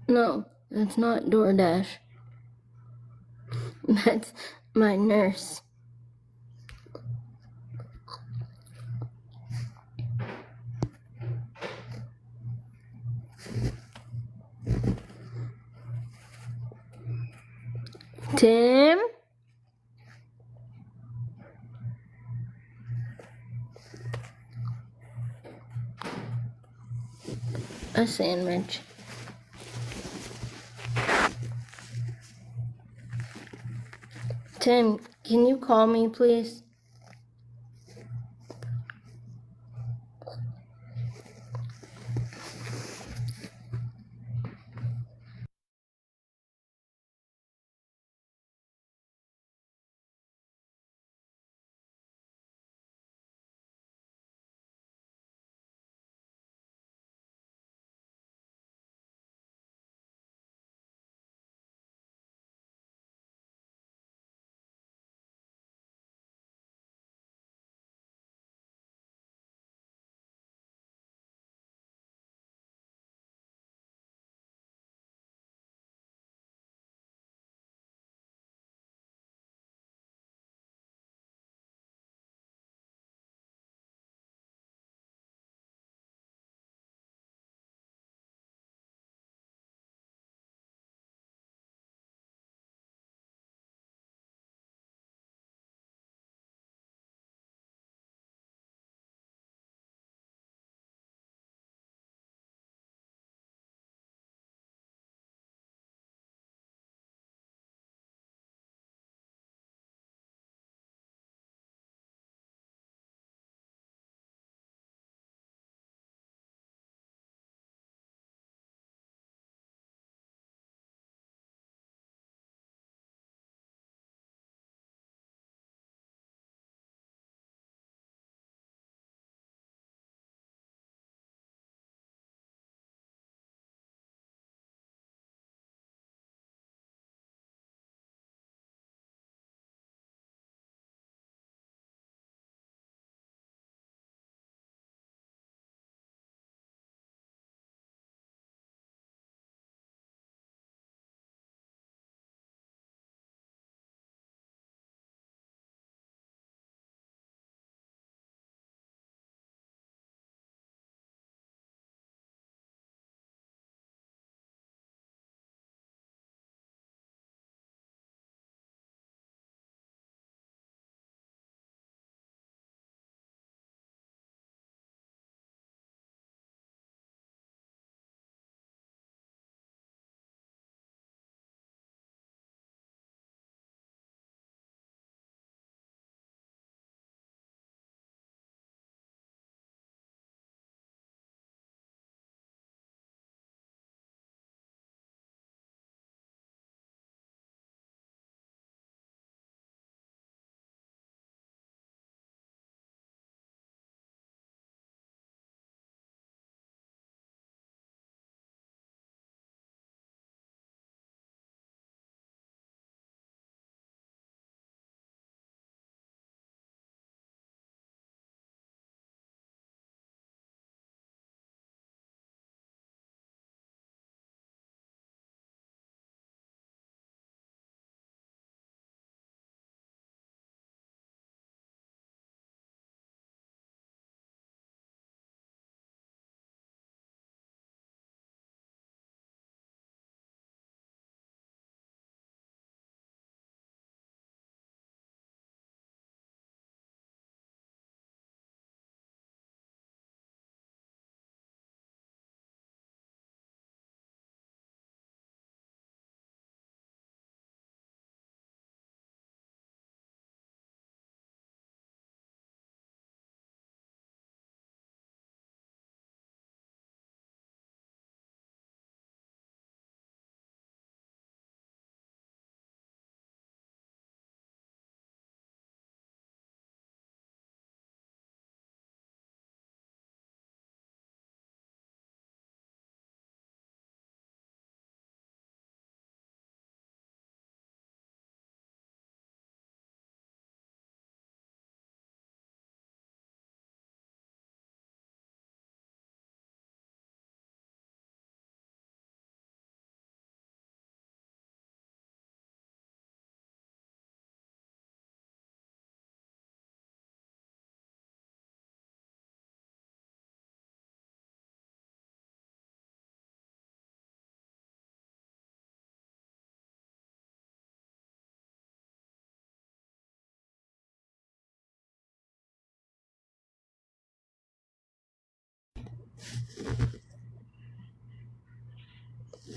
No, that's not DoorDash. That's my nurse. Tim? A sandwich. Tim, can you call me, please?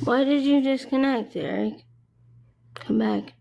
Why did you disconnect, Eric? Come back.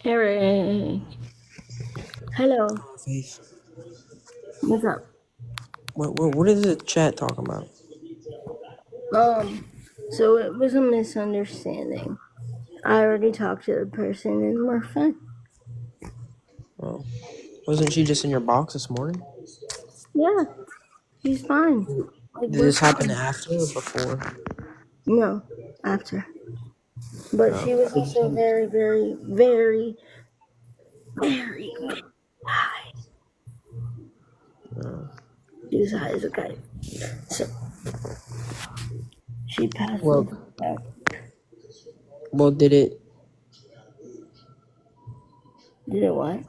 Eric. Hello. Faith. What's up? What is the chat talking about? So it was a misunderstanding. I already talked to the person and we're fine. Oh, wasn't she just in your box this morning? Yeah, she's fine. Like, Did we're this happen fine. after or before? No, after. But Oh, she was did you also send? very, very, very, very high. Oh. She was high as a kite. So she passed Well, out. well, did it? Did it what?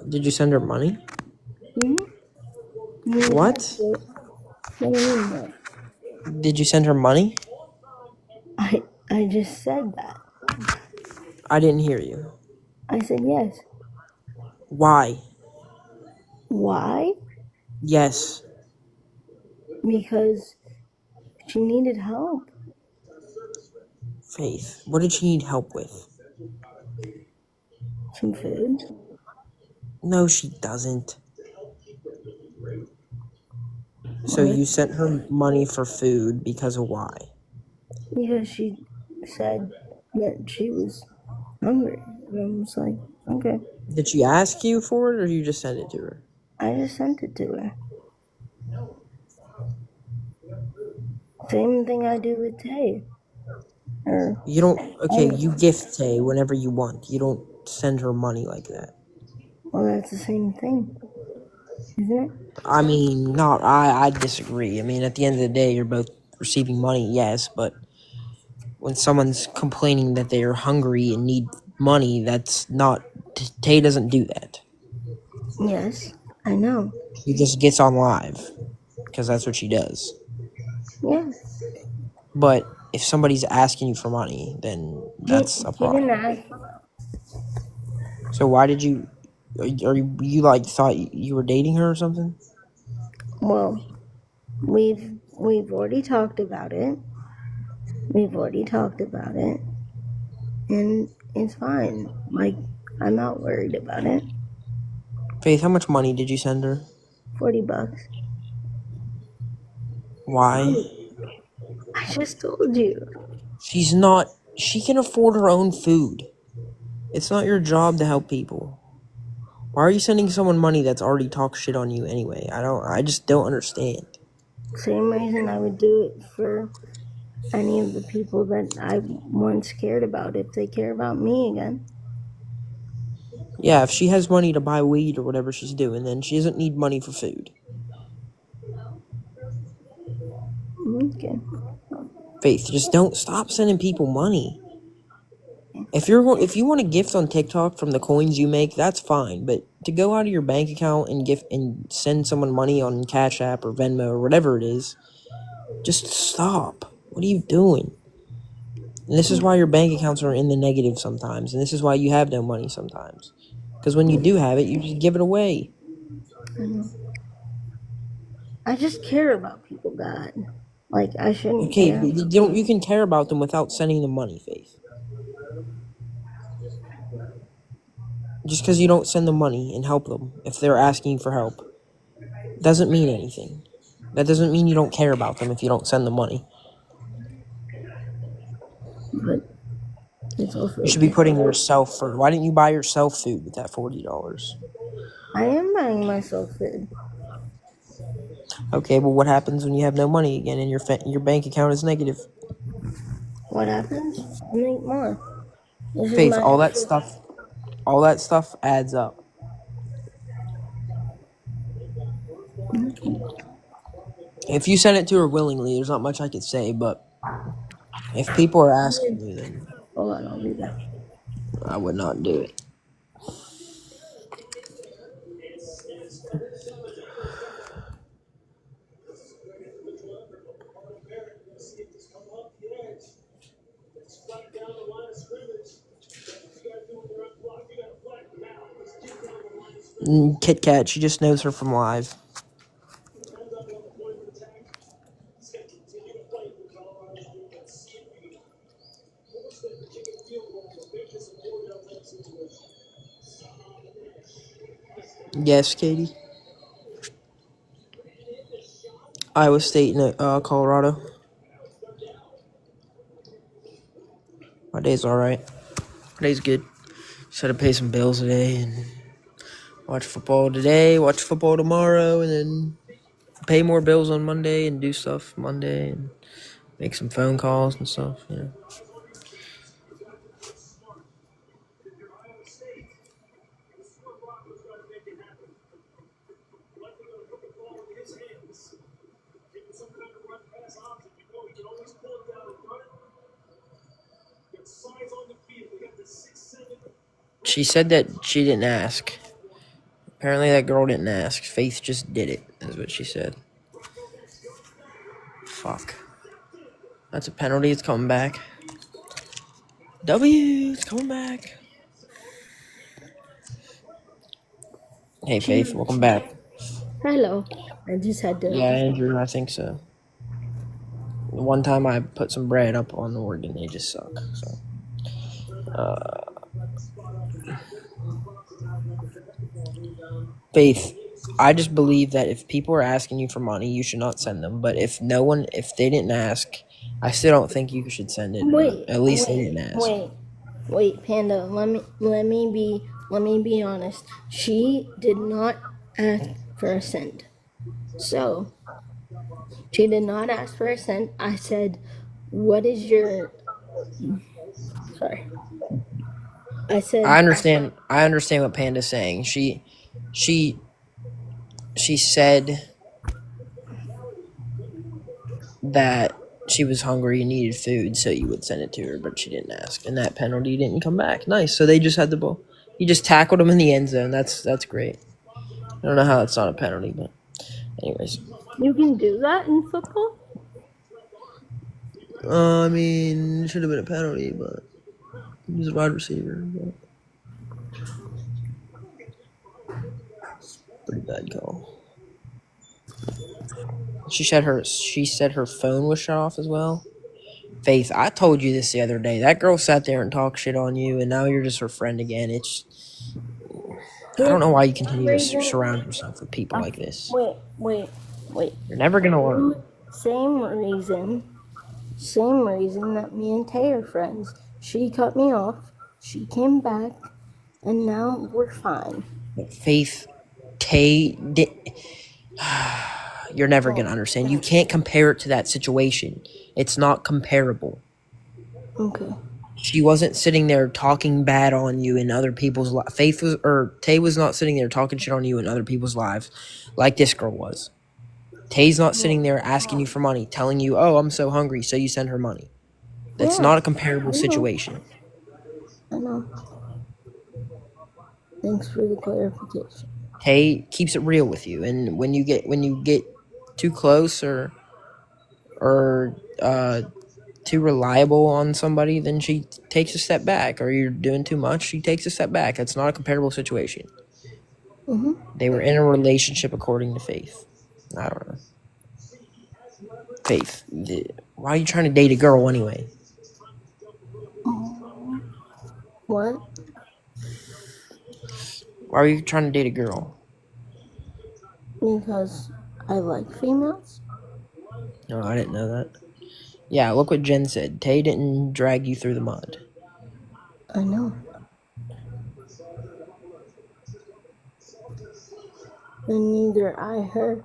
Did you send her money? Hmm? You attached What? it. What do you mean what? Did you send her money? I just said that. I didn't hear you. I said yes. Why? Why? Yes, Because she needed help. Faith. What did she need help with? Some food. No, she doesn't. So What? you sent her money for food because of why? Because she said that she was hungry. And I was like, okay. Did she ask you for it or you just sent it to her? I just sent it to her. Same thing I do with Tay. Or, You don't. Okay, oh, you gift Tay whenever you want. You don't send her money like that. well, that's the same thing, isn't it? I mean, not. I disagree. I mean, at the end of the day, you're both receiving money, yes, but when someone's complaining that they are hungry and need money, that's not. Tay doesn't do that. Yes, I know. She just gets on live because that's what she does. Yeah. But if somebody's asking you for money, then that's a She didn't problem. ask. So why did you? Are you like thought you were dating her or something? Well, we've already talked about it. We've already talked about it. And it's fine. Like, I'm not worried about it. Faith, how much money did you send her? $40. Why? I just told you. She's not. She can afford her own food. It's not your job to help people. Why are you sending someone money that's already talked shit on you anyway? I just don't understand. Same reason I would do it for any of the people that I once cared about if they care about me again. Yeah, if she has money to buy weed or whatever she's doing, then she doesn't need money for food. Okay. Faith, just don't stop sending people money. If you want to gift on TikTok from the coins you make, that's fine. But to go out of your bank account and gift and send someone money on Cash App or Venmo or whatever it is, just stop. What are you doing? And this is why your bank accounts are in the negative sometimes, and this is why you have no money sometimes. Because when you do have it, you just give it away. I know. I just care about people, God. Like, I shouldn't Okay, care. but you can care about them without sending them money, Faith. Just because you don't send them money and help them if they're asking for help doesn't mean anything. That doesn't mean you don't care about them if you don't send them money. But it's also You should be just putting like, yourself first. Why didn't you buy yourself food with that $40? I am buying myself food. Okay, well, what happens when you have no money again and your bank account is negative? What happens? I make more. This is Faith, my extra. all that stuff adds up. If you send it to her willingly, there's not much I could say, but if people are asking you, then Hold on, I'll be back. I would not do it. Kit Kat, she just knows her from live. Yes, Katie. Iowa State and Colorado. My day's all right. My day's good. Just had to pay some bills today and watch football today, watch football tomorrow, and then pay more bills on Monday and do stuff Monday and make some phone calls and stuff. You know. She said that she didn't ask. Apparently, that girl didn't ask. Faith just did it, is what she said. Fuck. That's a penalty. It's coming back. W, it's coming back. Hey, Faith, She, welcome back. hello. I just had to. Yeah, Andrew, I think so. The one time I put some bread up on Oregon, they just suck. So, Faith, I just believe that if people are asking you for money, you should not send them. But if they didn't ask, I still don't think you should send it. Or Wait, at least they wait, didn't ask. wait, wait, Panda. Let me be honest. She did not ask for a cent. So she did not ask for a cent. I said, "What is your?" Sorry. I I said, understand. I understand what Panda's saying. She, she said that she was hungry and needed food, so you would send it to her, but she didn't ask, and that penalty didn't come back. Nice. So they just had the ball. You just tackled him in the end zone. That's great. I don't know how that's not a penalty, but anyways. "You can do that in football." I mean, it should have been a penalty, but he was a wide receiver. But pretty bad call. She said her phone was shut off as well. Faith, I told you this the other day. That girl sat there and talked shit on you, and now you're just her friend again. I don't For know why you some continue to reason, surround yourself with people like this. wait, wait, wait. You're never gonna learn. Same reason. Same reason that me and Tay are friends. She cut me off. She came back, and now we're fine. But Faith, Tay, you're never gonna Oh, understand. You can't compare it to that situation. It's not comparable. okay. She wasn't sitting there talking bad on you in other people's lives. Tay was not sitting there talking shit on you in other people's lives like this girl was. Tay's not sitting there asking you for money, telling you, "Oh, I'm so hungry," so you send her money. That's Yeah, not a comparable I know. situation. I know. Thanks for the clarification. Tay keeps it real with you, and when you get too close or too reliable on somebody, then she takes a step back. Or you're doing too much, she takes a step back. That's not a comparable situation. Mm-hmm. They were in a relationship according to Faith. I don't know. Faith, why are you trying to date a girl anyway? What? Why are you trying to date a girl? Because I like females. No, I didn't know that. Yeah, look what Jen said. Tay didn't drag you through the mud. I know. And neither I her.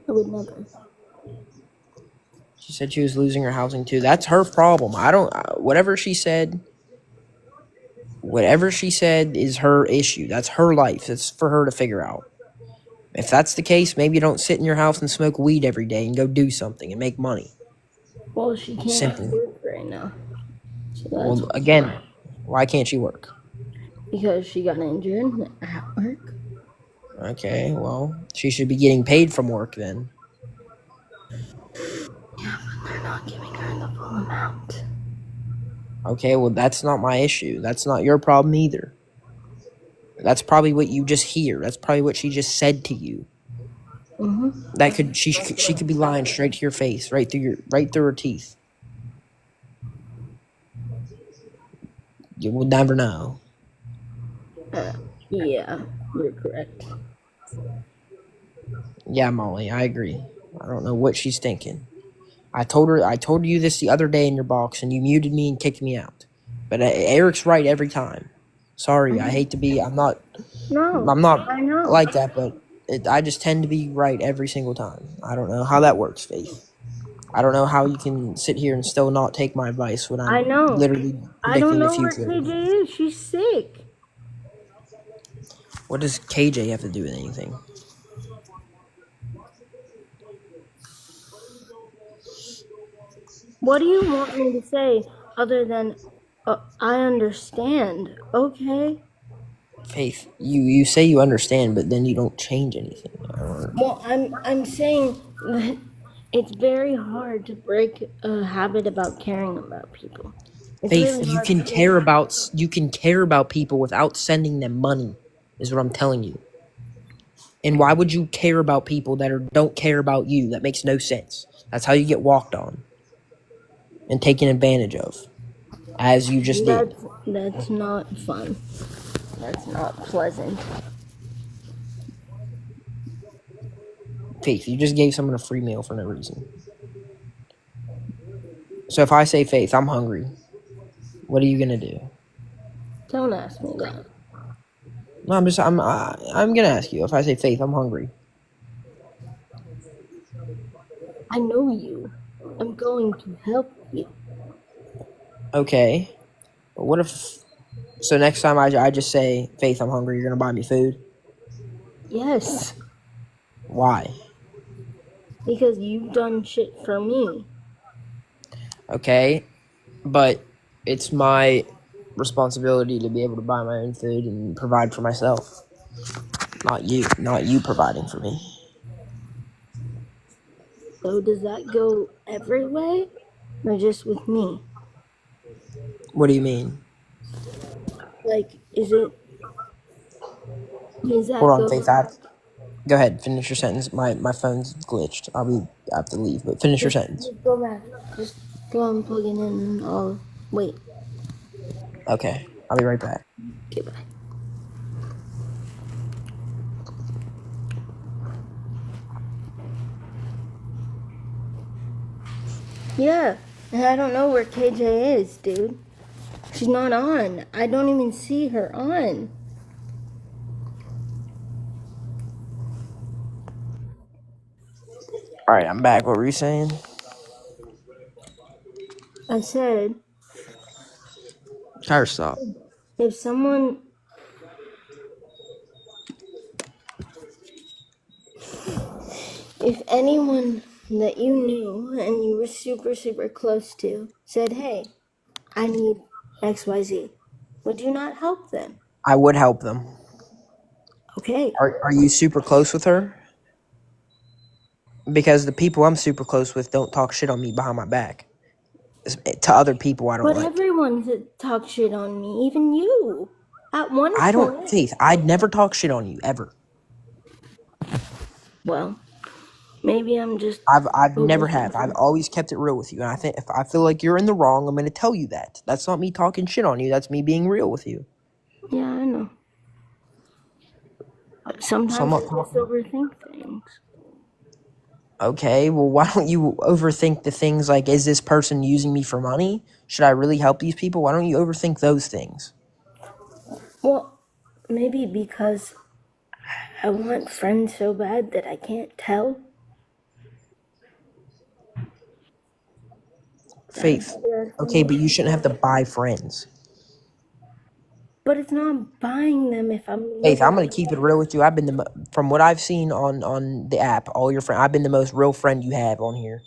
I would never. She said she was losing her housing too. That's her problem. I don't. Whatever she said. Whatever she said is her issue. That's her life. It's for her to figure out. If that's the case, maybe you don't sit in your house and smoke weed every day and go do something and make money. Well, she can't Simple. work right now. So that's Well, again, why can't she work? because she got injured at work. Okay, well, she should be getting paid from work then. Yeah, but they're not giving her the full amount. Okay, well, that's not my issue. That's not your problem either. That's probably what you just hear. That's probably what she just said to you. That could she could be lying straight to your face, right through her teeth. You will never know. Yeah, you're correct. Yeah, Molly, I agree. I don't know what she's thinking. I told you this the other day in your box, and you muted me and kicked me out. But Eric's right every time. Sorry, I hate to be. No, I'm not I know. like that, but I just tend to be right every single time. I don't know how that works, Faith. I don't know how you can sit here and still not take my advice when I I'm know. literally I don't predicting the know where future. KJ is. She's sick. What does KJ have to do with anything? What do you want me to say other than I understand? Okay. Faith, you say you understand, but then you don't change anything. I don't know. Well, I'm saying that it's very hard to break a habit about caring about people. It's Faith, really hard to do that. you can care about people without sending them money, is what I'm telling you. And why would you care about people that don't care about you? That makes no sense. That's how you get walked on and taken advantage of, as you just did. That's not fun. That's not pleasant. Faith, you just gave someone a free meal for no reason. So if I say, Faith, I'm hungry, what are you gonna do? Don't ask me that. No, I'm gonna ask you. If I say, Faith, I'm hungry, I know you. I'm going to help you. okay. But what if? So next time I just say, Faith, I'm hungry, you're gonna buy me food? Yes, Why? because you've done shit for me. Okay, but it's my responsibility to be able to buy my own food and provide for myself. Not you providing for me. So does that go every way or just with me? What do you mean? Like, does Hold that on, go? Faith. Go ahead. Finish your sentence. My phone's glitched. I have to leave, but finish your sentence. Just go back. Just go and plug it in and I'll wait. Okay, I'll be right back. Okay, bye. Yeah, and I don't know where KJ is, dude. She's not on. I don't even see her on. All right, I'm back. What were you saying? I said, Tire stop. if someone, if anyone that you knew and you were super, super close to said, hey, I need XYZ, would you not help them? I would help them. Okay. Are you super close with her? Because the people I'm super close with don't talk shit on me behind my back. To other people I don't But like. everyone talks shit on me, even you. At one I don't, point, Faith, I'd never talk shit on you, ever. well, maybe I'm just I've never have. I've overthinking. always kept it real with you. And I think if I feel like you're in the wrong, I'm gonna tell you that. That's not me talking shit on you, that's me being real with you. Yeah, I know. So I'm Sometimes not I just talking. overthink things. Okay, well, why don't you overthink the things like, is this person using me for money? Should I really help these people? Why don't you overthink those things? Well, maybe because I want friends so bad that I can't tell that I'm Faith. Okay, interested. but you shouldn't have to buy friends. But it's not buying them if I'm Faith, I'm living. gonna keep it real with you. I've been from what I've seen on the app, all your friend. I've been the most real friend you have on here.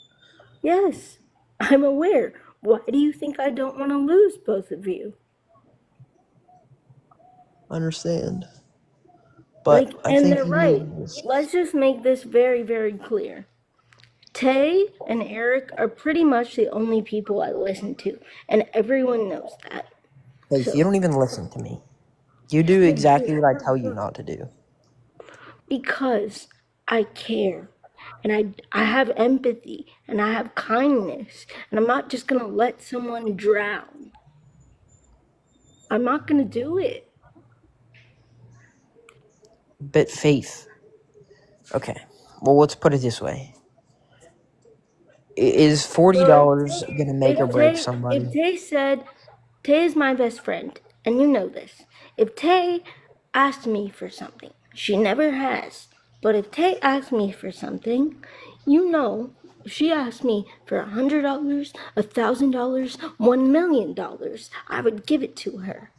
Yes, I'm aware. Why do you think I don't want to lose both of you? Understand, but Like, I and think they're you need right. to just. Let's just make this very, very clear. Tay and Eric are pretty much the only people I listen to, and everyone knows that. Faith, you So, don't even listen to me. You do exactly what I tell you not to do. because I care and I have empathy and I have kindness, and I'm not just gonna let someone drown. I'm not gonna do it. But Faith, okay. Well, let's put it this way: is Well, $40 gonna make or break If somebody? Tay said, Tay is my best friend, and you know this. If Tay asked me for something, she never has, but if Tay asked me for something, you know, if she asked me for $100, $1,000, $1,000,000, I would give it to her.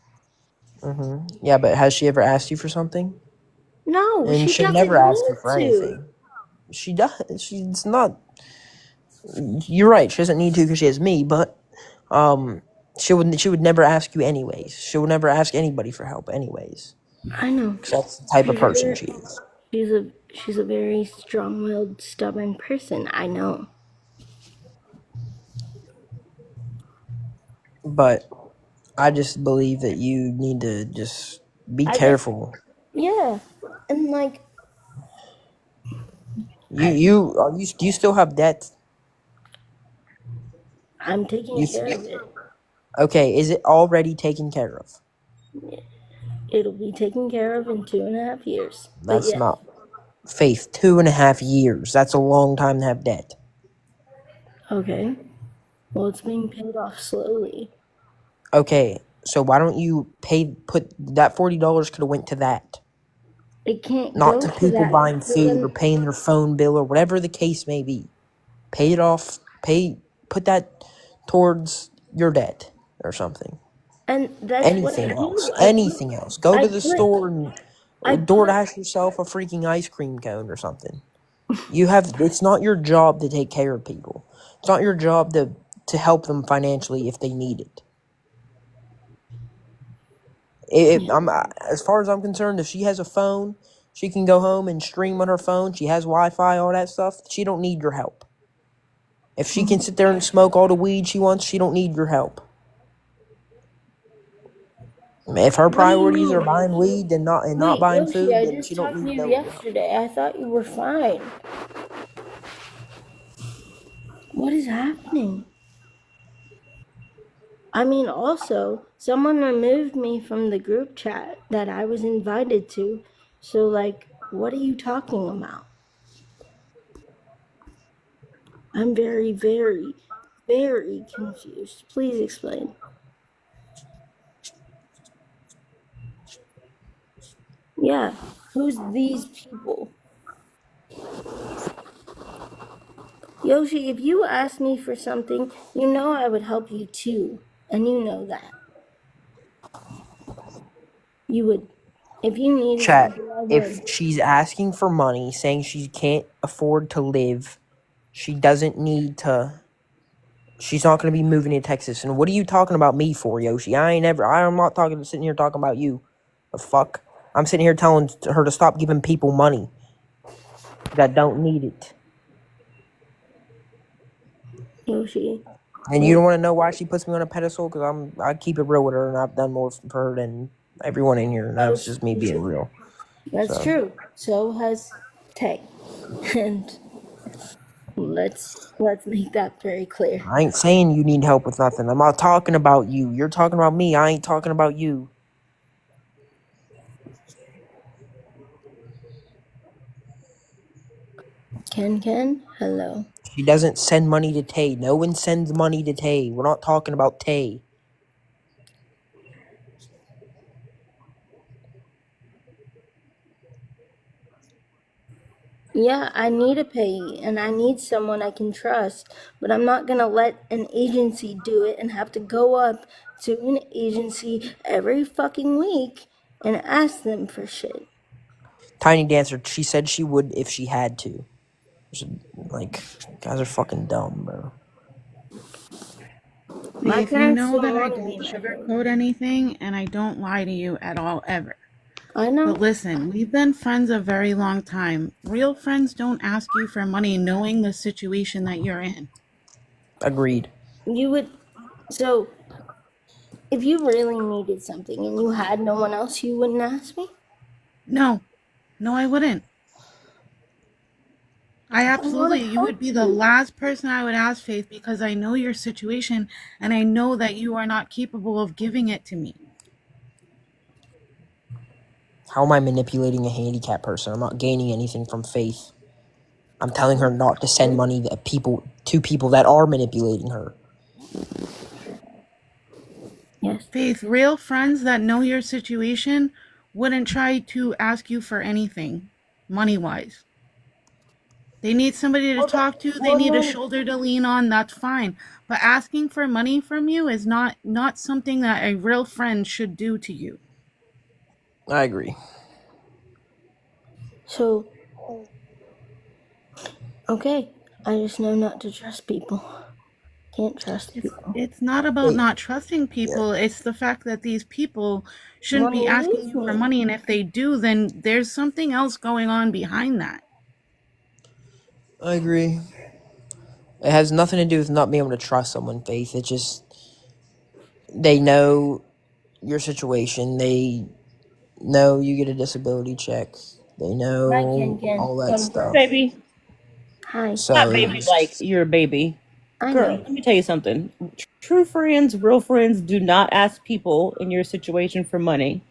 Yeah, but has she ever asked you for something? No, And she she'll doesn't never ask you need for to. anything. She does. She's not. You're right. She doesn't need to because she has me. But um, she would never ask you anyways. She would never ask anybody for help anyways. I know. Because that's the type of She's a person very, she is. she's a very strong-willed, stubborn person. I know. But I just believe that you need to just be I guess, careful. yeah. And like, I, Do you still have debt? I'm taking You care of it. okay? Is it already taken care of? It'll be taken care of in 2.5 years. But That's yes, not Faith. 2.5 years. That's a long time to have debt. okay. Well, it's being paid off slowly. Okay, so why don't you put that $40 could have went to that, It can't not go to to people that. buying So food or then, paying their phone bill or whatever the case may be. Pay it off. Put that towards your debt or something. and that's what I Anything do. else. Anything else. Go I to the put, store and I put, DoorDash yourself a freaking ice cream cone or something. You have it's not your job to take care of people. It's not your job to help them financially if they need it. As far as I'm concerned, if she has a phone, she can go home and stream on her phone. She has Wi-Fi, all that stuff. She don't need your help. If she can sit there and smoke all the weed she wants, she don't need your help. If her what do you priorities are mean, buying Yoshi? weed and not Wait, buying Yoshi, food, I then she just don't talked to need you no help. yesterday. I thought you were fine. What is happening? I mean, also, someone removed me from the group chat that I was invited to. So, like, what are you talking about? I'm very, very, very confused. Please explain. Yeah, who's these people? Yoshi, if you asked me for something, you know I would help you too. And you know that. You would. If you needed Chat. something, I If would. she's asking for money, saying she can't afford to live, she doesn't need to. She's not going to be moving to Texas. And what are you talking about me for, Yoshi? I'm not sitting here talking about you. The fuck? I'm sitting here telling her to stop giving people money that don't need it. Yoshi. And you Like, don't want to know why she puts me on a pedestal? Because I keep it real with her, and I've done more for her than everyone in here. And that's that's, just me being real. that's So true. So has Tay. And let's make that very clear. I ain't saying you need help with nothing. I'm not talking about you. You're talking about me. I ain't talking about you. Ken, hello. She doesn't send money to Tay. No one sends money to Tay. We're not talking about Tay. Yeah, I need a payee and I need someone I can trust, but I'm not gonna let an agency do it and have to go up to an agency every fucking week and ask them for shit. Tiny Dancer, she said she would if she had to. Like, guys are fucking dumb, bro. My Faith, you parents know didn't that I want to don't be my sugarcoat parents. anything and I don't lie to you at all, ever. I But know. listen, we've been friends a very long time. Real friends don't ask you for money knowing the situation that you're in. Agreed. You would. So, if you really needed something and you had no one else, you wouldn't ask me? No, no, I wouldn't. I would have You would helped be the you. last person I would ask, Faith, because I know your situation and I know that you are not capable of giving it to me. How am I manipulating a handicapped person? I'm not gaining anything from Faith. I'm telling her not to send money to people that are manipulating her. Yes. Faith, real friends that know your situation wouldn't try to ask you for anything money wise. They need somebody to talk to, they Well, need a then, shoulder to lean on, that's fine. But asking for money from you is not something that a real friend should do to you. I agree. so, okay. I just know not to trust people. Can't trust people. It's not about Wait, not trusting yeah, people, it's the fact that these people shouldn't Want to be asking use you for me. money, and if they do, then there's something else going on behind that. I agree. It has nothing to do with not being able to trust someone, Faith. It's just they know your situation. They know you get a disability check. They Hi, know Ken. all that Come stuff. from. Baby, Hi. So not it baby like just you're a baby. I Girl, know. let me tell you something. True friends, real friends do not ask people in your situation for money.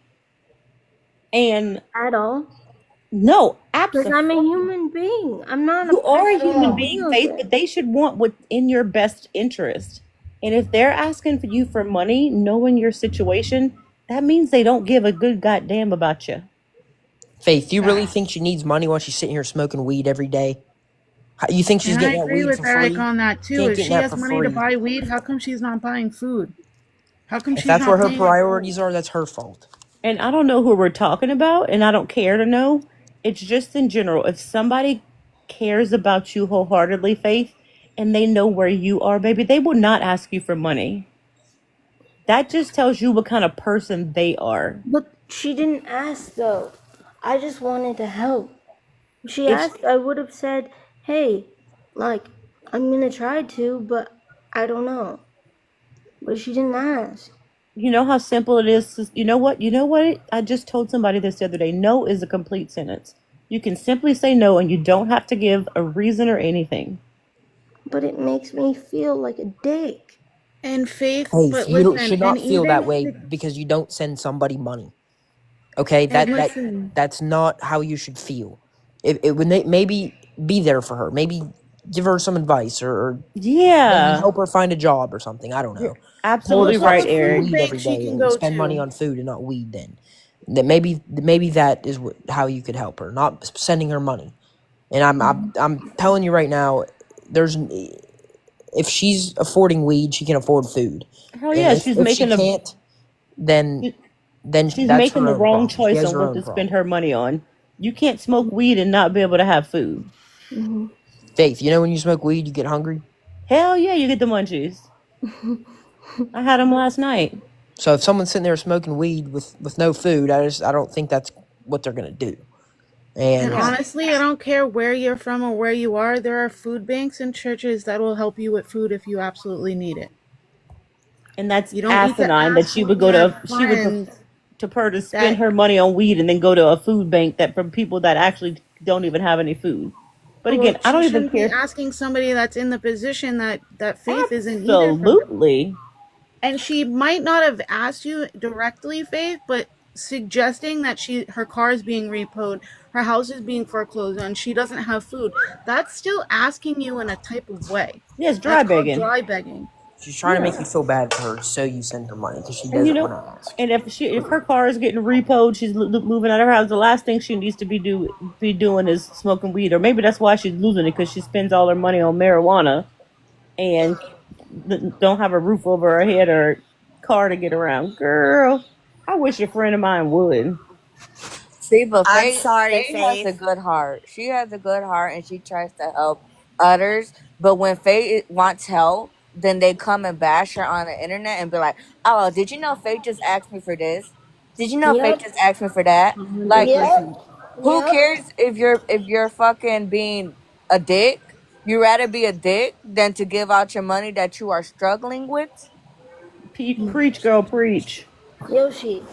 And At all. no, Because I'm a absolutely. human being. I'm not a You are a person human on being, wheels. Faith, but they should want what's in your best interest. And if they're asking for you for money, knowing your situation, that means they don't give a good goddamn about you. Faith. Do you really Facts. think she needs money while she's sitting here smoking weed every day? You think she's And I getting that agree weed with for Eric free? on that too. Can't If get she that has for money to free. buy weed, how come she's not buying food? How come If she's that's where not her paying a bill? priorities are, that's her fault. And I don't know who we're talking about, and I don't care to know. It's just in general. If somebody cares about you wholeheartedly, Faith, and they know where you are, baby, they will not ask you for money. That just tells you what kind of person they are. But she didn't ask, though. I just wanted to help. If she If asked, I would have said, hey, like, I'm going to try to, but I don't know. But she didn't ask. you know how simple it is, you know what? You know what? I just told somebody this the other day. No is a complete sentence. You can simply say no, and you don't have to give a reason or anything. But it makes me feel like a dick. And Faith, Faith, but you listen, should and not feel even that if way it, because you don't send somebody money. Okay, and listen, that's not how you should feel. It would maybe be there for her. Maybe give her some advice or maybe Yeah, help her find a job or something. I don't you're know. Told her to absolutely look stop at right, a smoking Eric. food weed bank every she day can and go spend money to. on food and not weed. Then that maybe that is how you could help her, not sending her money. And I'm telling you right now, there's if she's affording weed, she can afford food. Hell And yeah, if she can't, then she's that's making her the own wrong problem. She choice has on her what own to spend problem. her money on. You can't smoke weed and not be able to have food. Mm-hmm. Faith, you know when you smoke weed, you get hungry. Hell yeah, you get the munchies. I had them last night. So if someone's sitting there smoking weed with no food, I don't think that's what they're gonna do. And And Yeah. honestly, I don't care where you're from or where you are, there are food banks and churches that will help you with food if you absolutely need it. And that's You don't need to asinine that ask she when would you go have to, she would friends to her to spend that, her money on weed and then go to a food bank that from people that actually don't even have any food. But again, well, I she don't even shouldn't be care. asking somebody that's in the position that Faith is in either for. Absolutely. And she might not have asked you directly, Faith, but suggesting that her car is being repoed, her house is being foreclosed on, she doesn't have food, that's still asking you in a type of way. Yes, That's dry called begging. dry begging. She's trying to make Yeah. you feel bad for her, so you send her money because she And you doesn't want know, to ask. and if her car is getting repoed, she's moving out of her house. The last thing she needs to be doing is smoking weed, or maybe that's why she's losing it because she spends all her money on marijuana and don't have a roof over her head or car to get around. Girl, I wish a friend of mine would. See, but I'm Faye, sorry, Faye has a Faith. good heart. She has a good heart, and she tries to help others. But when Faye wants help, then they come and bash her on the internet and be like, "Oh, did you know Faye just asked me for this? Did you know Faye Yep. just asked me for that?" Like, 100%. Yep. who Yep. cares if you're fucking being a dick? You rather be a dick than to give out your money that you are struggling with. Preach, girl, preach. Yoshi,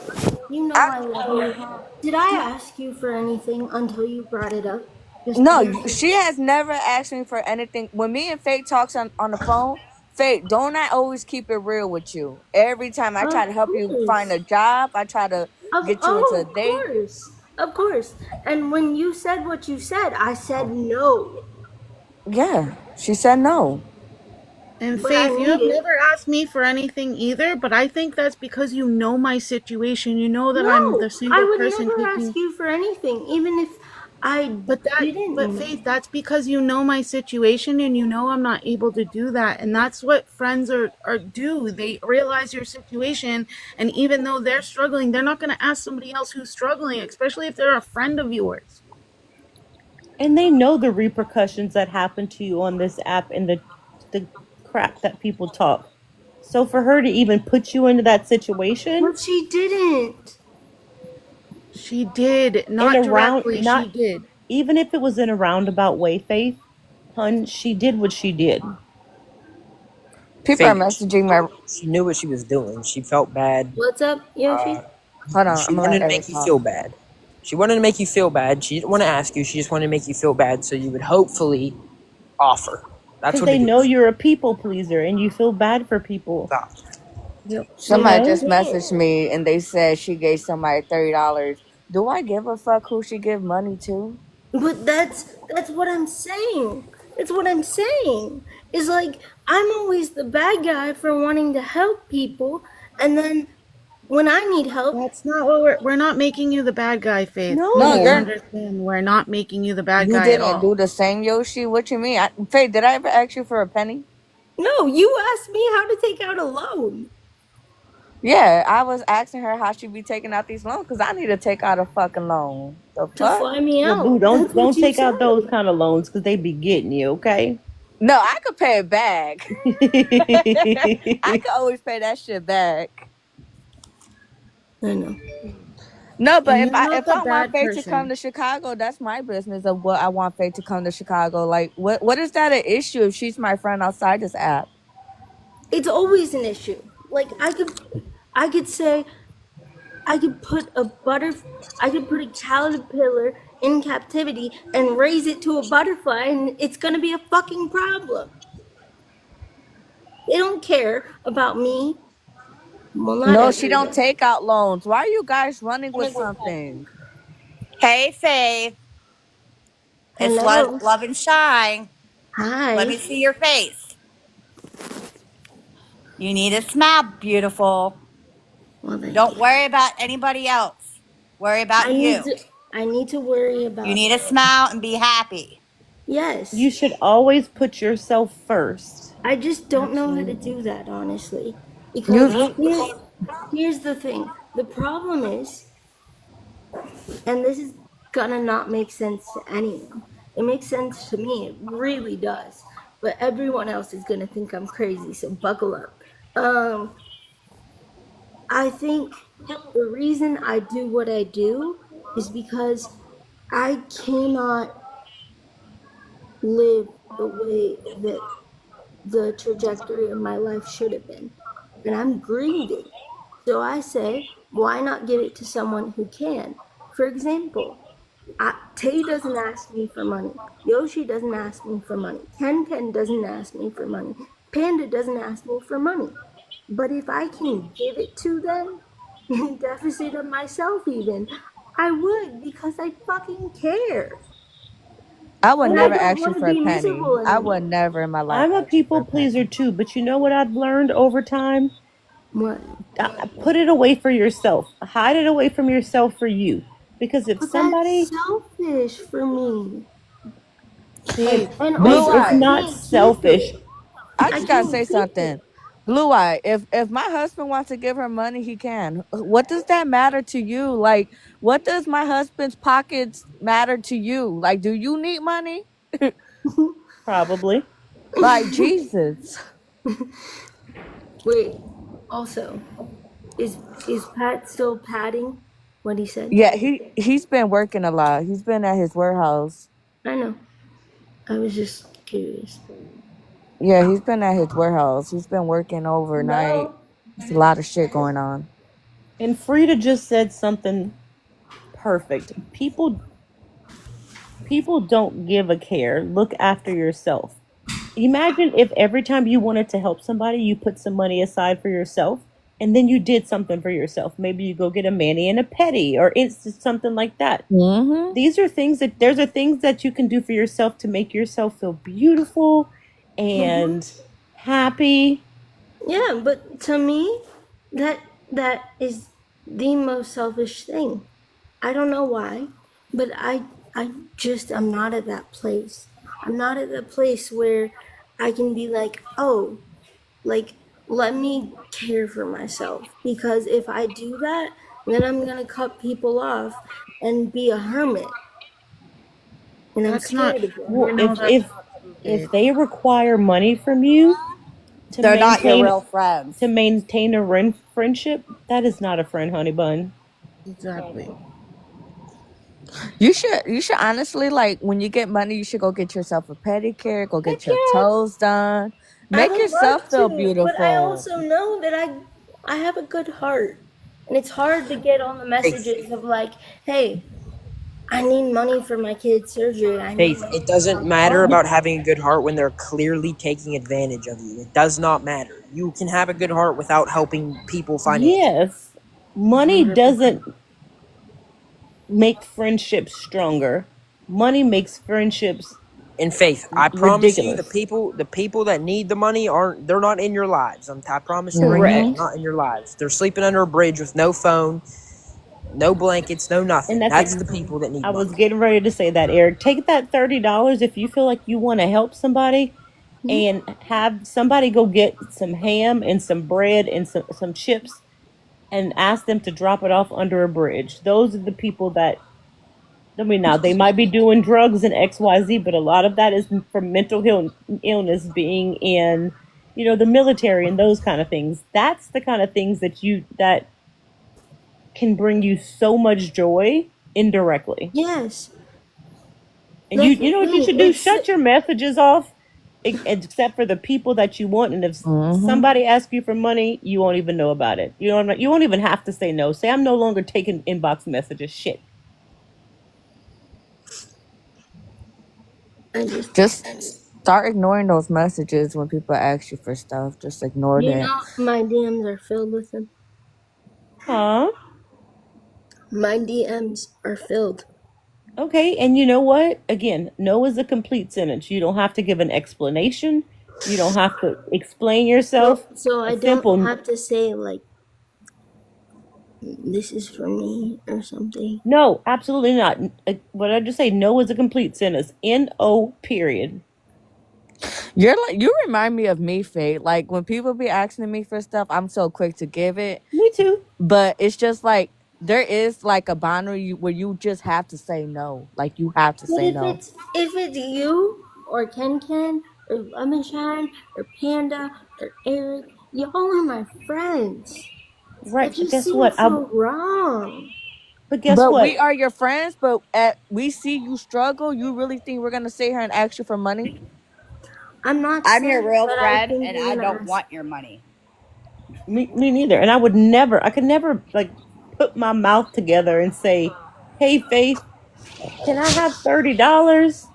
you know I, I love you. Did I ask you for anything until you brought it up? Just No, answer. she has never asked me for anything. When me and Faith talks on the phone, Faith, don't I always keep it real with you? Every time I try Of to help you find course. a job, I try to get you into a Of date. course. Of course. And when you said what you said, I said no. Yeah, she said no. And But I Faith, you need have it. never asked me for anything either, but I think that's because you know my situation. You know that I'm No, the I single would person never ask taking. you for anything, even if I But didn't Faith, know. that's because you know my situation and you know I'm not able to do that. And that's what friends are do. They realize your situation, and even though they're struggling, they're not going to ask somebody else who's struggling, especially if they're a friend of yours. And they know the repercussions that happen to you on this app and the crap that people talk. So for her to even put you into that situation But she didn't. She did, in not a round, directly, she not did. even if it was in a roundabout way, Faith, hun, she did what she did. People are Fate. messaging my. She knew what she was doing. She felt bad. What's up, Yoshi? Hold on, She I'm gonna let wanted to Eric make you talk. feel bad. She wanted to make you feel bad. She didn't want to ask you. She just wanted to make you feel bad so you would hopefully offer. That's Because what they it know is. you're a people pleaser and you feel bad for people, Stop. Yep. you Somebody know? just Yeah. messaged me and they said she gave somebody $30. Do I give a fuck who she give money to? But that's what I'm saying. That's what I'm saying. Is like I'm always the bad guy for wanting to help people, and then when I need help, That's not what we're not making you the bad guy, Faith. No, Please you're No. understand, we're not making you the bad you guy at didn't all. do the same, Yoshi. What you mean? Faye, did I ever ask you for a penny? no, you asked me how to take out a loan Yeah, I was asking her how she be taking out these loans because I need to take out a fucking loan. The to fuck? fly me Well, boo, out. That's what don't you take out those said. kind of loans because they be getting you, okay? No, I could pay it back. I could always pay that shit back. I know. No, but And you're not if the I want bad Faye to come person. to Chicago, that's my business of what I want Faye to come to Chicago. Like, what is that an issue if she's my friend outside this app? It's always an issue. Like I could say, I could put a butter, I could put a caterpillar in captivity and raise it to a butterfly, and it's gonna be a fucking problem. They don't care about me. Well, not No, she don't everyone. take out loans. Why are you guys running with something? Hey, Faith. It's Hello. love and shine. Let Hi. me see your face. You need a smile, beautiful. Well, thank Don't you. worry about anybody else. Worry about I need you. to. I need to worry You about. need a smile and be happy. You Yes. should always put yourself first. I just don't know how to Absolutely. do that, honestly. Because You here's the thing. The problem is, and this is gonna not make sense to anyone. It makes sense to me. It really does. But everyone else is gonna think I'm crazy. So buckle up. Um, I think the reason I do what I do is because I cannot live the way that the trajectory of my life should have been. And I'm grieving. So I say, why not give it to someone who can? For example, Tay doesn't ask me for money. Yoshi doesn't ask me for money. Ken Ken doesn't ask me for money. Panda doesn't ask me for money. But if I can give it to them, deficit of myself even. I would because I fucking care. I would And I never don't ask you want to for a be penny. miserable I would anymore. never in my life I'm a ask you for people a penny. pleaser too, but you know what I've learned over time? What? Put it away for yourself. Hide it away from yourself for you. Because if But that's somebody, selfish for me. babe, See, And Blue babe, also, it's I Eye. not can't keep selfish. it. I I just gotta can't say keep it. something. Blue Eye, if my husband wants to give her money, he can. What does that matter to you? Like, what does my husband's pockets matter to you? Like, do you need money? Probably. Like, Jesus. Wait. Also, is is Pat still patting what he said? Yeah, he's been working a lot. He's been at his warehouse. I know. I was just curious. Yeah, he's been at his warehouse. He's been working overnight. No. There's a lot of shit going on. And Frida just said something perfect. People don't give a care. Look after yourself. Imagine if every time you wanted to help somebody, you put some money aside for yourself and then you did something for yourself. Maybe you go get a mani and a pedi or it's just something like that. Mm-hmm. These are things that there's are things that you can do for yourself to make yourself feel beautiful Hmm. and happy. Yeah, but to me, that that is the most selfish thing. I don't know why, but I just I'm not at that place. I'm not at the place where I can be like, oh, like let me care for myself, because if I do that, then I'm gonna cut people off and be a hermit, and I'm That's not, scared of that. Well, you know, if that's if not if stupid. they require money from you to They're not your maintain real friends. a friendship, that is not a friend, honey bun. Exactly. You should honestly, like, when you get money, you should go get yourself a pedicure, go Heck get your yeah, toes done. I Make would love yourself feel to, but I beautiful. also know that I have a good heart, and it's hard to get on the Faith, messages of like, hey, I need money for my kid's surgery. I need Faith, money it for doesn't my matter car. about having a good heart when they're clearly taking advantage of you. It does not matter. You can have a good heart without helping people financially. Yes, money 100%. doesn't make friendships stronger. Money makes friendships And Faith, I promise you, the ridiculous. people, the people that need the money aren't. They're not in your lives. I promise you right now, they're Mm-hmm. Correct. not in your lives. They're sleeping under a bridge with no phone, no blankets, no And nothing. that's That's ex- the people that need I was money. getting ready to say that, Eric. Take that $30 if you feel like you want to help somebody Mhm. and have somebody go get some ham and some bread and some chips and ask them to drop it off under a bridge. Those are the people that, I mean, now they might be doing drugs and XYZ, but a lot of that is from illness, being in, the military and those kind of things. That's the kind of things that can bring you so much joy indirectly. Yes, And you that's you the know what you thing. should do? It's Shut your messages off, except for the people that you want. And if Mm-hmm. somebody asks you for money, you won't even know about it. You won't even have to say no. Say I'm no longer taking inbox messages. Shit. I just Just start ignoring those messages when people ask you for stuff. Just ignore that. my DMs are filled with them. Huh? My DMs are filled. Okay. And you know what? Again, no is a complete sentence. You don't have to give an explanation. You don't have to explain yourself. So A I don't simple have to say like this is for me or something. no, absolutely not. What did I just say? No is a complete sentence. No, period. You remind me of me, Faye. Like, when people be asking me for stuff, I'm so quick to give it. Me too. But it's just like there is like a boundary where you just have to say no. Like, you have to But say no. if it's you or Ken or Lemon Shine or Panda or Eric, y'all are my friends. That Right. But just guess what? seems so wrong. But guess But we what? are your friends. But we see you struggle. You really think we're gonna sit here and ask you for money? I'm not I'm your saying real that I friend think and you're I gonna don't ask. want your money. Me neither. And I could never like put my mouth together and say, "Hey, Faith, can I have $30?"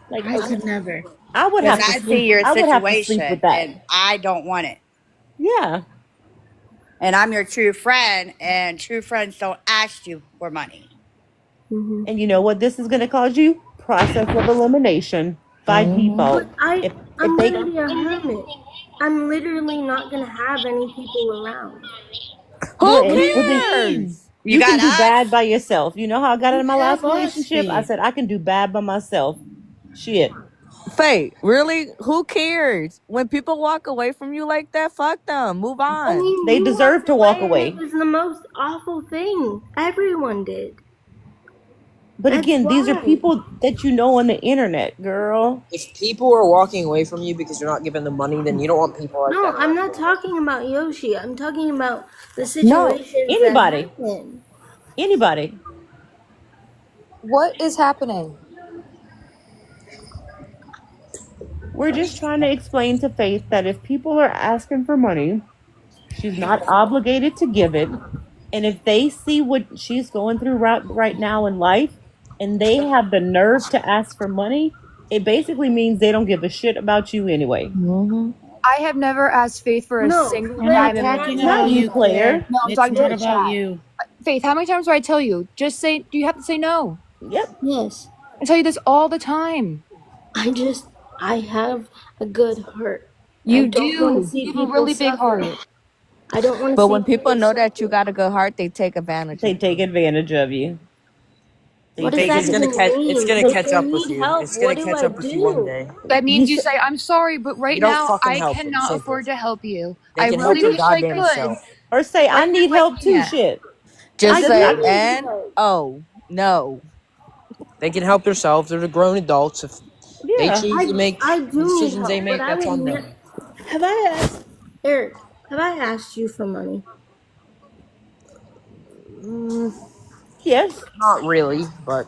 Like, I could never. I would Because have to I see sleep. your I would have to sleep situation with that. and I don't want it. Yeah. and I'm your true friend, and true friends don't ask you for money. Hmm. And you know what this is going to cause you? Process of elimination by Mm-hmm. But default. If I'm they literally a hermit. I'm literally not gonna have any people around. Who What do you well then mean? cares? You you got can do bad us. by yourself. You know how I got You in my last have us, relationship? I Faith. said I can do bad by myself. Shit. Faye, really? Who cares? When people walk away from you like that, fuck them. Move I on. mean, They you deserve walked to walk away and it away. was the most awful thing. Everyone did. But That's again, these are why. people that you know on the internet, girl. If people are walking away from you because you're not giving them money, then you don't want people like No, that I'm around not your life. talking about Yoshi. I'm talking about the No. situations that Anybody. happen. Anybody. What is happening? We're just trying to explain to Faith that if people are asking for money, she's not obligated to give it. And if they see what she's going through right now in life and they have the nerve to ask for money, it basically means they don't give a shit about you anyway. Mm-hmm. I have never asked Faith for a No, single We're not Claire, dime in we're my not talking Not about talking you, you, about that. Claire. Claire. No, I'm It's talking to not the about chat. you. Faith, how many times do I tell you? Just say, do you have to say no? Yep. Yes. I tell you this all the time. I have a good heart. I You don't want to do. see You have a people really big suffer. heart. I don't want to But see when people people know that you suffer. got a good heart, they take advantage They of take you. advantage of you. They What does take Faith, that it's it. gonna even catch. It's mean? gonna Look, If catch they up with need you. help, It's what gonna do catch I up with you one do? day. That you means you s- say, I'm sorry, but You right don't now fucking I help them. cannot afford Simple. to help you. They I can I help really their wish just, I goddamn could. self. or say I Right now need I help too. can't. Shit. Just I Just say do not need N help. O. No. They can help themselves. They're the grown adults. If they yeah. choose to make I the do need decisions they help, but make, I that's would on never. them. Have I asked Eric? Have I asked you for money? Mm, Yes. not really, but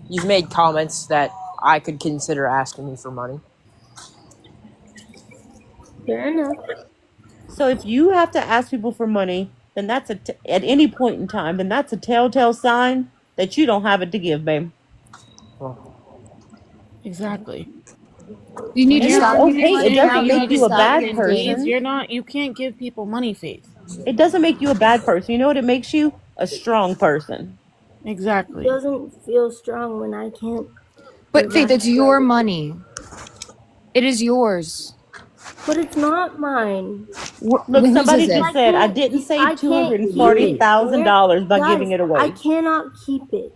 you've made comments that I could consider asking me for money. Fair enough. So if you have to ask people for money, then at any point in time, then that's a telltale sign that you don't have it to give, babe. Well, Exactly. You need When to And you're it's stop arguing giving okay. with It money people now. doesn't you You make need to you a haven't stop seen bad in giving days, money. person. you can't give people money, Faith. It doesn't make you a bad person. You know what? It makes you a strong person. It Exactly. doesn't feel strong when I can't But Faith, provide it's for your other people. money. It is yours. But it's not mine. Look, Whose is somebody And it? just said I didn't save I two can't hundred and keep forty it, thousand Claire. dollars by giving Guys, it I away. cannot keep it.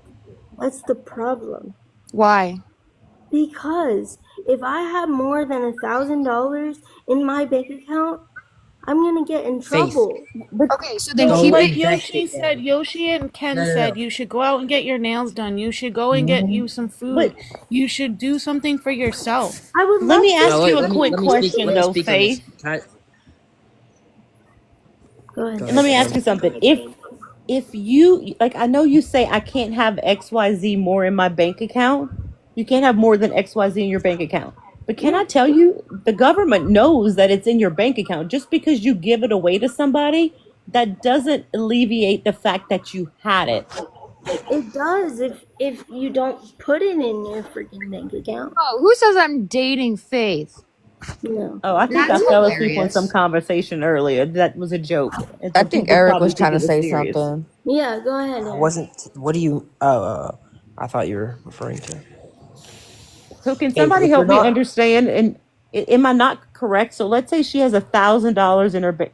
That's the problem. Why? Because if I have more than $1,000 in my bank account, I'm gonna get in Faith, trouble. But Okay, so then So, keep go it. like invest Yoshi it said, then. Yoshi and Ken No, no, said, no. you should go out and get your nails done. You should go and get Mhm. you some food. but You should do something for yourself. I would let love me to No, ask wait. you a help Let quick you me speak. with question Let me it. though, speak on this. Faith. Go Go ahead. And let ahead, me ask Ken. you something. If you like, I know you say I can't have XYZ more in my bank account. You can't have more than XYZ in your bank account. But can Yeah, I tell you, the government knows that it's in your bank account. Just because you give it away to somebody, that doesn't alleviate the fact that you had it. it does if you don't put it in your freaking bank account. Oh, who says I'm dating Faith? No. Oh, I think I That's fell asleep on some hilarious. conversation earlier. That was a joke. And I so think people Eric was probably think trying it to was say serious. something. Yeah, go ahead, I Eric. wasn't. What do you? Oh, I thought you were referring to So can Faith. somebody If you're help me not, understand? And am I not correct? So let's say she has $1,000 in her bank,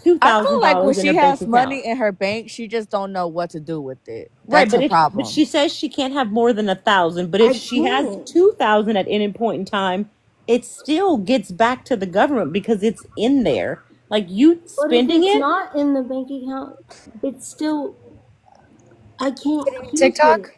two I feel thousand like when dollars in her she bank has account. money in her bank, she just don't know what to do with it. Right, That's but her but problem. she says she can't have more than 1,000. But if I she has can't. 2,000 at any point in time, it still gets back to the government because it's in there. Like you But if spending it's it, not in the bank account, it's still I can't keep TikTok? it.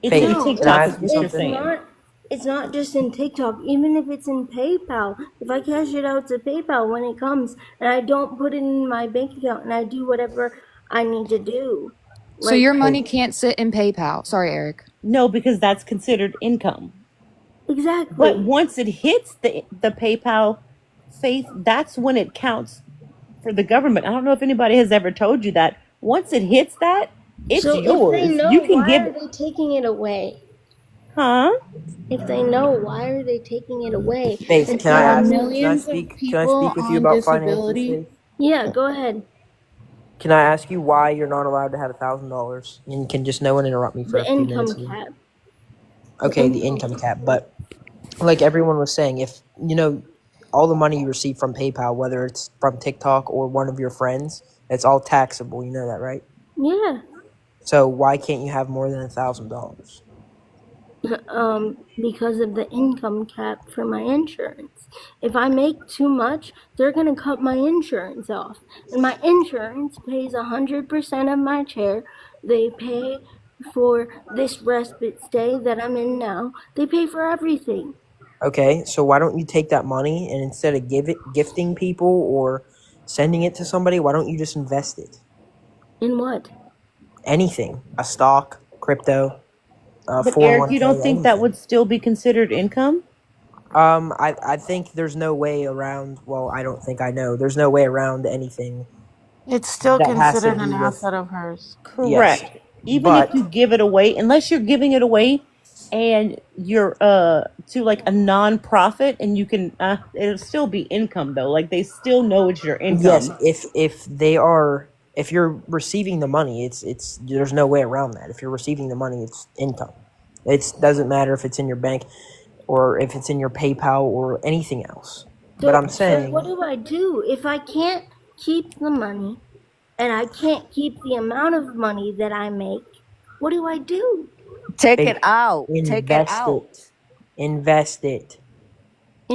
it's in Faith, No, can I TikTok, it's is ask you what you're it's something? saying. not it's not just in TikTok. Even if it's in PayPal, if I cash it out to PayPal when it comes and I don't put it in my bank account and I do whatever I need to do, So like your money Faith, can't sit in PayPal. Sorry, Eric. No, because that's considered income. But exactly. once it hits the PayPal faith, that's when it counts for the government. I don't know if anybody has ever told you that. Once it hits that, it's So if they yours. You know, can why give, are they taking it away? huh? If they know, why are they taking it away Faith, and can I There are telling ask? me Can I millions of speak? Can I people speak with you on about finances, disability. Faith? Yeah, go ahead. Can I ask you why you're not allowed to have $1,000? And can just no one interrupt me for The a few income minutes here? cap. The Okay, the income income cap. cap. But like everyone was saying, if all the money you receive from PayPal, whether it's from TikTok or one of your friends, it's all taxable. You know that, right? Yeah. So why can't you have more than $1,000? Because of the income cap for my insurance. If I make too much, they're gonna cut my insurance off, and my insurance pays 100% of my chair. They pay for this respite stay that I'm in now. They pay for everything. Okay, so why don't you take that money and instead of gifting people or sending it to somebody, why don't you just invest it? In what? Anything, a stock, crypto, But Eric, you 401k, don't think that anything. would still be considered income? I think there's no way around. Well, I don't think I know. There's no way around anything It's still that has to considered do an with asset of hers. yes, Correct. Even if but you give it away, unless you're giving it away and you're to like a non-profit, and you can it'll still be income though. Like they still know it's your yes, income. if you're receiving the money, it's there's no way around that. If you're receiving the money, it's income. It doesn't matter if it's in your bank or if it's in your PayPal or anything else. But I'm So what saying do I do if I can't keep the money and I can't keep the amount of money that I make? What do I do? Take it Faith, out. Take it invest out. it. Invest it.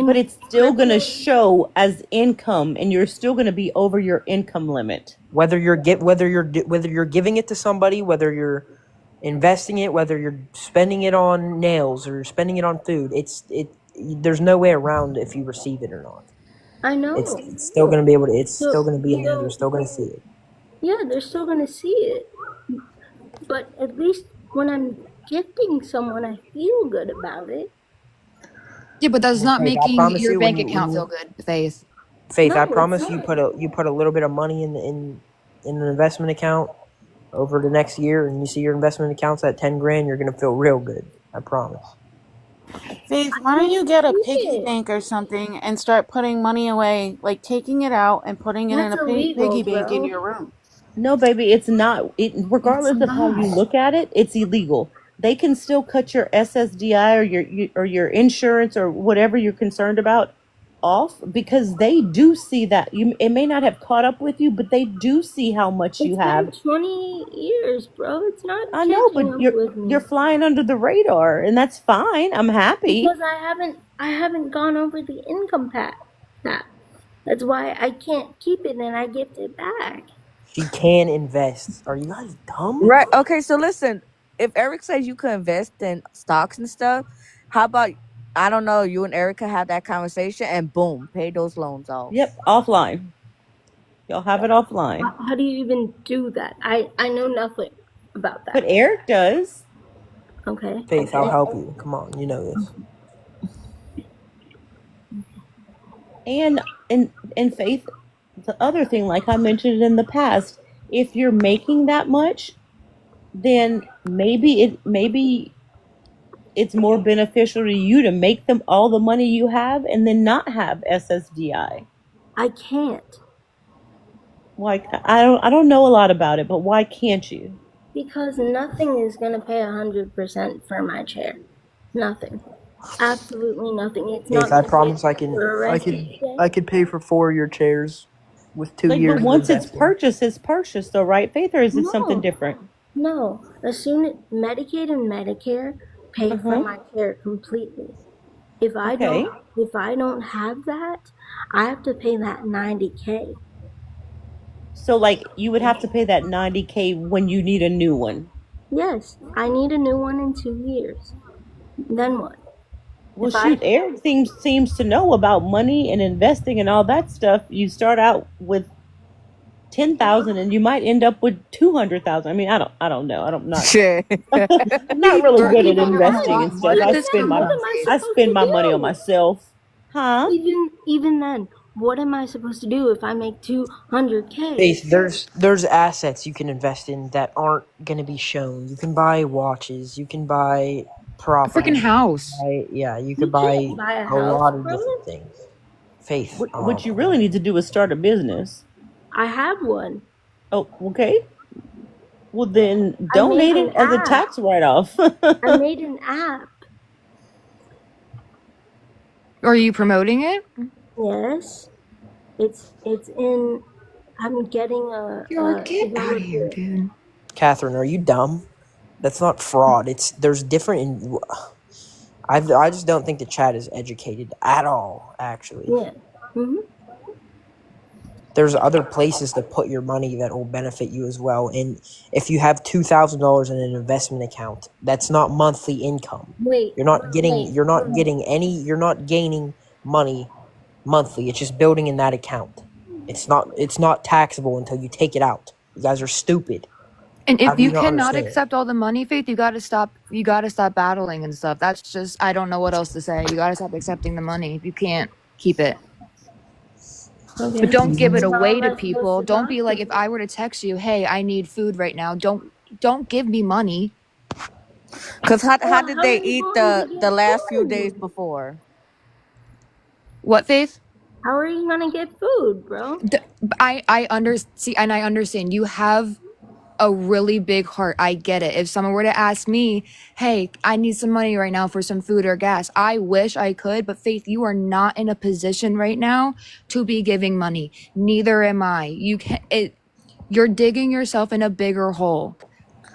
But In it's still going to crypto? show as income, and you're still going to be over your income limit. Whether you're giving it to somebody, whether you're investing it, whether you're spending it on nails or spending it on food, there's no way around if you receive it or not. I It's know. it's still going to be able to. It's So still going to be in there. They're so still going to see it. yeah, they're still gonna see it. But at least when I'm gifting someone, I feel good about it. Yeah, but that's not Faith, I making promise your you, bank account feel good, Faith. Faith, I No, it's promise not. you put a little bit of money in an investment account over the next year, and you see your investment account's at 10 grand, you're going to feel real good. I promise. Faith, I why don't you can't get a keep piggy it. bank or something and start putting money away, like taking it out and putting it in That's a illegal, piggy bank in bro. your room? No, baby, it's not. It's Regardless of how you not. look at it, it's illegal. They can still cut your SSDI or your insurance or whatever you're concerned about off, because they do see that. It may not have caught up with you, but they do see how much you It's been have. 20 years, bro. It's not I know, catching but up with you're me flying under the radar, and that's fine. I'm happy. because I haven't gone over the income tax. That's why I can't keep it and I gift it back. She can invest. Are you guys dumb? Right. Okay, so listen, if Eric says you could invest in stocks and stuff, how about I don't know, you and Erica have that conversation and boom, pay those loans off. Yep, offline. Y'all have it offline. How do you even do that? I know nothing about But that. Eric does. Okay. Faith, I'll help you. Come on, you know this. And in Faith, the other thing, like I mentioned in the past, if you're making that much, then maybe it's more beneficial to you to make them all the money you have and then not have SSDI. I can't Like I don't know a lot about it, but why can't you? because nothing is gonna pay 100% for my chair. Nothing. Absolutely nothing. It's Faith, not I gonna pay promise for a respite stay. I could pay for 4 of your chairs with two Like, but years of once investing. it's purchased, though, right, Faith, or is it something No, different? no. As soon as Medicaid and Medicare pay Uh for huh. my chair completely. If I don't, Okay. if I don't have that, I have to pay that 90K. So, like, you would have to pay that 90K when you need a new one. Yes, I need a new one in 2 years. Then what? Well, If I shoot, Eric seems to know about money and investing and all that stuff. You start out with 10,000, and you might end up with 200,000. I mean, I don't know. Shit. I'm not really good at even investing then, and What stuff. is even this then, what am I frequency? I supposed spend to my money on do? myself, huh? Even then, what am I supposed to do if I make 200K? Faith, there's assets you can invest in that aren't going to be shown. You can buy watches. You can buy A freaking property. house. Yeah, you You could buy can't buy a a house, lot of bro. different things. Faith, What you really need to do is start a business. I have one. Oh, okay. Well, then I made donate an it as a app. tax write-off. I made an app. Are you promoting it? Yes. It's in. I'm getting Yo, get out of here, developer. dude. Catherine, are you dumb? That's not fraud. There's different. I just don't think the chat is educated at all. Actually, Yeah. Hmm. there's other places to put your money that will benefit you as well. And if you have $2,000 in an investment account, that's not monthly income. Wait. You're not getting. Wait. You're not getting any. You're not gaining money monthly. It's just building in that account. It's not. It's not taxable until you take it out. You guys are stupid. And How if do you you not cannot understand? accept all the money, Faith, you gotta stop. You gotta stop battling and stuff. That's just. I don't know what else to say. You gotta stop accepting the money if you can't keep it. But Okay. don't give it So how away am to I supposed people. to Don't talk be to like, if you? I were to text you, hey, I need food right now. Don't give me money. Cause how Well, did how are they you eat going to the get last few days food? before? What, Faith? How are you gonna get food, bro? I see, and I understand you have a really big heart. I get it. If someone were to ask me, hey, I need some money right now for some food or gas, I wish I could, but Faith, you are not in a position right now to be giving money. Neither am I. You're digging yourself in a bigger hole.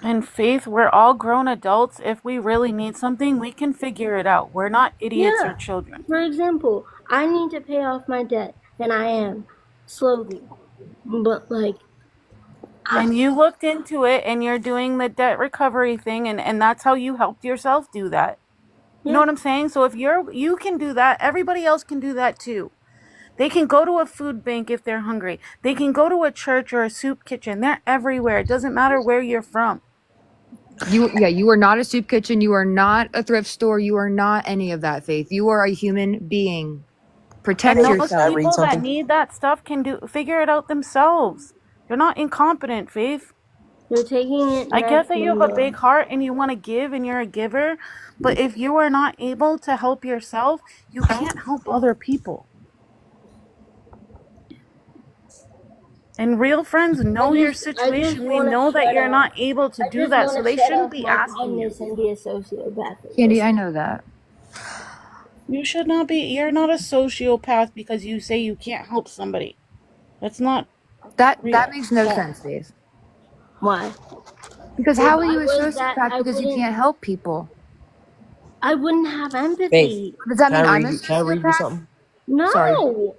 And Faith, we're all grown adults. If we really need something, we can figure it out. We're not idiots or Yeah. children. For example, I need to pay off my debt, and I am slowly. But like, And you looked into it and you're doing the debt recovery thing, and that's how you helped yourself do that. You know yeah, what I'm saying? So if you can do that, everybody else can do that too. They can go to a food bank if they're hungry. They can go to a church or a soup kitchen. They're everywhere. It doesn't matter where you're from. You are not a soup kitchen. You are not a thrift store. You are not any of that, Faith. You are a human being. And Protect Faith, those can I yourself. read people that something? need that stuff can figure it out themselves. They're not incompetent, Faith. they're taking it I get nice that you and have a big low. heart and you want to give and you're a giver, but if you are not able to help yourself, you can't help other people. And real friends know your I just situation. They want to know that shut you're off. not able to I do just that, want so to they shut shouldn't off be my asking you. kindness and be a sociopath at Candy, this I point. know that. You should not be, you're not a sociopath because you say you can't help somebody. That's not That real makes no at all. sense, Faith. Why? Because If how are I you a was that, sociopath because you can't help people? I wouldn't have Faith, empathy. Does that can I mean I'm read a you? Can I read you sociopath? something? Sorry. No,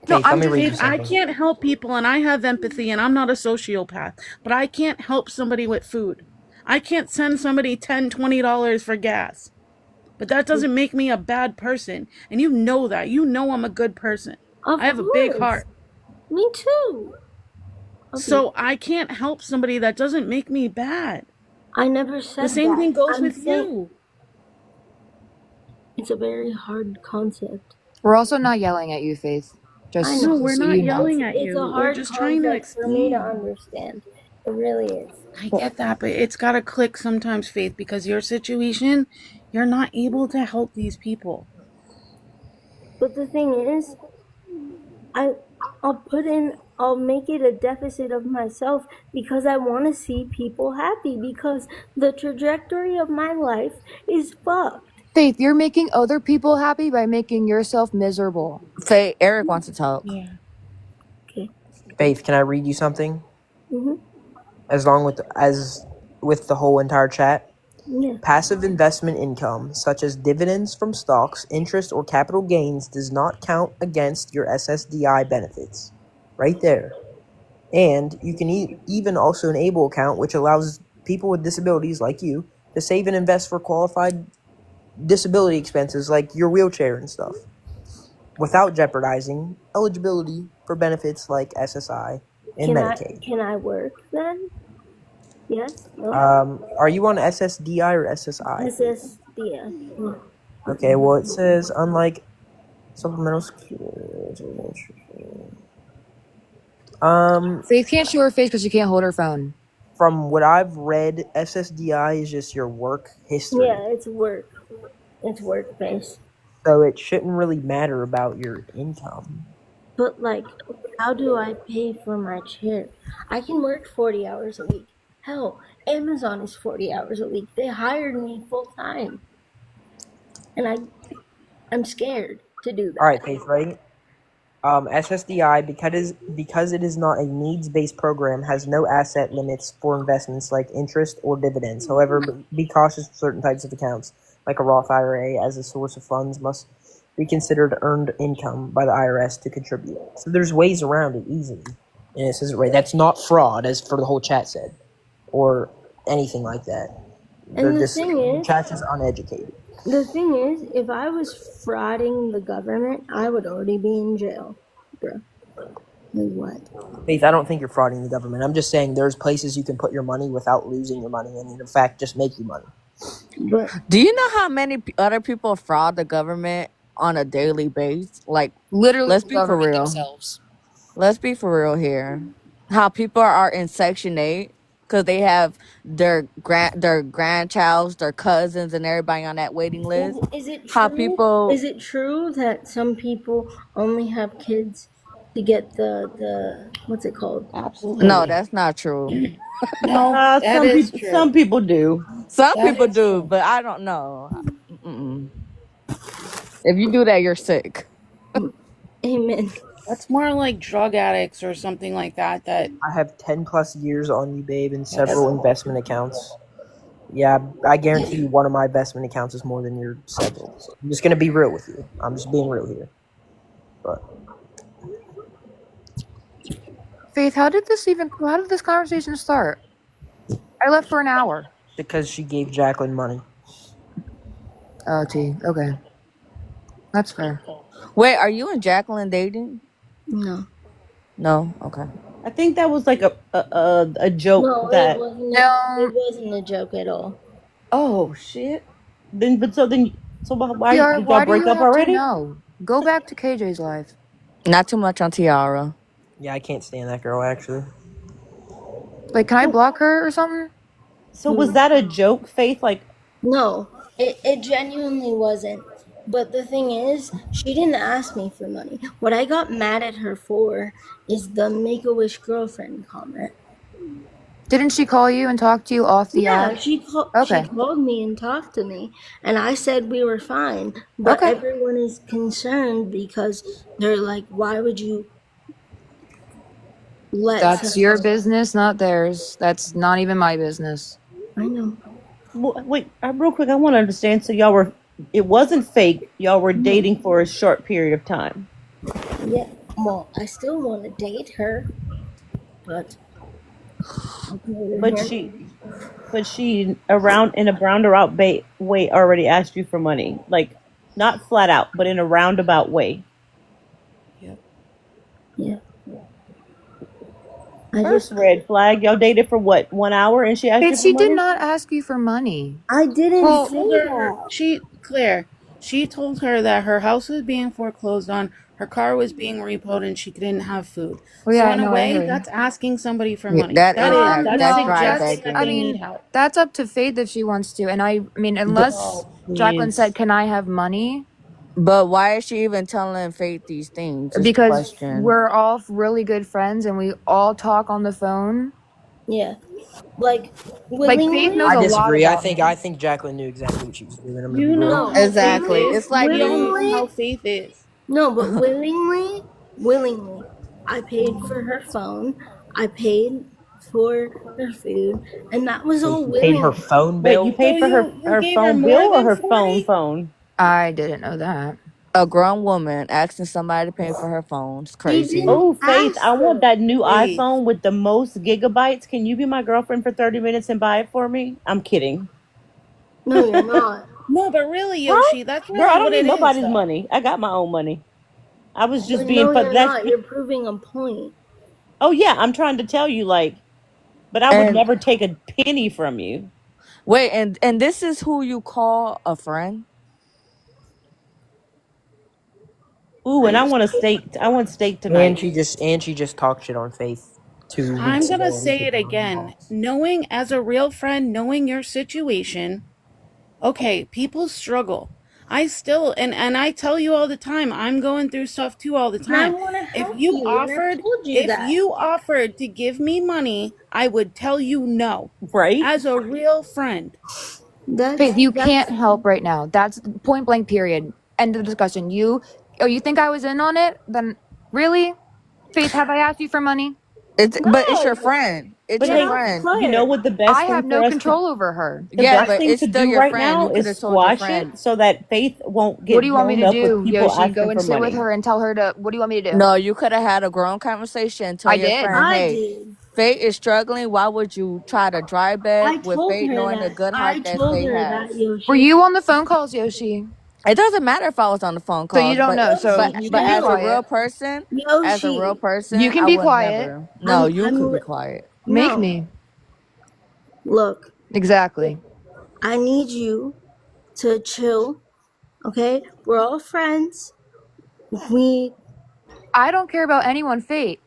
No, Faith, let I'm me just read you Faith, I something. can't help people and I have empathy and I'm not a sociopath, but I can't help somebody with food. I can't send somebody $10, $20 for gas. But that doesn't make me a bad person. And you know that. You know I'm a good person. of I have a big course. heart. Me too. Okay. So I can't help somebody that doesn't make me bad. I never The said same that. thing goes I'm with saying you. it's a very hard concept. We're also not yelling at you, Faith. I No, know. we're So not you know. yelling at It's a you. We're hard just trying to concept for me to explain. understand. It really is. I get that, but it's got to click sometimes, Faith, because your situation, you're not able to help these people. But the thing is, I I'll make it a deficit of myself because I want to see people happy because the trajectory of my life is fucked. Faith, you're making other people happy by making yourself miserable. Say Eric wants to talk. Yeah. Okay. Faith, can I read you something? Mhm. As with the whole entire chat. Yeah. Passive investment income, such as dividends from stocks, interest, or capital gains, does not count against your SSDI benefits. Right there. And you can even also enable account, which allows people with disabilities like you to save and invest for qualified disability expenses like your wheelchair and stuff, without jeopardizing eligibility for benefits like SSI and Medicaid. Can I work then? Yes. No. Are you on SSDI or SSI, Faith? SSDI. Yeah. Okay, well, it says, unlike supplemental security. Faith can't show her face because she can't hold her phone. From what I've read, SSDI is just your work history. Yeah. It's work. It's work based. So it shouldn't really matter about your income. But like, how do I pay for my chair? I can work 40 hours a week. Hell, Amazon is 40 hours a week. They hired me full time, and I'm scared to do All right, that. Faith, ready? SSDI, because it is not a needs-based program, has no asset limits for investments like interest or dividends. However, be cautious of certain types of accounts, like a Roth IRA, as a source of funds must be considered earned income by the IRS to contribute. So there's ways around it easily, and it says it right. That's not fraud, as for the whole chat said, or anything like that. And They're just the chat is uneducated. the thing is, if I was frauding the government, I would already be in jail, bro. Like what? Faith, I don't think you're frauding the government. I'm just saying there's places you can put your money without losing your money, and in fact, just make you money. But Do you know how many other people fraud the government on a daily basis? Like, Literally let's the be for government real. themselves. Let's be for real here. How people are in Section 8 because they have their grandchilds, their cousins, and everybody on that waiting list. is it How true? Is people. it true that some people only have kids to get the what's it called? No, Absolutely. that's not true. No, that is true. Some people do. Some That people is do, true. but I don't know. Mm-mm. If you do that, you're sick. Amen. That's more like drug addicts or something like that. That I have 10 plus years on you, babe, and that's several investment accounts. Yeah, I guarantee you one of my investment accounts is more than your several. So I'm just going to be real with you. I'm just being real here. But Faith, how did this conversation start? I left for an hour. because she gave Jacqueline money. Oh, gee. Okay. That's fair. Wait, are you and Jacqueline dating? No, No? Okay. I think that was like a joke no, it that. wasn't. It No, wasn't a joke at all. Oh shit. So why PR, did y'all why do break you up have to already? know? Go back to KJ's life. Not too much on Tiara. Yeah, I can't stand that girl, actually. Like, can I block her or something? So was that a joke, Faith? Like, No, it genuinely wasn't. But the thing is, she didn't ask me for money. What I got mad at her for is the Make a Wish girlfriend comment. Didn't she call you and talk to you off the Yeah, app? she Okay. called me and talked to me, and I said we were fine. But Okay. everyone is concerned because they're like, why would you let That's your someone? business, not theirs. That's not even my business. I know. wait, real quick, I want to understand. So y'all were, it wasn't fake. Y'all were No. dating for a short period of time. Yeah. Well, I still want to date her, but I told her But here. she around in a roundabout way already asked you for money, like not flat out, but in a roundabout way. yep. Yeah. I First just red flag. Y'all dated for what, 1 hour, and she asked you Faith, for she did money. not ask you for money. I didn't She say told her that. Claire. She told her that her house was being foreclosed on, her car was being repoed, and she didn't have food. Well, So yeah, I in a know, I way, heard. that's asking somebody for Yeah, money. that That is is. that. That's That's No, dry suggesting that's, that I they begging. need mean, help. that's up to Faith if she wants to. And I mean, unless Oh, Jacqueline said, please. can I have money? But why is she even telling Faith these things? Is the Because question. we're all really good friends and we all talk on the phone. Yeah. Like Like, Faith knows willingly? I a lot disagree. I about think me. I think Jacqueline knew exactly what she was doing. I'm gonna be You know real. No. how Faith Exactly. is. It's like We all you. know Willingly? how Faith is. No, but willingly. I paid for her phone. I paid for her food, and that was Wait, all you paid her willingly. phone Wait, you bill? So paid for you her gave her phone more bill or than her 40? phone? I didn't know that. A grown woman asking somebody to pay for her phone. It's She crazy. didn't Oh, Faith, I ask want though. that new Faith. iPhone with the most gigabytes. Can you be my girlfriend for 30 minutes and buy it for me? I'm kidding. No, you're not. No, but really, Huh? Yoshi, that's Girl, I really don't what need it is, nobody's though. money. I got my own money. I was just But being no, fun. you're not. You're proving a point. Oh yeah, I'm trying to tell you, like, but I would And never take a penny from you. wait, and this is who you call a friend? Ooh, I and I just want a steak. I want steak And tonight. she just talked shit on Faith two I'm weeks gonna ago. say it again. Knowing as a real friend, knowing your situation, okay, people struggle. I still and I tell you all the time, I'm going through stuff too all the And I time. want to If help you you, and I've offered, told you if that. you offered to give me money, I would tell you no. Right? As a real friend. Faith, you That's can't help right now. That's point blank. Period. End of the discussion. You think I was in on it? Then really, Faith, have I asked you for money? But it's your no. friend. It's But your Get hey, off friend. you know Claire. what the I best have thing for no us to control over her. the Yeah, best but thing it's to still do your right friend. now You could is have told your squash friend. it so that Faith won't What get do you want me held to up with do, people Yoshi? Go asking and for sit with money. her and tell her to. What do you want me to do? No, you could have had a grown conversation. Tell I your did. friend, I hey, did. Faye is struggling. Why would you try to dry beg I with told Faye her knowing the that. good I heart that told Faye her has? that, Were Yoshi. you on the phone calls, Yoshi? It doesn't matter if I was on the phone So you calls, don't but know. but So Yoshi, you but can be as a chill. real quiet. person, Yoshi, You can I be would quiet. never. No, you I'm. could be quiet. Make No. me. Look, Exactly. I need you to chill. Okay, we're all friends. We I don't care about anyone. Fate.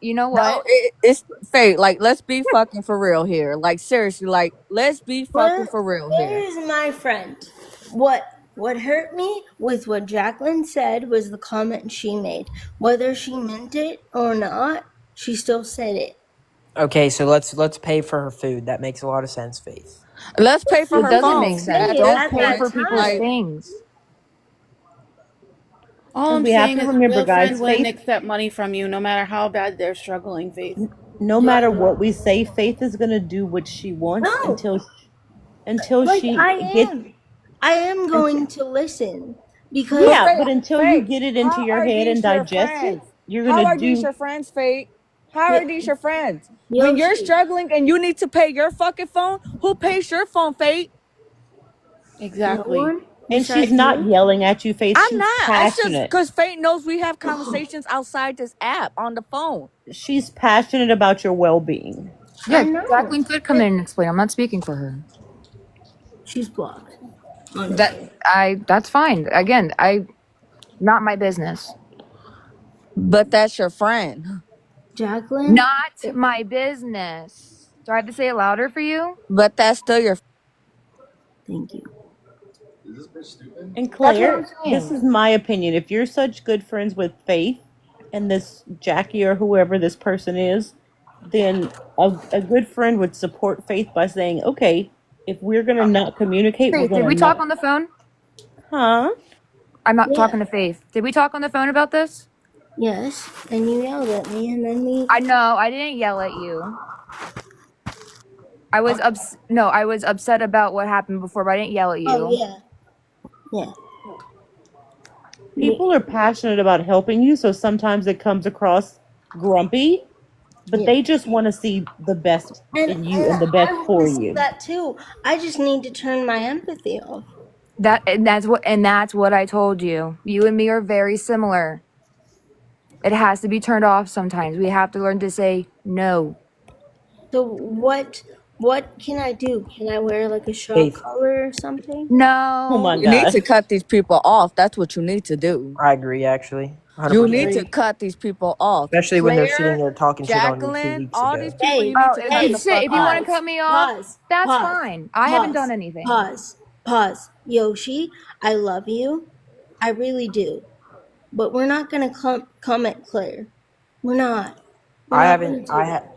You know No, what? it's Faye. Like, let's be fucking for real here. Like, seriously, like, let's be fucking Claire, for real Claire here. is my friend. What hurt me with what Jacqueline said was the comment she made. Whether she meant it or not, she still said it. Okay, so let's pay for her food. That makes a lot of sense, Faith. Let's pay for She It her doesn't didn't make phone say sense. at it this Don't at pay that point. for people's Like, time. things. All Because I'm we have saying to is a remember, real friend guys, wouldn't Faith, accept money from you no matter how bad they're struggling, Faith. no Yeah. matter what we say, Faith is gonna do what she wants No, until like she gets. I am Until, going to listen because but yeah, Faye, but until you Faye, get it into how your are head and these your digest it, friends? you're How gonna are these do. your friends, Faye? How are Yo- these your friends? When you're Yoshi, struggling and you need to pay your fucking phone, who pays your phone, Faye? no Exactly. one And she's besides not me. yelling at you, Faith. I'm She's not. It's just passionate. because Faye knows we have conversations outside this app on the phone. She's passionate about your well-being. I Yeah, know. Jacqueline could come in and explain. I'm not speaking for her. She's blocked. That Honestly, that's fine. Again, not my business. But that's your friend. Jacqueline. Not my business. Do I have to say it louder for you? But that's still your. Thank you. And That's what I'm Claire, this saying. is my opinion. If you're such good friends with Faith and this Jackie or whoever this person is, then a good friend would support Faith by saying, okay, if we're going to not communicate, we're Faith, going did to we talk not. on the phone? Huh? I'm not Yeah. talking to Faith. Did we talk on the phone about this? Yes. And you yelled at me, and then we. I know. I didn't yell at you. I was upset about what happened before, but I didn't yell at Oh you. yeah. Yeah. People are passionate about helping you, so sometimes it comes across grumpy, but Yeah. they just want to see the best And in you and the I best want for to see you. that too. I just need to turn my empathy off. That's what I told you. You and me are very similar. It has to be turned off sometimes. We have to learn to say no. So what can I do? Can I wear like a shock Faith, collar or something? Oh my No. You need God. to cut these people off. That's what you need to do. I agree actually. You need 100%. to cut these people off. Especially when they're sitting Claire, there talking shit on you two Jacqueline, weeks all ago. these people, you Hey, need Oh, to if cut you the hey, sit, fuck if you want to off. pause, cut me off, pause, that's pause, fine. I haven't done pause, anything. pause. Yoshi, I love you. I really do. But we're not gonna come at Claire. We're not. We're I not haven't gonna do I that. ha-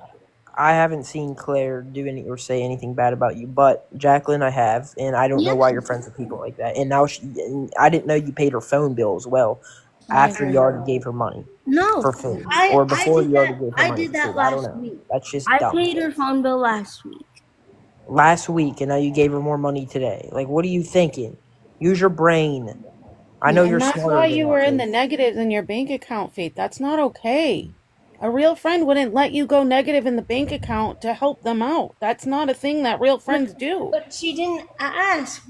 I haven't seen Claire do any or say anything bad about you, but Jacqueline I have, and I don't know why you're Yes. friends with people like that. And now and I didn't know you paid her phone bill as well I after you agree. already gave her money No. for food, or I before did you already that. gave her I money did for that food. I don't last know. week. That's just I dumb. paid her phone bill last week. Last week, and now you gave her more money today. Like, what are you thinking? Use your brain. I know Yeah. you're And that's why smarter than you were that, in the Faith. negatives in your bank account, Faith. That's not okay. A real friend wouldn't let you go negative in the bank account to help them out. That's not a thing that real But friends do. but she didn't ask.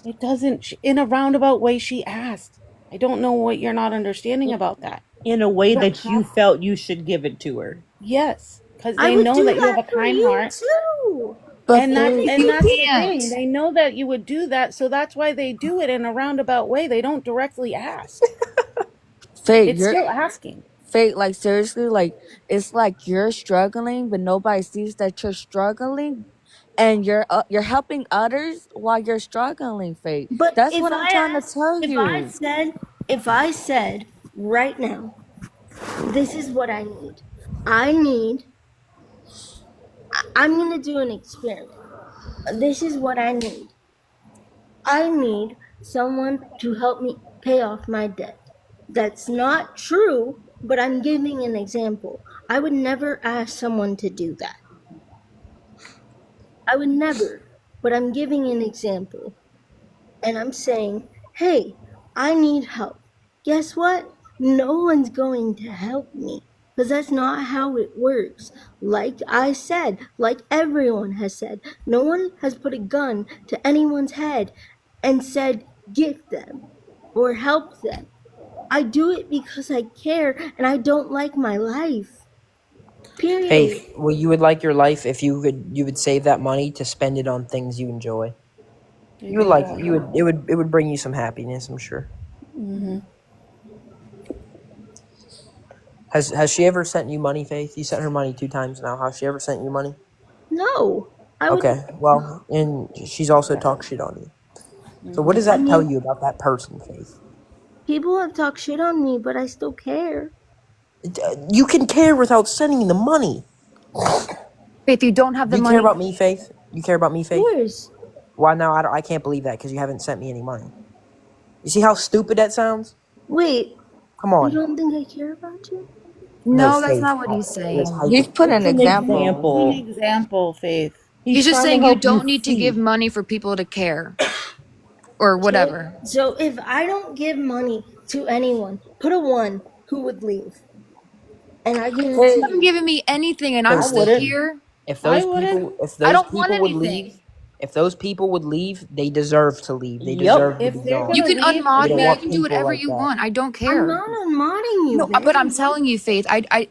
It doesn't, in a roundabout way, she asked. I don't know what you're not understanding about that. In a You way don't that you have, felt you should give it to her. yes, because I they would know do that you have that a for kind you heart. too. But And that's Faye, and You that's the can't. thing. They know that you would do that, so that's why they do it in a roundabout way. They don't directly ask. Faye, It's you're still asking. Faye, like seriously, like it's like you're struggling, but nobody sees that you're struggling. and you're helping others while you're struggling, Faith. But That's if what I'm I trying to asked, tell you. if I said right now, this is what I need. I need, I'm going to do an experiment. This is what I need. I need someone to help me pay off my debt. That's not true, but I'm giving an example. I would never ask someone to do that. I would never, but I'm giving an example. And I'm saying, hey, I need help. Guess what? No one's going to help me because that's not how it works. Like I said, like everyone has said, no one has put a gun to anyone's head and said, gift them or help them. I do it because I care and I don't like my life. Period. Faith, well, you would like your life if you would save that money to spend it on things you enjoy. You would like you would it would bring you some happiness, I'm sure. Has she ever sent you money, Faith? You sent her money 2 times now. Has she ever sent you money? No, I would. Okay, well, and she's also talked shit on you. So what does I that tell mean, you about that person, Faith? people have talked shit on me, but I still care. You can care without sending the money. Faith, you don't have Do the you care money. about me, Faith? You care about me, Of Faith? course. Why now? I can't believe that because you haven't sent me any money. You see how stupid that sounds? Wait, Come you on. don't think I care about you? No, No, that's Faith. not what he's It was saying. He's put It's an an example. An example. example, Faith. He's He's just trying to saying you help you don't need to give see. money for people to care or So, whatever. so if I don't give money to anyone, put a one who would leave. And I guarantee You haven't you, given me anything and I'm I Faith. still wouldn't. here. If I those wouldn't. people, if I those don't want people would anything. leave, if those people would leave, they deserve to leave. They Yep. deserve to If be they're gone. You gonna can leave, We unmod don't me. You want can do people whatever like you that. want. I don't I'm care. not unmodding you, No, babe. but I'm telling you, Faith, I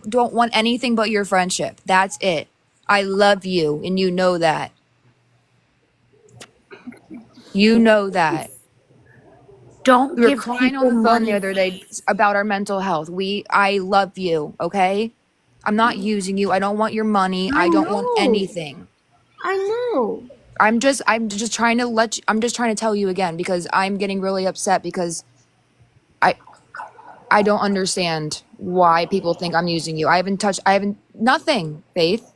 don't want anything but your friendship. That's it. I love you, and you know that. You know that. Don't We were give crying on people the phone the money. other day about our mental health. I love you, okay? I'm not using you. I don't want your money. I I don't want know. anything. I know. I'm just trying to I'm just trying to tell you again because I'm getting really upset because I I don't understand why people think I'm using you. I haven't nothing, Faith.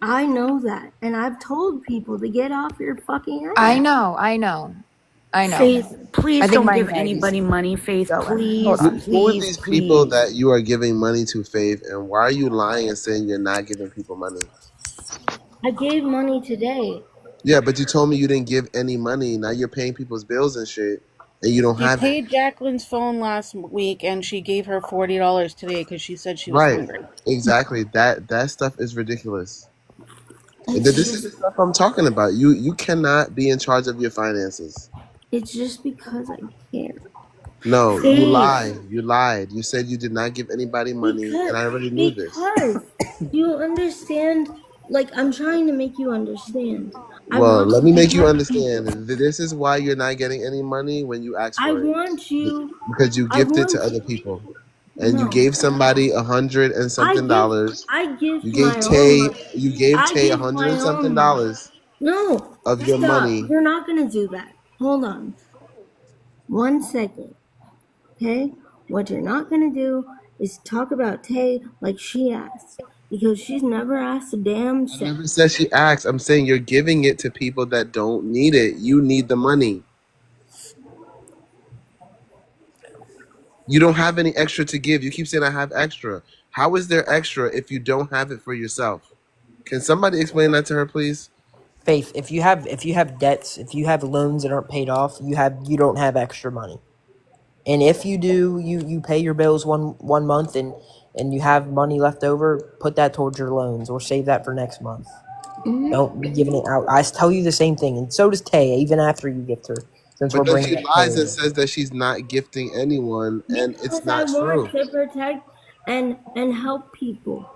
I know that. And I've told people to get off your fucking I ass. know, I know. I know. Faith, please I think don't my give anxiety's anybody money. Faith, going. Hold please, on. Who are please, these people please. that you are giving money to, Faith? And why are you lying and saying you're not giving people money? I gave money today. Yeah, but you told me you didn't give any money. Now you're paying people's bills and shit, and you don't She have it. paid Jacqueline's phone last week, and she gave her $40 today because she said she was Right. hungry. Exactly. That stuff is ridiculous. It's This is the just stuff I'm talking about. You cannot be in charge of your finances. it's just because I care. No, you Faith. lied. You lied. You said you did not give anybody money, and Because I already knew this. because you understand, like I'm trying to make you understand. I Well, want let to me make you protect understand. people. This is why you're not getting any money when you ask I for it, want you because you I gifted to want other you people, and you no. gave somebody 100 and something dollars. I You gift gave my own Tay. money. You gave I Tay a gift hundred my and something own money. dollars No, of your stop. money. You're not gonna do that. Hold on. 1 second. Okay? What you're not gonna do is talk about Tay like she asked. Because she's never asked a damn I cent. never said she asked. I'm saying you're giving it to people that don't need it. You need the money. You don't have any extra to give. You keep saying I have extra. How is there extra if you don't have it for yourself? Can somebody explain that to her, please? Faith, if you have debts, if you have loans that aren't paid off, you don't have extra money. And if you do, you pay your bills one month and you have money left over, put that towards your loans or save that for next month. Mhm. Don't be giving it out. I tell you the same thing, and so does Tay, even after you gift her. Since we're But then bringing she up Tay lies and again. says that she's not gifting anyone, and it's Because I not want true. to protect and help people.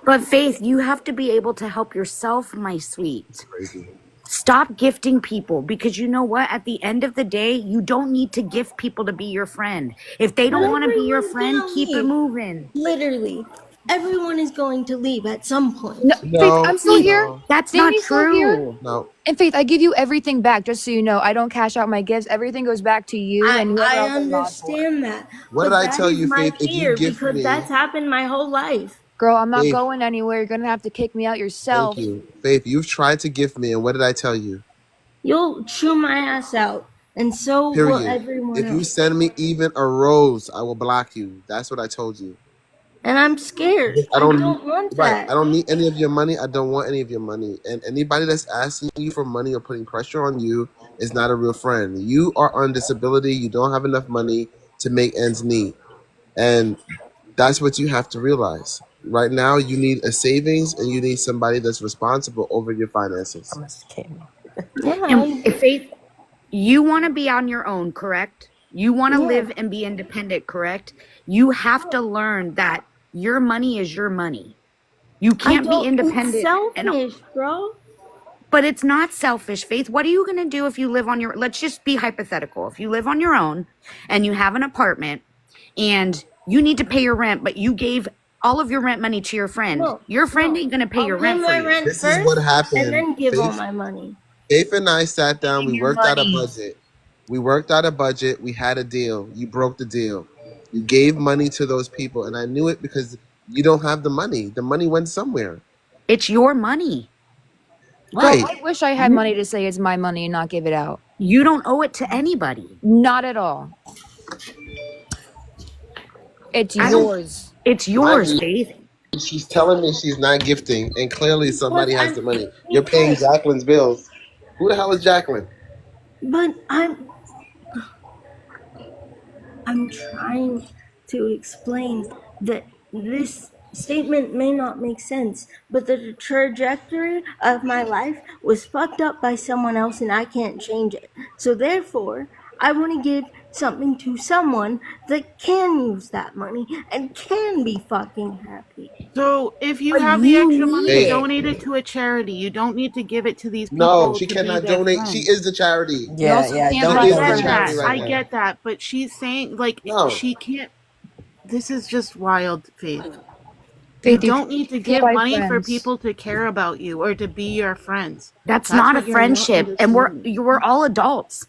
But Faith, you have to be able to help yourself, my It's sweet. crazy. Stop gifting people because you know what? At the end of the day, you don't need to gift people to be your friend. If they But don't want to be your everyone's friend, gonna keep it leave. moving. Literally. Everyone is going to leave at some point. No, Faith, No, I'm still Faith, here. no, That's not Danny's still here. true. no. And Faith, I give you everything back, just so you know. I don't cash out my gifts. Everything goes back to you and whoever I else I mod for. understand that, What did but I that tell is you, my Faith? If you fear gift because me, that's happened my whole life. Girl, I'm not Faith, going anywhere. You're gonna have to kick me out thank yourself. you. Faith, you've tried to gift me, and what did I tell you? You'll chew my ass out, and so will Period. everyone If you else. send me even a rose, I will block you. That's what I told you. And I'm scared. I I don't don't want right. that. I don't need any of your money. I don't want any of your money. And anybody that's asking you for money or putting pressure on you is not a real friend. You are on disability. You don't have enough money to make ends meet. And that's what you have to realize. Right now you need a savings and you need somebody that's responsible over your finances. I'm a scammer. Yeah, And if Faith, you want to be on your own, correct? You want to yeah. live and be independent, correct? You have to learn that your money is your money. You I can't be don't. It's independent and selfish, bro. but it's not selfish, Faith. What are you going to do if you live on your, let's just be hypothetical. If you live on your own and you have an apartment and you need to pay your rent, but you gave all of your rent money to No, your friend no. ain't going to pay I'll your pay rent for my you. rent This is what first, and happened. then give all Faith my money. Faith and I sat down, we Your worked out a money. budget. We worked out a budget, we had a deal. You broke the deal. You gave money to those people, and I knew it because you don't have the money. The money went somewhere. It's your money. Girl, Right. I wish I had You, money to say it's my money and not give it out. you don't owe it to anybody. Not at all. It's I don't, yours. it's Mind yours, you, Faith. she's telling me she's not gifting, and clearly Because somebody has I'm the money. You're paying because Jacqueline's bills. Who the hell is Jacqueline? but I'm trying to explain that this statement may not make sense, but the trajectory of my life was fucked up by someone else and I can't change it. So therefore, I want to give something to someone that can use that money and can be fucking happy. so if you But have the you extra need money, Faith. it. donate it to a charity. You don't need to give it to these No, people she to be cannot their donate. She friend. is the charity. You Yeah, also yeah. can't She Don't I buy is the get donate. charity that. friends. right I now. get that. But she's saying, like, No. she can't. This is just wild, Faith. You Faith, you don't need to can't give buy money for friends. people to care about you or to be your friends. That's That's not a what you're not friendship. And understanding. we're all adults.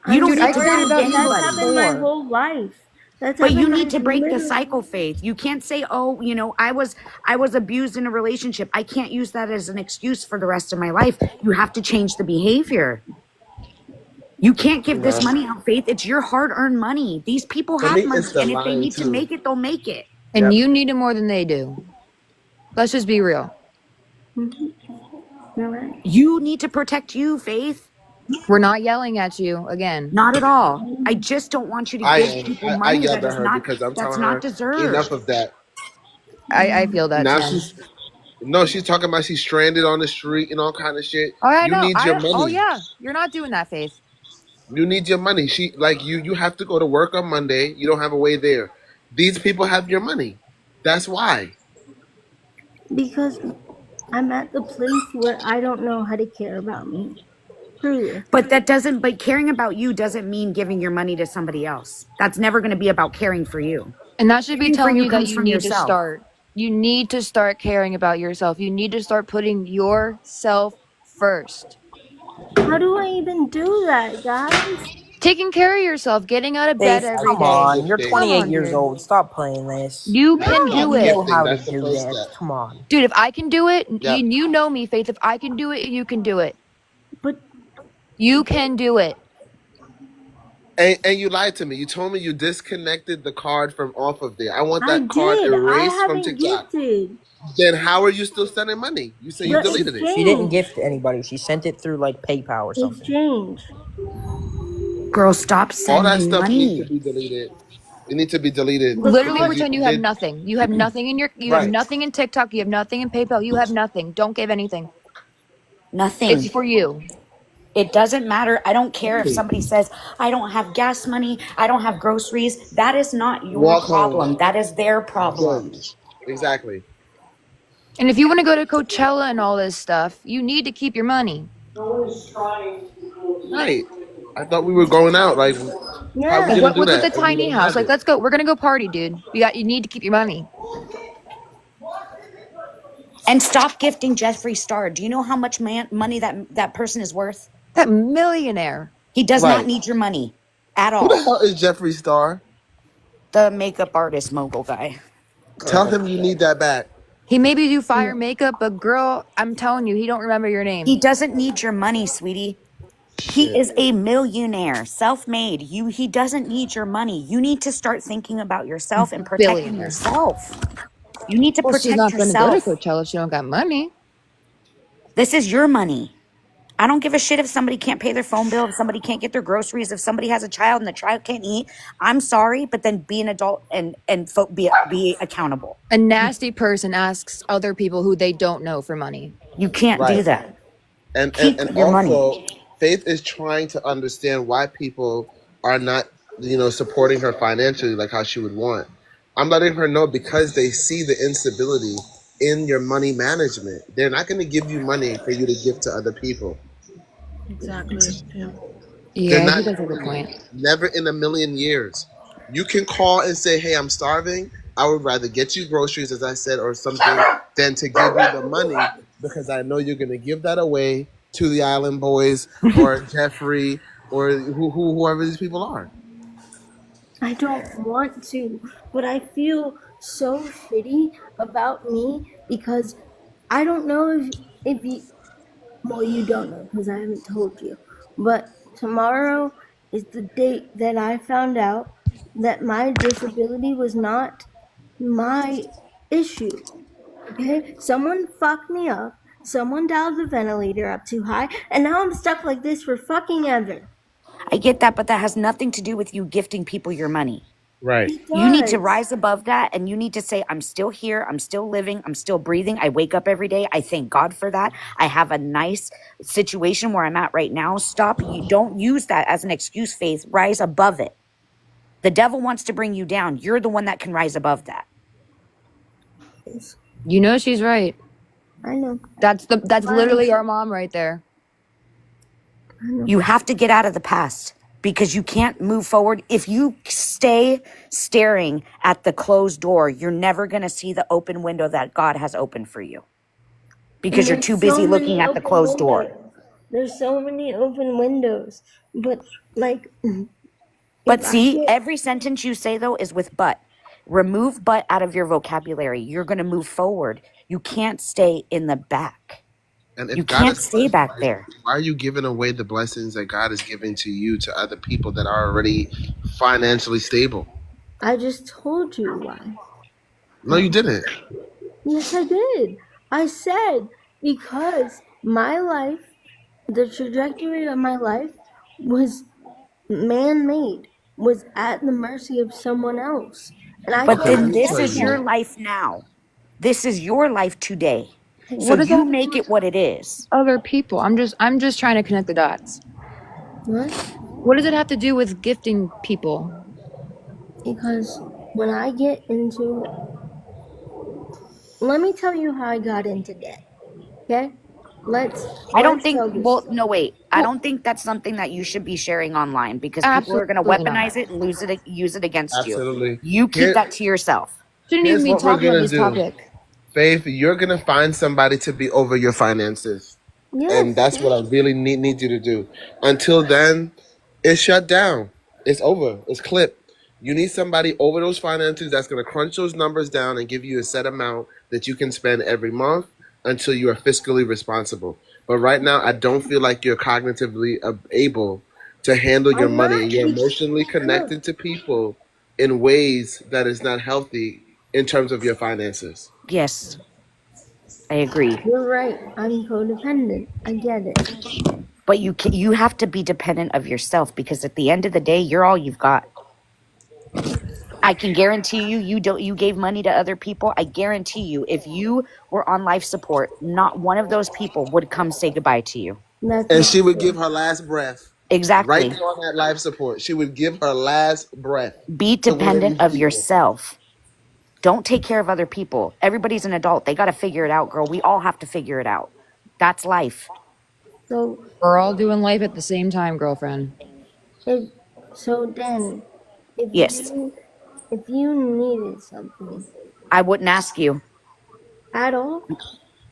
You I'm don't Dude, need I to cared sorry, prove to about but you that's anybody. happened my before. whole life. That's But you happened need my to break the literally. cycle, Faith. You can't say, "Oh, I was abused in a relationship. I can't use that as an excuse for the rest of my life." You have to change the behavior. You can't give this No. money out, Faith. It's your hard-earned money. These people For have me, money, it's the and if they lying need to too. make it, they'll make it. And Yep. you need it more than they do. Let's just be real. Mhm. You're right. You need to protect you, Faith. We're not yelling at you again. Not at all. I just don't want you to I give am. people I money yelled at her because I'm that's telling not her enough deserved. of that. I feel that Now too. she's no, she's talking about she's stranded on the street and all kind of shit. Oh, I You know. need your Oh money. yeah. You're not doing that, Faith. You need your money. She like you have to go to work on Monday. You don't have a way there. These people have your money. That's why. Because I'm at the place where I don't know how to care about me. Truly. But caring about you doesn't mean giving your money to somebody else. That's never going to be about caring for you. And that should be Caring for telling you you that comes you from need to yourself. start. You need to start caring about yourself. You need to start putting yourself first. How do I even do that, guys? Taking care of yourself, getting out of bed Faith, every come That's day. on. You're gifting. Come 28 on, years dude. old. Stop playing this. You can That's do You it. know gifting. how to That's the do first this. step. Come on. Dude, if I can do it, Yep. you know me, Faith. If I can do it, you can do it. But You can do it. And you lied to me. You told me you disconnected the card from off of there. I want I that card did. I erased from haven't TikTok. gifted. Then how are you still sending money? You say you The deleted it. She didn't exchange. gift anybody. She sent it through like PayPal or something. Exchange. Girl, stop All that sending stuff needs to money. be deleted. It needs to be deleted The Literally because card. pretend you you have did nothing. You have nothing in you have right. nothing in TikTok, you have nothing in PayPal, you have nothing. Don't give anything. It's Nothing. for you. It doesn't matter. I don't care if Right. somebody says, I don't have gas money, I don't have groceries. That is not your Walk home. problem. That is their Good. problem. Exactly. And if you want to go to Coachella and all this stuff, you need to keep your money. Right. I thought we were going out. Like, how we Yeah. gonna do What's with the that? And we tiny don't house? have Like, it. let's go. We're gonna go party, dude. You need to keep your money. And stop gifting Jeffree Star. Do you know how much money that person is worth? That millionaire. He does not Right. need your money at Who the all. hell is Jeffree Star? The makeup artist mogul guy. Tell Girl. him you need that back. He maybe do fire No, makeup, but girl, I'm telling you, he don't remember your name. He doesn't need your money, sweetie. He Shit. is a millionaire, self-made. He doesn't need your money. You need to start thinking about yourself and protecting Billionaire. yourself. You need to Well, she's protect not gonna go to yourself. Coachella if she don't got money. This is your money. I don't give a shit if somebody can't pay their phone bill, if somebody can't get their groceries, if somebody has a child and the child can't eat. I'm sorry, but then be an adult and be accountable. A nasty person asks other people who they don't know for money. You can't do Right. that. And Keep your money. also, Faith is trying to understand why people are not, supporting her financially like how she would want. I'm letting her know because they see the instability in your money management. They're not going to give you money for you to give to other people. Exactly. Yeah. They're Yeah, he not does have a doing point. it. Never in a million years. You can call and say, "Hey, I'm starving. I would rather get you groceries, as I said, or something, than to give you the money because I know you're going to give that away to the Island Boys or Jeffrey or whoever these people are." I don't want to, but I feel so shitty about me because I don't know if you, well, you don't know because I haven't told you, but tomorrow is the date that I found out that my disability was not my issue. Okay? Someone fucked me up. Someone dialed the ventilator up too high, and now I'm stuck like this for fucking ever. I get that, but that has nothing to do with you gifting people your money. Right. It You need to does. rise above that and you need to say, I'm still here. I'm still living. I'm still breathing. I wake up every day. I thank God for that. I have a nice situation where I'm at right now. Stop. You don't use that as an excuse, Faith. Rise above it. The devil wants to bring you down. You're the one that can rise above that. You know she's right. I know. That's Fine. literally our mom right there. I know. You have to get out of the past because you can't move forward. If you stay staring at the closed door, you're never going to see the open window that God has opened for you because And you're there's too so busy looking many at the open closed door. windows. There's so many open windows. But like But if I see, get every sentence you say, though, is with but. Remove but out of your vocabulary. You're going to move forward. You can't stay in the back. And You if God can't is stay blessed, back there. why are you giving away the blessings that God is giving to you to other people that are already financially stable? I just told you why. No, you didn't. Yes, I did. I said because my life, the trajectory of my life was man-made, was at the mercy of someone else. And I But Okay, told let then me this tell myself is you. your that. life now. This is your life today. So What does that you have to do make with it what it is. other people? I'm just trying to connect the dots. What? What does it have to do with gifting people? Because when I get into, let me tell you how I got into debt. Okay? Let's I don't let's think, tell this well, story. no, wait. I Well, don't think that's something that you should be sharing online because people are going to absolutely not. weaponize it and use it against you. Absolutely. You keep Here, that to yourself. Shouldn't even here's be what we're talking about gonna this do. topic. Faith, you're gonna find somebody to be over your finances, and Yes. that's what I really need you to do. Until then, it's shut down. It's over. It's clipped. You need somebody over those finances that's gonna crunch those numbers down and give you a set amount that you can spend every month until you are fiscally responsible. But right now, I don't feel like you're cognitively able to handle your I'm money, not and you're emotionally look, connected to people in ways that is not healthy in terms of your finances. Yes, I agree. you're right. I'm codependent. I get it. But you have to be dependent of yourself because at the end of the day, you're all you've got. I can guarantee you, you gave money to other people. I guarantee you, if you were on life support, not one of those people would come say goodbye to you. That's And not she would give true. her last breath right Exactly. there on that life support. She would give her last breath Be to one of dependent these of people. yourself. Don't take care of other people. Everybody's an adult. They got to figure it out, girl. We all have to figure it out. That's life. So We're all doing life at the same time, girlfriend. if so then if Yes. if you needed something I wouldn't ask you. at all,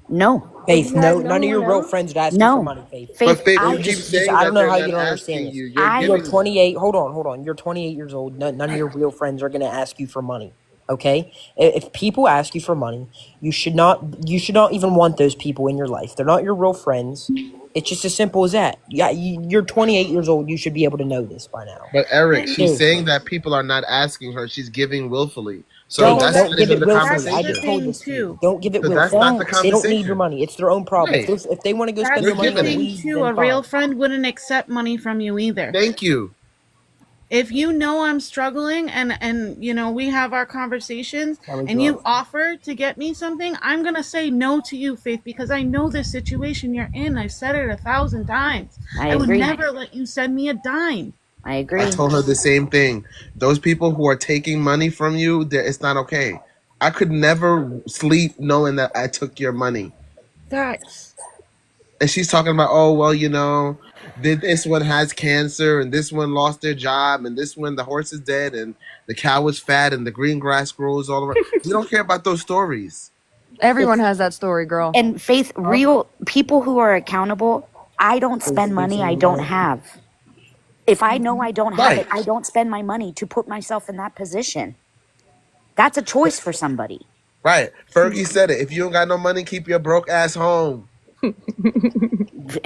No, If Faith, you had no, no none of your one real else, friends would ask you for no. money, Faith. But Faith, Faith, you I, keep Just saying I don't that know they're how not you don't asking understand you. this. You're I, You are giving them. 28. Hold on. You're 28 years old. None of your real friends are going to ask you for money. Okay? If people ask you for money, you should not even want those people in your life. They're not your real friends. It's just as simple as that. Yeah, you're 28 years old. You should be able to know this by now. But Eric, and she's saying Seriously. that people are not asking her. She's giving willfully. So Faith, well, that's don't not that's give even it the willfully. That's I the just conversation. told thing this to you. too. Don't give it So that's willfully. not the don't. They don't need your conversation. money. It's their own problem. Right. If they want to go spend That's their You're the money giving on it. thing weed, too. then A real fine. friend wouldn't accept money from you either. Thank you. If you know I'm struggling and you know we have our conversations I'll wake and you you up. offer to get me something, I'm going to say no to you, Faith, because I know the situation you're in. I've said it 1,000 times. I I would agree. never let you send me a dime. I I agree. told her the same thing. Those people who are taking money from you, it's not okay. I could never sleep knowing that I took your money. Facts. And she's talking about, oh well, this one has cancer, and this one lost their job, and this one the horse is dead, and the cow is fat, and the green grass grows all around. We don't care about those stories. Everyone It's has that story, girl. and Faith, real people who are accountable. I don't spend money I don't have. If I know I don't have Right, it, I don't spend my money to put myself in that position. That's a choice for somebody. right. Fergie said it. If you don't got no money, keep your broke ass home.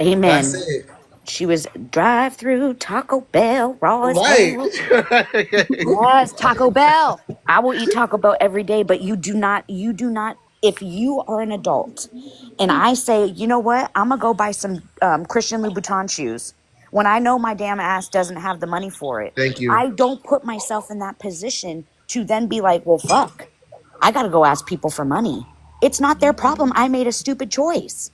That's Amen. it. She was drive through Taco Bell, raw as Right. hell. Yes, Taco Bell. I will eat Taco Bell every day, but you do not, if you are an adult and I say, you know what, I'm gonna go buy some Christian Louboutin shoes when I know my damn ass doesn't have the money for it, Thank you. I don't put myself in that position to then be like, well, fuck, I gotta go ask people for money. It's not their problem. I made a stupid choice.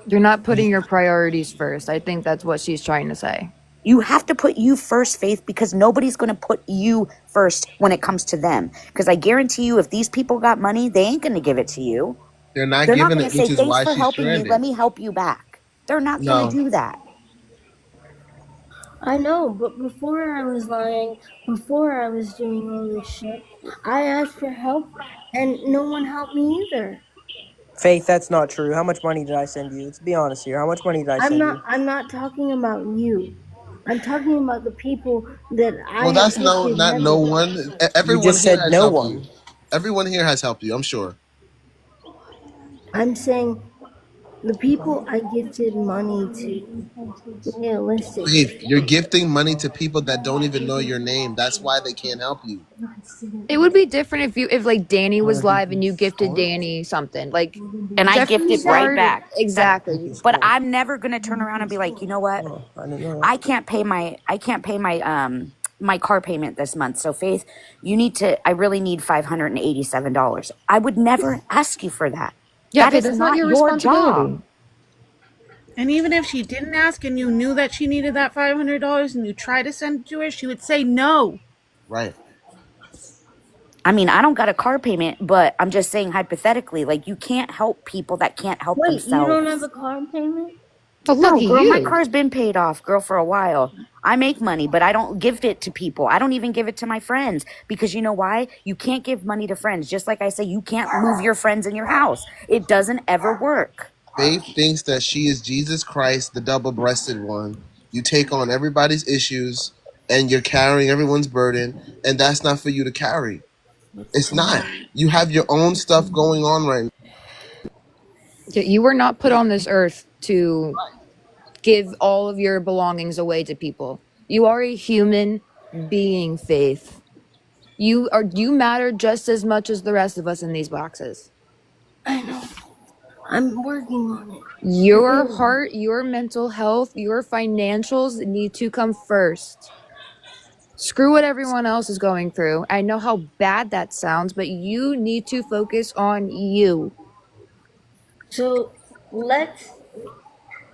You're not putting your priorities first. I think that's what she's trying to say. You have to put you first, Faith, because nobody's going to put you first when it comes to them. Because I guarantee you, if these people got money, they ain't going to give it to you. They're not They're not giving going it, to say, which is thanks why for she's helping me. Let stranded. me help you back. They're not going to No. do that. I know, but before I was lying, before I was doing all this shit, I asked for help and no one helped me either. Faith, that's not true. How much money did I send you? Let's be honest here. How much money did I I'm send not you? I'm not talking about you. I'm talking about the people that I Well, have that's no, gifted not no money. one. You Everyone just here said has no helped you. one. Everyone here has helped you, I'm sure. I'm saying the people I gifted money to, Faith, realistically. you're gifting money to people that don't even know your name. That's why they can't help you. It would be different if like Danny was live and you gifted Danny something. Like And I gift Jeffrey's it right card, back. That, exactly. but I'm never going to turn around and be like, you know what? Oh, I didn't know that. I can't pay my car payment this month. So Faith, I really need $587. I would never ask you for that. Yeah, That Faith, is that's not not your your job. responsibility. And even if she didn't ask and you knew that she needed that $500 and you tried to send it to her, she would say no. Right. I mean, I don't got a car payment, but I'm just saying hypothetically, like you can't help people that can't help Wait, you don't have themselves. a car payment? But No, lucky girl, my you. car's been paid off, girl, for a while. I make money, but I don't gift it to people. I don't even give it to my friends because you know why? You can't give money to friends. Just like I say, you can't move your friends in your house. It doesn't ever work. Faith thinks that she is Jesus Christ, the double breasted one. You take on everybody's issues and you're carrying everyone's burden, and that's not for you to carry. It's not. You have your own stuff going on right now. You were not put on this earth to give all of your belongings away to people. You are a human being, Faith. You matter just as much as the rest of us in these boxes. I know. I'm working on it. Your heart, your mental health, your financials need to come first. Screw what everyone else is going through. I know how bad that sounds, but you need to focus on you. So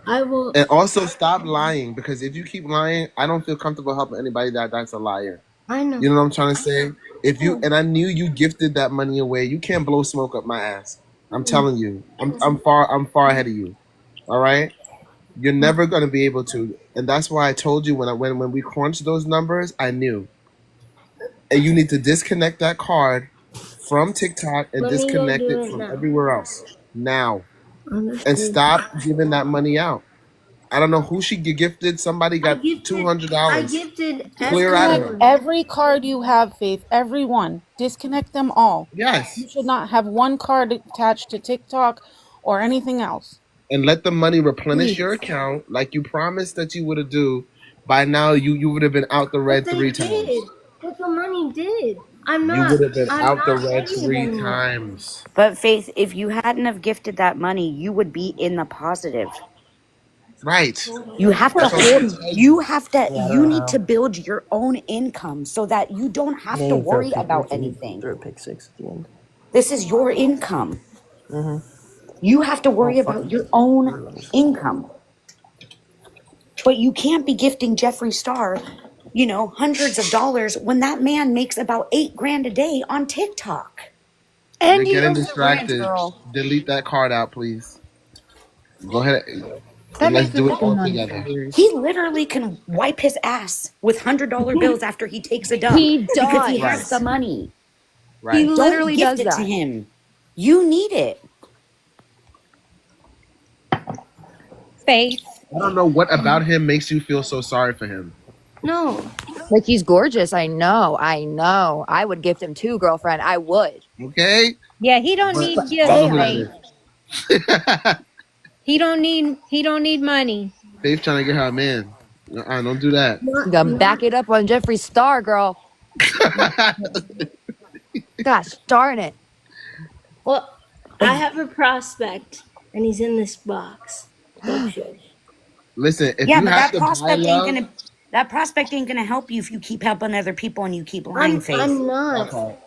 I will, And also stop lying, because if you keep lying, I don't feel comfortable helping anybody that's a liar. I know. You know what I'm trying to say? If you Oh, and I knew you gifted that money away, you can't blow smoke up my ass. I'm telling you. I'm far ahead of you. All right? You're never gonna be able to. And that's why I told you when we crunched those numbers, I knew. And you need to disconnect that card from TikTok and Let me go disconnect do it it from now. everywhere else now, and Understood. stop giving that money out. I don't know who she gifted. Somebody I got gifted. I $200. gifted Clear out of Disconnect it. everyone. every card you have, Faith. Every one. Disconnect them all. Yes, You should not have one card attached to TikTok or anything else. and let the money replenish your Please. account like you promised that you would have do. By now, you would have been out the But red they 3 times. did. But the money did. I'm You not. would have been I'm out the not red negative three anymore. times. But Faith, if you hadn't have gifted that money, you would be in the positive. Right. You have to That's what I'm trying hold, to tell you. Yeah, I don't you know need to how. build your own income so that you don't have to They throw worry pick. about They anything. throw pick six at the end. This is your income. Mm-hmm. You have to Oh worry fuck! about your own Let me score. income. But you can't be gifting Jeffree Star, hundreds of dollars when that man makes about $8,000 a day on TikTok. You're And he getting owns a ranch, distracted. girl. Delete that card out, please. Go ahead That and let's man's do it making all money. together. He literally can wipe his ass with $100 bills after he takes a dump He because he Right. has the does. money. He Right. Don't literally gift does it to that. him. You need it. Faith. I don't know what about him makes you feel so sorry for him. No. Like he's gorgeous. I know. I know. I would gift him too, girlfriend. I would. Okay? Yeah, he don't But need I don't gifts, know who Damn. Faith. that is. He don't need money. Faith trying to get her a man. Don't do that. You Not. gotta Not. back it up on Jeffree Star, girl. Gosh darn it. Well, I have a prospect, and he's in this box. So shush. Listen, if Yeah, you but have to buy love, that prospect ain't gonna help you if you keep helping other people and you keep lying, I'm. Faith. I'm that not. part.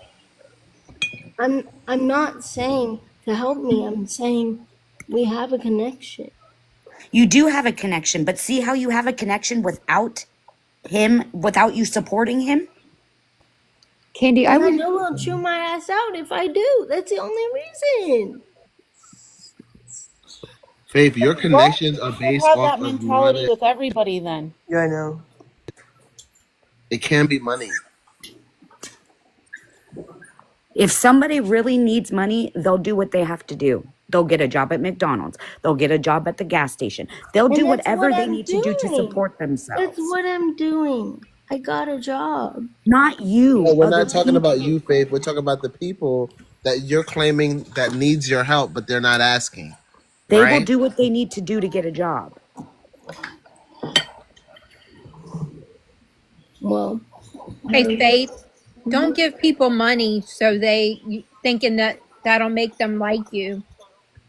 I'm not saying to help me. I'm saying we have a connection. You do have a connection, but see how you have a connection without him, without you supporting him? Candy, I And I would know he'll chew my ass out if I do. That's the only reason. Faith, your Well, connections you are should based have off that of mentality money. with everybody then. Yeah, I know. It can be money. If somebody really needs money, they'll do what they have to do. They'll get a job at McDonald's. They'll get a job at the gas station. They'll And do that's what whatever they I'm need to do to doing. support That's themselves. what I'm doing. I got a job. Not No, you, we're other not talking about people. you, Faith. We're talking about the people that you're claiming that needs your help, but they're not asking. They will Right? do what they need to do to get a job. Well, Hey, her, Faith, don't give people money so thinking that that'll make them like you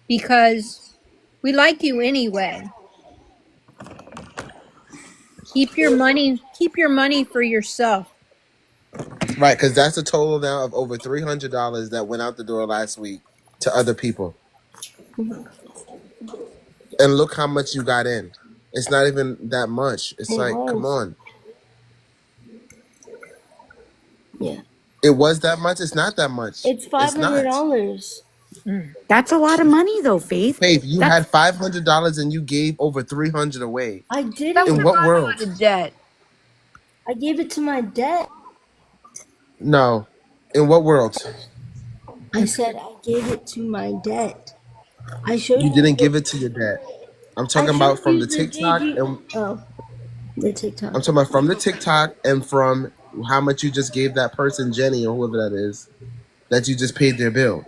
because we like you anyway. Keep your money for yourself. Right, because that's a total now of over $300 that went out the door last week to other people. And look how much you got in. It's not even that much. It's it like, come was. on. Yeah. It was that much? It's not that much. It's It's not. $500. That's a lot of money though, Faith. Faith, you That's had $500 and you gave over 300 away. I that would In didn't. have what gone world? to the debt. I gave it to my debt. No. In what world? I said I gave it to my debt. I showed You you. didn't give it to your dad. I'm I talking showed about from you the the TikTok JG. and Oh, the TikTok. I'm talking about from the TikTok and from how much you just gave that person, Jenny or whoever that is, that you just paid their bill.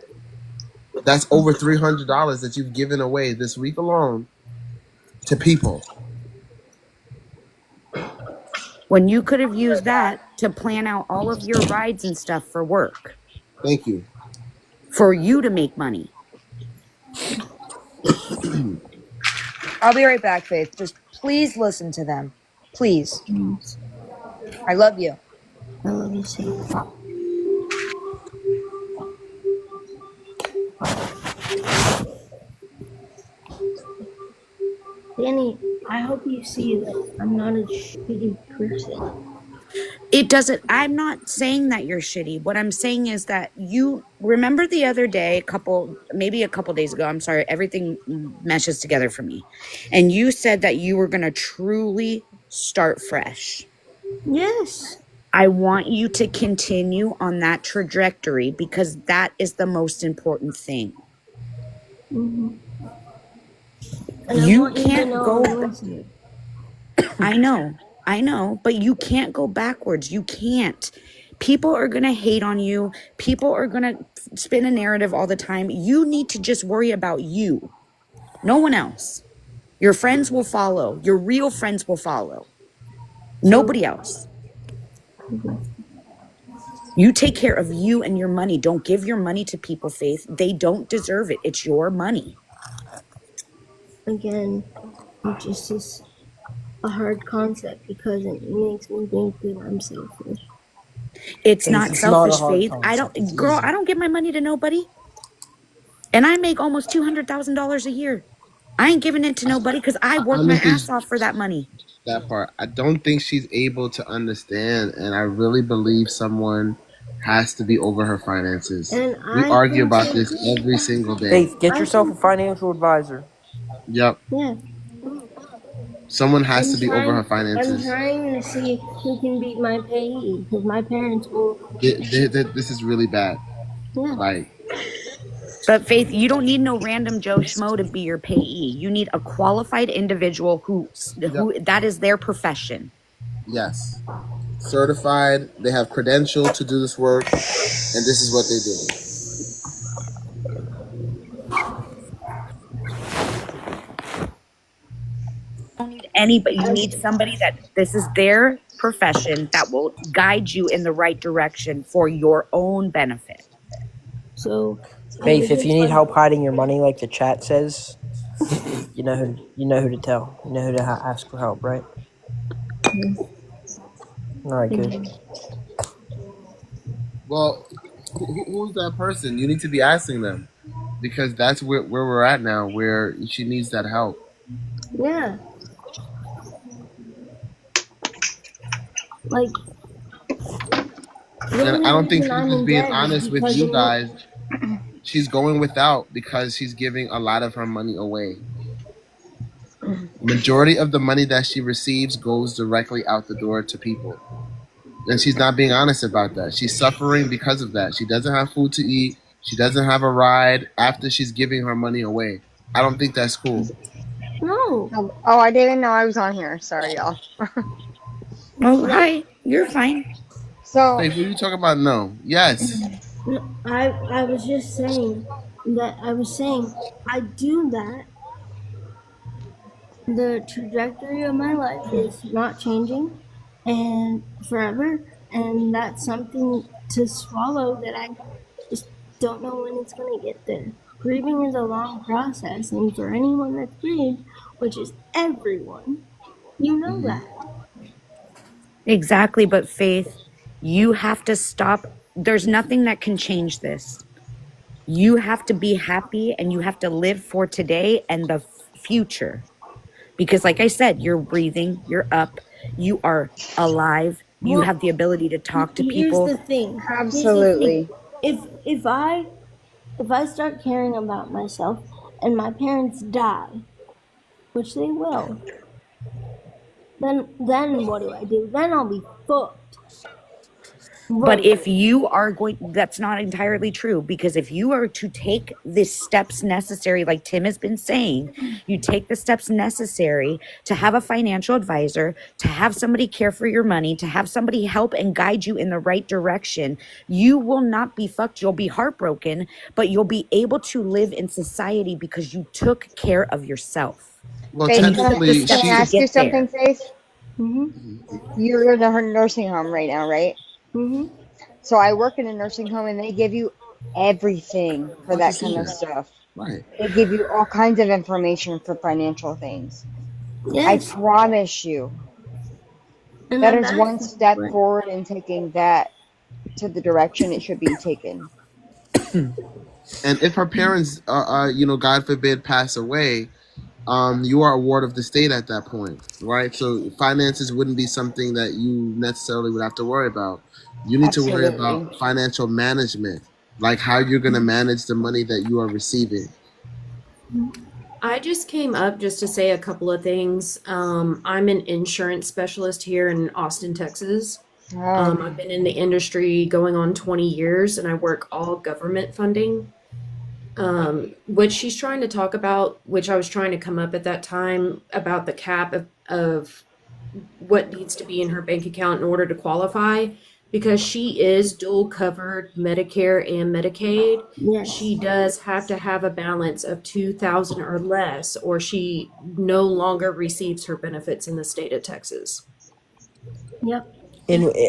That's over $300 that you've given away this week alone to people. when you could have used that to plan out all of your rides and stuff for work, Thank you. for you to make money. I'll be right back, Faith. Just please listen to them. Please. I love you. I love you, see. Danny, I hope you see that I'm not a shitty person. I'm not saying that you're shitty. What I'm saying is that you remember the other day, maybe a couple days ago, I'm sorry, everything meshes together for me. And you said that you were going to truly start fresh. Yes. I want you to continue on that trajectory because that is the most important thing. Mm-hmm. And I You want you to can't know go, I'm listening. I know, but you can't go backwards. You can't. People are going to hate on you. People are going to spin a narrative all the time. You need to just worry about you, no one else. Your friends will follow. Your real friends will follow. So, Nobody else. You take care of you and your money. Don't give your money to people, Faith. They don't deserve it. It's your money. again, it just is a hard concept because it makes me think that I'm selfish. It's Faith, not it's not a selfish, hard Faith. concept. It's Girl, I easy. don't give my money to nobody. And I make almost $200,000 a year. I ain't giving it to nobody because I I work my don't think ass off for that money. that part. I don't think she's able to understand, and I really believe someone has to be over her finances. And We I argue think about so this too. every single day. Faith, get I yourself a think, financial advisor. Yep, yeah. someone has I'm to be over her trying. I'm finances. trying to see who can be my payee because my parents will. This is really bad. Yeah. Like, But Faith, you don't need no random Joe Schmo to be your payee. You need a qualified individual yep, who that is their profession. yes, certified. They have credential to do this work, and this is what they do. You don't need anybody. You need somebody that this is their profession that will guide you in the right direction for your own benefit. So I was Faith, if you just need like, help hiding your money, like the chat says, you know who to tell. You know who to ask for help, right? All right, good. Well, who's that person? You need to be asking them because that's where we're at now, where she needs that help. yeah, like the And only I don't think reason she's I'm just in being debt is honest with because you of me. guys. She's going without because she's giving a lot of her money away. Majority of the money that she receives goes directly out the door to people. And she's not being honest about that. She's suffering because of that. She doesn't have food to eat. She doesn't have a ride after she's giving her money away. I don't think that's cool. No, Oh, I didn't know I was on here. Sorry, y'all. Oh, like hi. You're fine. So, Faith, what are you talking about? No. Yes. I was just saying that I was saying I do that. The trajectory of my life is not changing and forever, and that's something to swallow that I just don't know when it's going to get there. Grieving is a long process, and for anyone that's grieved, which is everyone, you know Hmm. that. Exactly. But Faith, you have to stop. There's nothing that can change this. You have to be happy and you have to live for today and the future. Because, like I said, you're breathing, you're up, you are alive, you Well, have the ability to talk to here's people. the thing. Here's the thing. absolutely. If I start caring about myself and my parents die, which they will, then what do? Then I'll be fucked. But Right. if you are going, that's not entirely true because if you are to take the steps necessary, like Tim has been saying, you take the steps necessary to have a financial advisor, to have somebody care for your money, to have somebody help and guide you in the right direction, you will not be fucked. You'll be heartbroken, but you'll be able to live in society because you took care of yourself Well, and Faith, you took the technically, can I steps to she. ask you get something, there. Faith? Mhm. You're in a nursing home right now, right? Mhm. So I work in a nursing home and they give you everything I'm for about to that say kind of that. stuff. Right. They give you all kinds of information for financial things. I Yes, promise you, and that I've is asked one them step for it. forward in taking that to the direction it should be taken. And if her parents, God forbid, pass away, you are a ward of the state at that point, right? So finances wouldn't be something that you necessarily would have to worry about. You need to worry Absolutely. about financial management, like how you're going to manage the money that you are receiving. I just came up just to say a couple of things. I'm an insurance specialist here in Austin, Texas. I've been in the industry going on 20 years and I work all government funding. What she's trying to talk about, which I was trying to come up at that time about the cap of what needs to be in her bank account in order to qualify, because she is dual covered Medicare and Medicaid. Yes. She does have to have a balance of 2,000 or less, or she no longer receives her benefits in the state of Texas. Yep.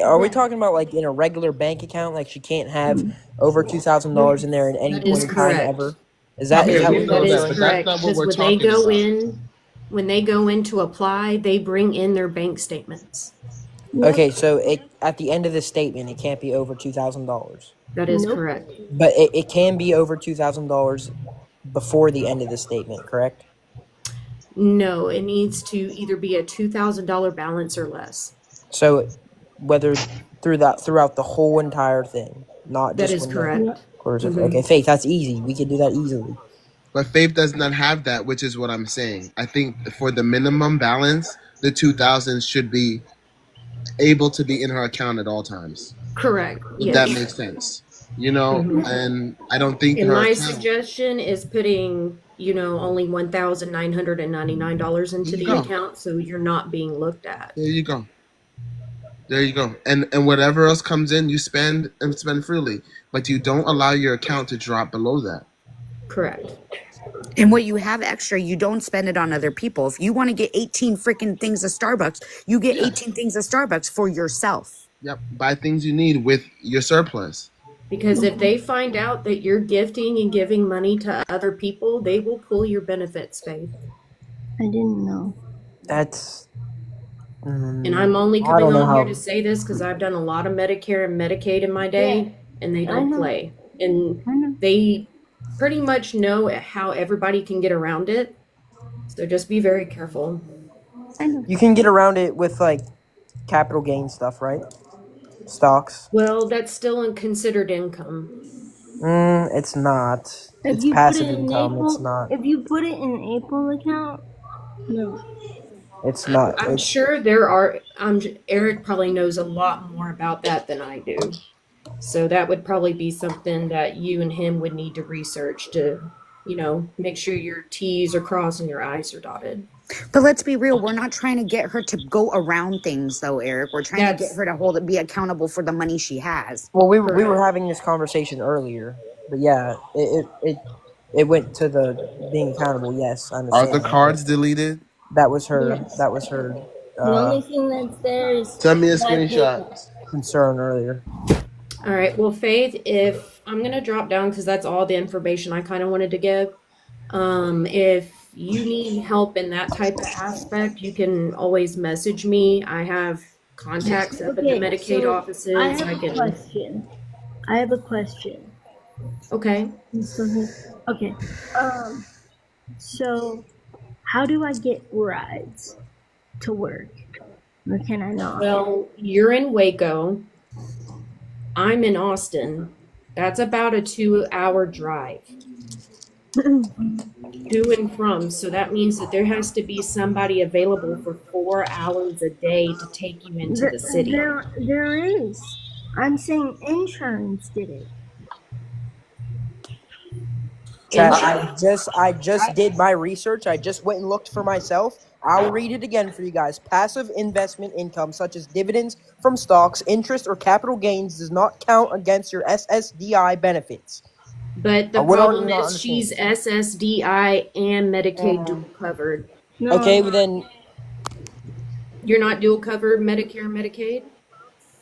Are we talking about like in a regular bank account? Like she can't have over $2,000 in there at any That is point in time correct. ever? Is that Yeah, we what That know you're is that, but saying? that's correct. not what Because we're talking about. when they go in to apply, they bring in their bank statements. Yep. Okay, so at the end of the statement, it can't be over $2,000, That is Nope. correct. but it can be over $2,000 before the end of the statement, correct? No, it needs to either be a $2,000 balance or less. So whether throughout the whole entire thing, not That just is when the correct. quarters of Hmm. okay, Faith, that's easy. We can do that easily. But Faith does not have that, which is what I'm saying. I think for the minimum balance, the 2,000 should be able to be in her account at all times. Correct. If that Yes. makes sense, you know. Hmm. And I don't think And her my account. suggestion is putting, only $1,999 There into you the go. account so you're not being looked at. There you go. There you go. And whatever else comes in, you spend and spend freely, but you don't allow your account to drop below that. Correct. And what you have extra, you don't spend it on other people. If you want to get 18 freaking things of Starbucks, you get Yeah. 18 things of Starbucks for yourself. Yep. Buy things you need with your surplus. Because if they find out that you're gifting and giving money to other people, they will pull your benefits, Faith. I didn't know. That's And I'm only I coming don't know on here how. to say this because I've done a lot of Medicare and Medicaid in my day, and they I don't know. play. And I know. they pretty much know how everybody can get around it. So just be very careful. I know. You can get around it with like capital gain stuff, right? Stocks. Well, that's still considered income. It's not. If It's you put passive it in income. It's April, not. if you put it in April account, no. It's not. I'm It's sure Eric probably knows a lot more about that than I do. So that would probably be something that you and him would need to research to, make sure your T's are crossed and your I's are dotted. But let's be real, we're not trying to get her to go around things though, Eric. We're trying to get her to be accountable for the money she has. well, we were Correct. having this conversation earlier, but yeah, it went to the being accountable. Yes, I Are understand the that. cards deleted? That was her. Yes. That was her The only thing that's there is Send me a my screenshot. PayPal. concern earlier. All right. Well, Faith, if I'm going to drop down because that's all the information I kind of wanted to give. If you need help in that type of aspect, you can always message me. I have contacts up at the Okay, Medicaid so offices. I have a question. Okay. Okay. So how do I get rides to work? Or can I not? Well, you're in Waco. I'm in Austin. That's about a 2-hour drive to and from. So that means that there has to be somebody available for 4 hours a day to take you into the city. There is. I'm saying insurance did it. Chat, I just did my research. I just went and looked for myself. I'll read it again for you guys. Passive investment income, such as dividends from stocks, interest, or capital gains, does not count against your SSDI benefits. But the What are you problem not is she's understanding? SSDI and Medicaid dual covered. No, Okay, well then, You're not dual covered Medicare and Medicaid?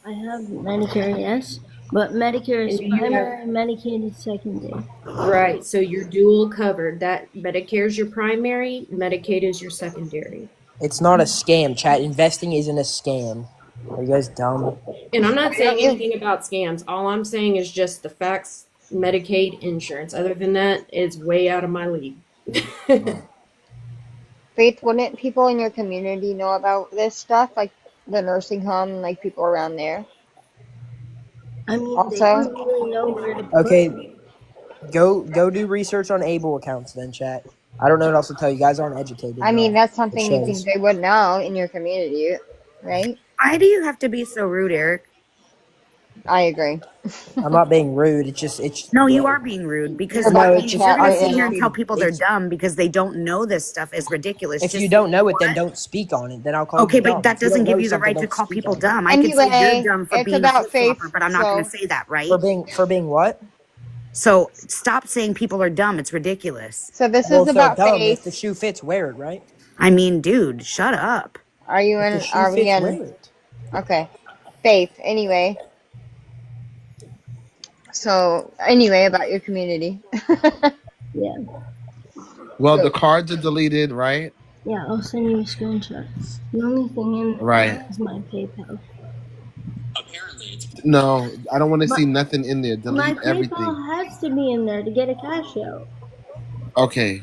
I have Medicare, yes, but Medicare is And do you have- primary, Medicaid is secondary. Right, so you're dual covered. That Medicare is your primary, Medicaid is your secondary. it's not a scam, chat. Investing isn't a scam. Are you guys dumb? And I'm not saying anything about scams. All I'm saying is just the facts, Medicaid, insurance. Other than that, it's way out of my league. Faith, wouldn't people in your community know about this stuff, like the nursing home, like people around there? I mean, Also- they don't really know where to put Okay, it. go do research on Able accounts then, chat. I don't know what else to tell you. You guys aren't educated. I mean, no. that's It something you think shows. they would know in your community, right? Why do you have to be so rude, Eric? I agree. I'm not being rude. It's No, you are being rude You're because no. about to It's if just you're chat going I to right sit here think and now. tell people they're it's dumb because they don't know this stuff is ridiculous, if you just say, don't you know know it, then what? don't speak on it. Then I'll call you Okay, but dumb. that If you doesn't don't give know you the something, right to don't call speak people on it. dumb. I could say you're Anyway, dumb for it's being a about flip faith. flopper, but I'm not going to So say that, right? For being what? So stop saying people are dumb. It's ridiculous. this Well, is if they're about dumb, if faith. the shoe fits, wear it, right? I mean, dude, shut up. Are you If the in? shoe Are we fits, in? wear it. Okay, faith. Anyway, about your community. Yeah. Well, the So cards are deleted, right? Yeah, I'll send you screenshots. The only thing in Right. is my PayPal. No, I don't want to But see nothing in there. my Delete everything. PayPal has to be in there to get a cash out. Okay.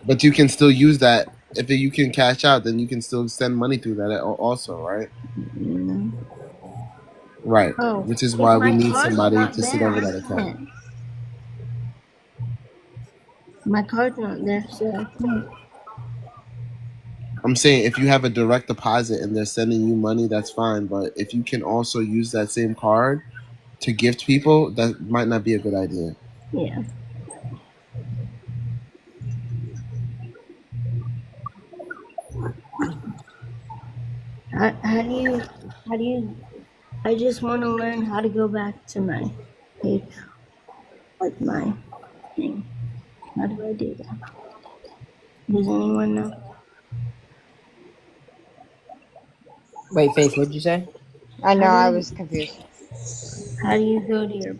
But you can still use that. If you can cash out, then you can still send money through that also, right? Mm. Right. Oh, Which is if why we my need card's somebody not to sit there, over I that account. can't. My card's not there, so I can't. I'm saying if you have a direct deposit and they're sending you money, that's fine. But if you can also use that same card to gift people, that might not be a good idea. Yeah. How do you, I just want to learn how to go back to my PayPal, like my thing. How do I do that? Does anyone know? Wait, Faith, what'd you say? I know How do I you, was confused. how do you go to your,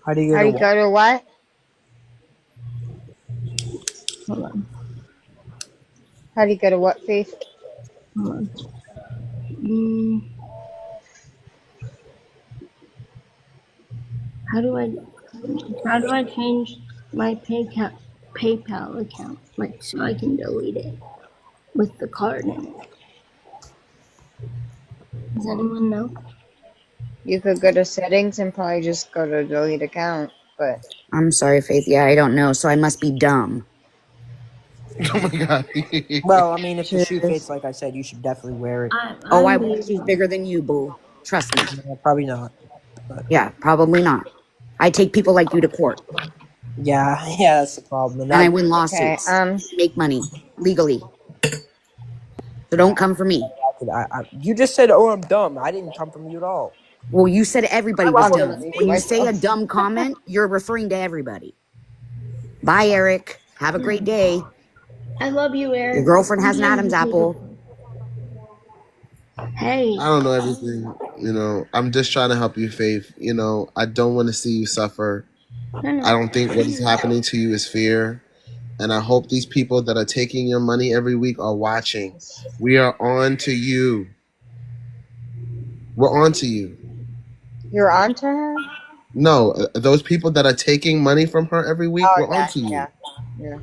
How do you go How to do you what? go to what? hold on, How do you go to what, Faith? hold on. Mm, how do I, how do I change my PayPal account, like so I can delete it with the card in it? Does anyone know? You could go to settings and probably just go to delete account. But I'm sorry, Faith. Yeah, I don't know, so I must be dumb. Oh my god. Well, I mean, if the shoe fits, just like I said, you should definitely wear it. Oh, I I'm wear shoes leaving. bigger than you, boo. Trust me. Probably not. But Yeah, probably not. I take people like you to court yeah, yeah, that's the problem. And and I that win okay. lawsuits, make money legally. So don't come for me. you just said, "Oh, I'm dumb." I didn't come from you at all. Well, you said everybody I was wanted to dumb. delete it When you say a myself. dumb comment, you're referring to everybody. Bye, Eric. Have a great day. I love you, Your Eric. girlfriend has an Sometimes Adam's you take it. apple. Hey, I don't know everything. I'm just trying to help you, Faith. I don't want to see you suffer. no, I no. don't think what is happening to you is fear. And I hope these people that are taking your money every week are watching. We are on to you. We're on to you. You're on to her? No, those people that are taking money from her every week, Oh we're on yeah, to you. yeah, yeah,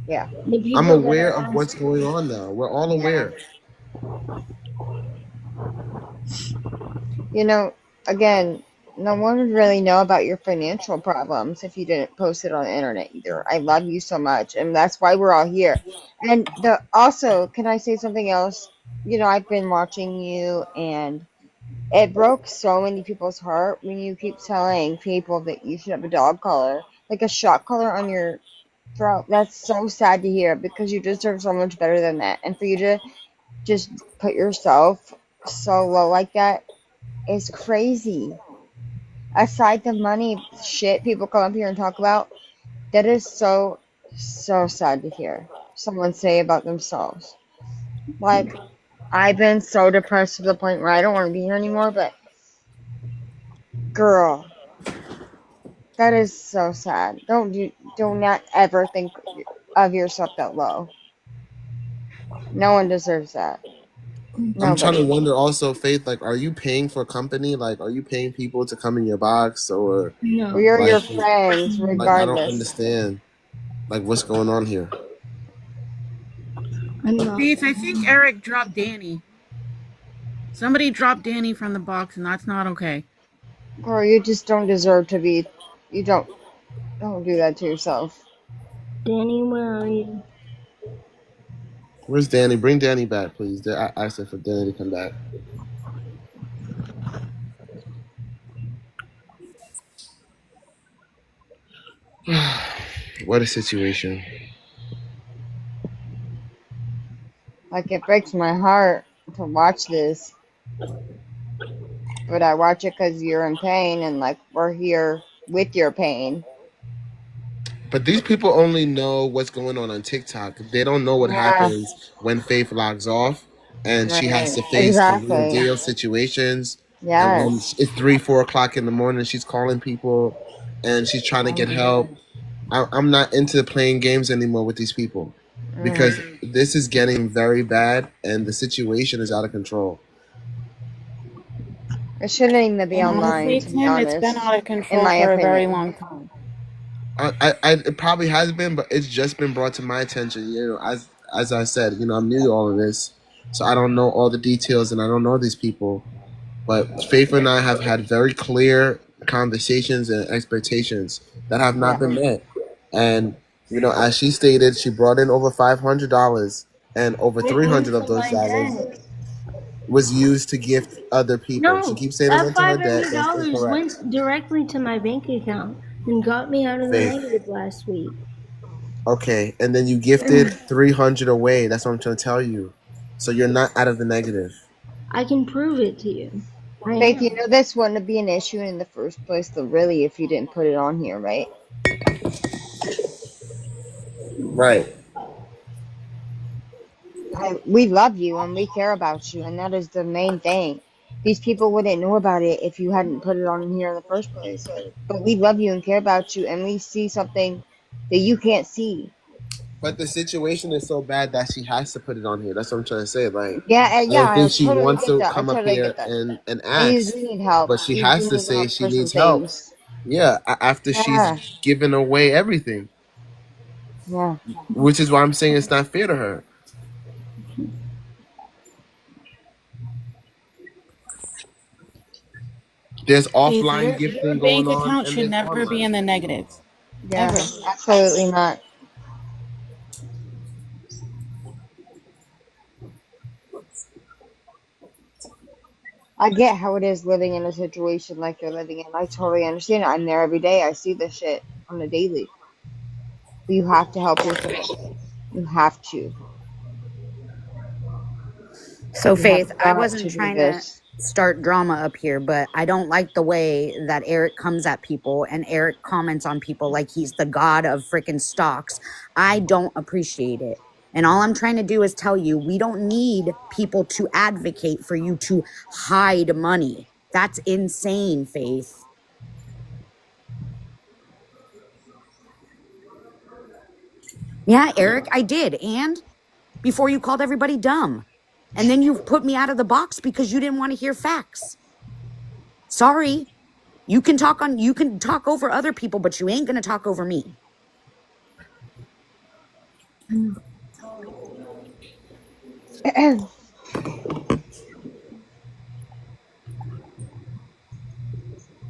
yeah, The I'm people that aware are of what's asking. going on now. We're all yeah. aware. You know, again, no one would really know about your financial problems if you didn't post it on the internet either. I love you so much, and that's why we're all here. And the also, can I say something else? I've been watching you, and it broke so many people's heart when you keep telling people that you should have a dog collar, like a shock collar on your throat. That's so sad to hear because you deserve so much better than that. And for you to just put yourself so low like that is crazy. Aside the money shit people come up here and talk about, that is so, so sad to hear someone say about themselves. Like, I've been so depressed to the point where I don't want to be here anymore, but girl, that is so sad. Do not ever think of yourself that low. No one deserves that. I'm trying to Nobody. wonder also, Faith, like, are you paying for a company? Like, are you paying people to come in your box? Or, No, We're like, your friends, I don't regardless. understand, like, what's going on here. I'm not. Faith, I think Eric dropped Danny. Somebody dropped Danny from the box, and that's not okay. Girl, you just don't deserve to be. You don't do that to yourself. Danny, where are you? Where's Danny? Bring Danny back, please. I asked her for Danny to come back. What a situation. Like, it breaks my heart to watch this, but I watch it because you're in pain, and like we're here with your pain. But these people only know what's going on TikTok. They don't know what Yeah, happens when Faith logs off and she has right. to face the real Exactly. deal situations. And when Yes. it's 3, 4 o'clock in the morning, she's calling people and she's trying to get help. I'm not into playing games anymore with these people Mm. because this is getting very bad and the situation is out of control. It shouldn't even be And online, honestly, to be Tim, it's been honest, out of in control my for a very opinion. long time. It probably has been, but it's just been brought to my attention. As I said, I'm new to all of this, so I don't know all the details and I don't know these people. But Faith and I have had very clear conversations and expectations that have not Yeah. been met. And as she stated, she brought in over $500, and over It went 300 of to those my dollars dad. was used to gift other people. She No, keeps saying it that went to her debt. $500 That's incorrect. went directly to my bank account and got me out of the Faith. negative last week. Okay, and then you gifted 300 away. That's what I'm trying to tell you. So you're not out of the negative. I can prove it to you. I Faith, you am. know this wouldn't be an issue in the first place, though, really, if you didn't put it on here, right? Right. We love you and we care about you, and that is the main thing. These people wouldn't know about it if you hadn't put it on here in the first place. But we love you and care about you, and we see something that you can't see. But the situation is so bad that she has to put it on here. That's what I'm trying to say. Like, Yeah, I don't I think she totally wants get to that. I come up totally here get that. and And you ask, do need help. but she You do has to need say help she for some needs help. things. Yeah, after she's Yeah, given away everything, yeah. which is why I'm saying it's not fair to her. There's Faith, offline your gifting going bank on, account and should there's never be online in the gifting. negatives. Yeah, Ever. absolutely not. I get how it is living in a situation like you're living in. I totally understand it. I'm there every day. I see this shit on a daily. But you have to help yourself. You have to. So, You have Faith, I got wasn't to do trying to this. start drama up here, but I don't like the way that Eric comes at people and Eric comments on people like he's the god of freaking stocks. I don't appreciate it. And all I'm trying to do is tell you we don't need people to advocate for you to hide money. That's insane, Faith. Yeah, Eric, I did. And before you called everybody dumb. And then you put me out of the box because you didn't want to hear facts. Sorry. You can talk over other people, but you ain't gonna talk over me.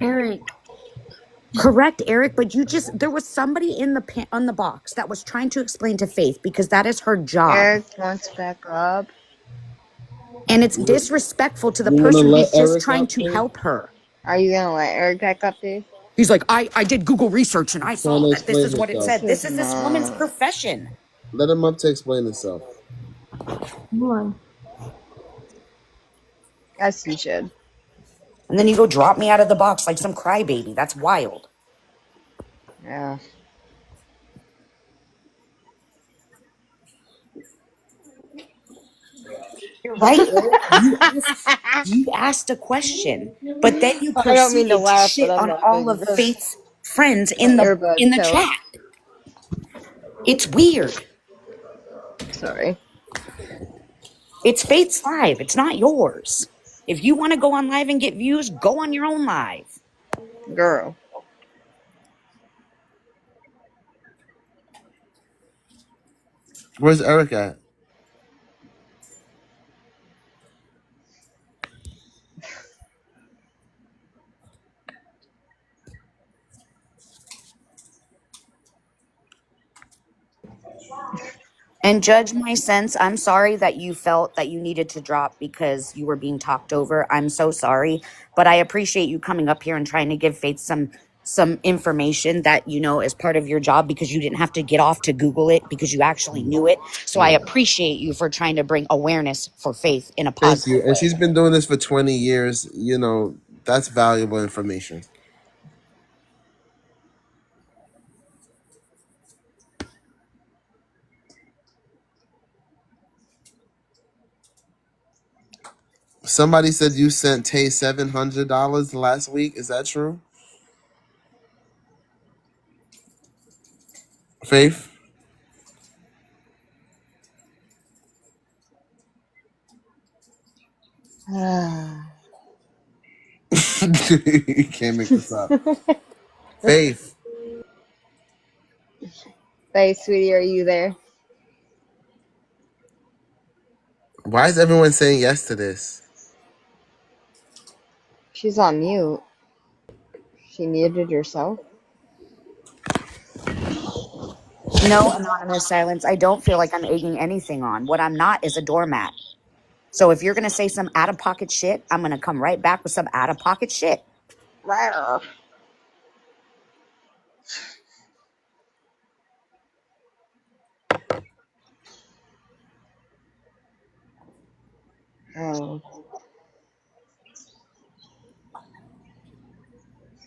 Eric, Correct, Eric, but there was somebody in on the box that was trying to explain to Faith because that is her job. Eric wants back up. And it's disrespectful to the You want to person let who's just Eric trying up, to Faith? help her. Are you gonna let Eric back up, Dave? He's like, I did Google research and I He's trying saw to that this explain is what it himself. said. This This is is this woman's not. profession. Let him up to explain himself. come on. As he should. And then you go drop me out of the box like some crybaby. That's wild. Yeah. You're right, Eric. You asked a question, but then you I don't mean to proceeded to laugh, but shit I'm on all laughing of because Faith's friends my in earbuds the fell. chat. It's weird. Sorry. It's Faith's live. It's not yours. If you want to go on live and get views, go on your own live. Girl. Where's Eric at? And judge my sense, I'm sorry that you felt that you needed to drop because you were being talked over. I'm so sorry, but I appreciate you coming up here and trying to give Faith some information that you know is part of your job, because you didn't have to get off to Google it because you actually knew it. So I Yeah. appreciate you for trying to bring awareness for Faith in a Thank positive you. And way. she's been doing this for 20 years. You know, that's valuable information. Somebody said you sent Tay $700 last week. Is that true? Faith? You can't make this up. Faith, Hey, sweetie, are you there? why is everyone saying yes to this? She's on mute. She muted herself. No, anonymous silence. I don't feel like I'm egging anything on. What I'm not is a doormat. So if you're going to say some out of pocket shit, I'm going to come right back with some out of pocket shit. Rawr. Oh.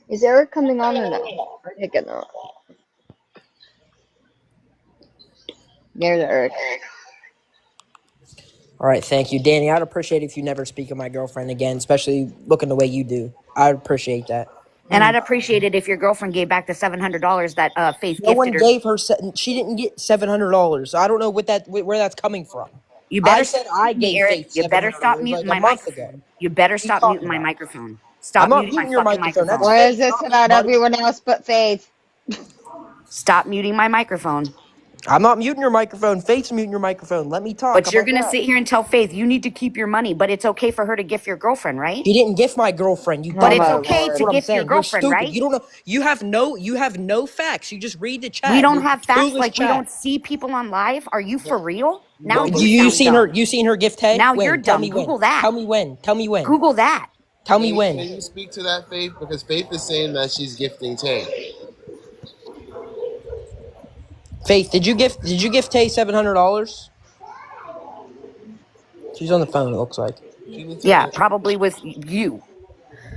Is Eric coming on or no? Or taking the There's Eric. All right, thank you, Danny. I'd appreciate it if you never speak of my girlfriend again, especially looking the way you do. I'd appreciate that. And I'd appreciate it if your girlfriend gave back the $700 that Faith No gifted one her. gave her. She didn't get $700. I don't know where that's coming from. You I better said stop I me, gave Eric. Faith You seven better hundred stop dollars like muting a my month ago. microphone. You better What are you stop talking muting my about? microphone. I'm Stop not muting my muting your fucking microphone. That's microphone. What is Faith. this Not me, about buddy. everyone else but Faith? Stop muting my microphone. I'm not muting your microphone. Faith's muting your microphone. Let me talk. How But you're about going to that? sit here and tell Faith you need to keep your money, but it's okay for her to gift your girlfriend, right? She didn't gift my girlfriend. You But Oh it's my dumbass. okay That's to lord. what I'm gift your saying. You're girlfriend, stupid. right? You don't know. You have no facts. You just read the We chat. don't You're have facts clueless like we chat. don't see people on live. Are you for real? Now But you You sound seen her? dumb. You seen her gift Tay? Now you're When? Tell dumb. me when. Google that. Tell me when. Tell me when. Google that. Tell me can when. you speak to that, Faith? Because Faith is saying that she's gifting Tay. Faith, did you gift Tay $700? She's on the phone. It looks like. She needs to Yeah, answer. probably with you.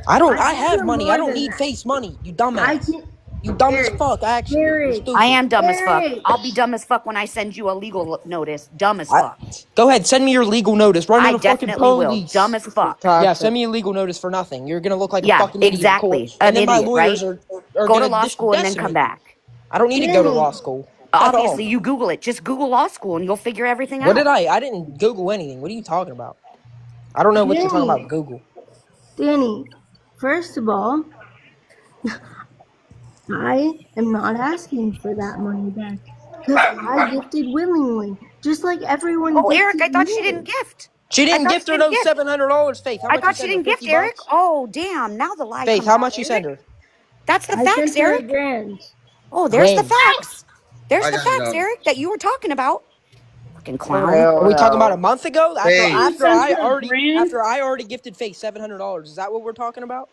I don't. I I gave have her money. I more don't than need that. Faith's money. You I dumbass. can You dumb as Eric, fuck. Actually, you're Eric, I stupid. am dumb as fuck. Eric. I'll be dumb as fuck when I send you a legal notice. Dumb as I fuck. Go ahead. Send me your legal notice. Run to I the fucking definitely will. Dumb police. as This is fuck. Yeah, toxic. send me a legal notice for nothing. You're gonna look like a Yeah, fucking idiot in court, exactly. and An then my idiot, right? lawyers are Go to gonna law school and then come decimate you. back. I don't need to go to law Danny, school at Obviously, all. you Google it. Just Google law school and you'll figure everything What did out. I? I didn't Google anything. What are you talking about? I don't know what you're talking Danny, about. Google. Danny. First of all, I am not asking for that money back because I gifted willingly, just like everyone Oh, Eric, gifted I thought she didn't me. gift. She I didn't thought gift she her didn't no gift. $700. Faith, how I much you thought she send her? didn't gift, 50 Eric. bucks. Oh, damn. Now the lie Faith, comes how out, much you send Eric. her? That's the I facts, sent her Eric. $1,000. Oh, there's the When? facts. There's I the gotta facts, go. Eric, that you were talking about. Fucking clown. Oh Are we talking about a no. month ago? Faith. You sent her a grand? After I already gifted Faith $700. Is that what we're talking about?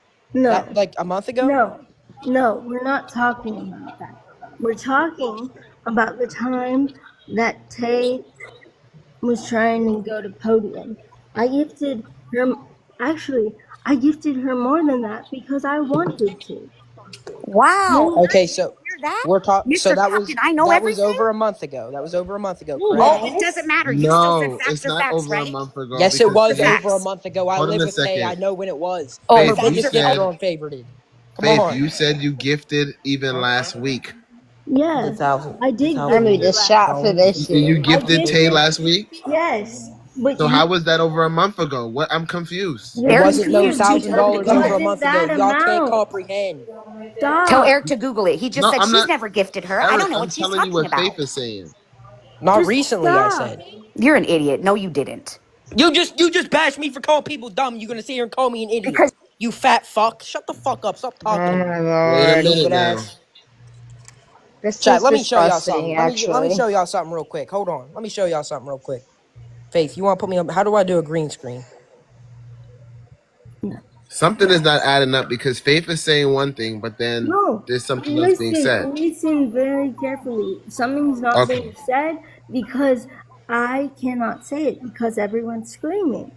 That No, like a month ago? no, no, we're not talking about that. We're talking about the time that Tay was trying to go to podium. I gifted her, actually, I gifted her more than that because I wanted to. Wow, Tay, Eric, Okay, did you so hear that? we're talking. So Mr. Captain, I know that was everything. over a month ago. That was over a month ago, correct? Oh, it doesn't yes, matter. You still said No, facts it's are not facts, over a right? month ago Yes, it because Facts are was Faith. over a facts. month ago. I Hold on live a with Tay. I second. know when it was. Oh, I'm the Faith, you facts are biggest facts. gifter said on Favorited. Come Faith, on. you said you gifted even last week. The yes, thousand, I the did I gift thousand need her a last shot for week. this You shit. I gifted Tay gifted, last week. yes, but So how was that over a month ago? What? I'm confused. It you're Eric, wasn't no confused. He thousand told because you to it dollars Google over it. a wasn't month ago. that Y'all can't amount. comprehend. Tell Stop. Eric to Google it. He just No, said I'm she's not. never gifted her. I Eric, don't know I'm what she's telling you talking what about. Faith is saying. Not Just recently, I stop. said. You're an idiot. No, you didn't. You just bashed me for calling people dumb. You gonna sit here and call me an idiot? Because You fat fuck. Shut the fuck up. Stop talking Oh to me. my Wait a lord. minute Stupid now. ass. This Chat, is let me show y'all something. disgusting, Let me actually. show y'all something real quick. Hold on. Let me show y'all something real quick. Faith, you want to put me up? How do I do a green screen? Something is not adding up because Faith is saying one thing, but then No, there's something else being said. listen very carefully. Something's not Okay. being said because I cannot say it because everyone's screaming.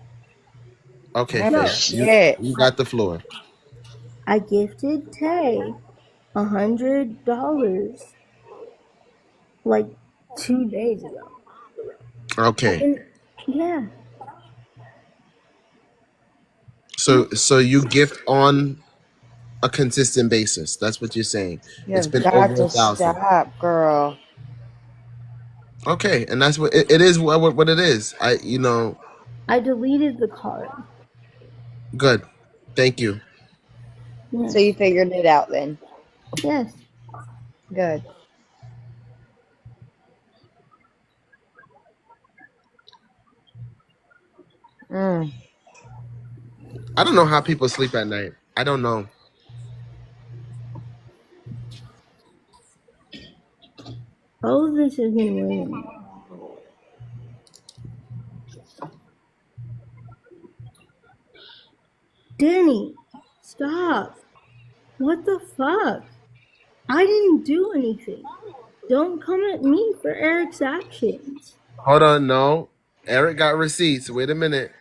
Okay, What the No, Faith. shit? You got the floor. I gifted Tay $100 like 2 days ago. Okay. And yeah, So you gift on a consistent basis. That's what you're saying. It's You've been got over to 1,000. stop, girl. Okay, and that's what it is. What it is. I deleted the card. Good. Thank you. So Yes, you figured it out then. yes. Good. Mm. I don't know how people sleep at night. I don't know. All of this has been weighing. Danny, stop. What the fuck? I didn't do anything. Don't come at me for Eric's actions. Hold on, no. Eric got receipts. Wait a minute.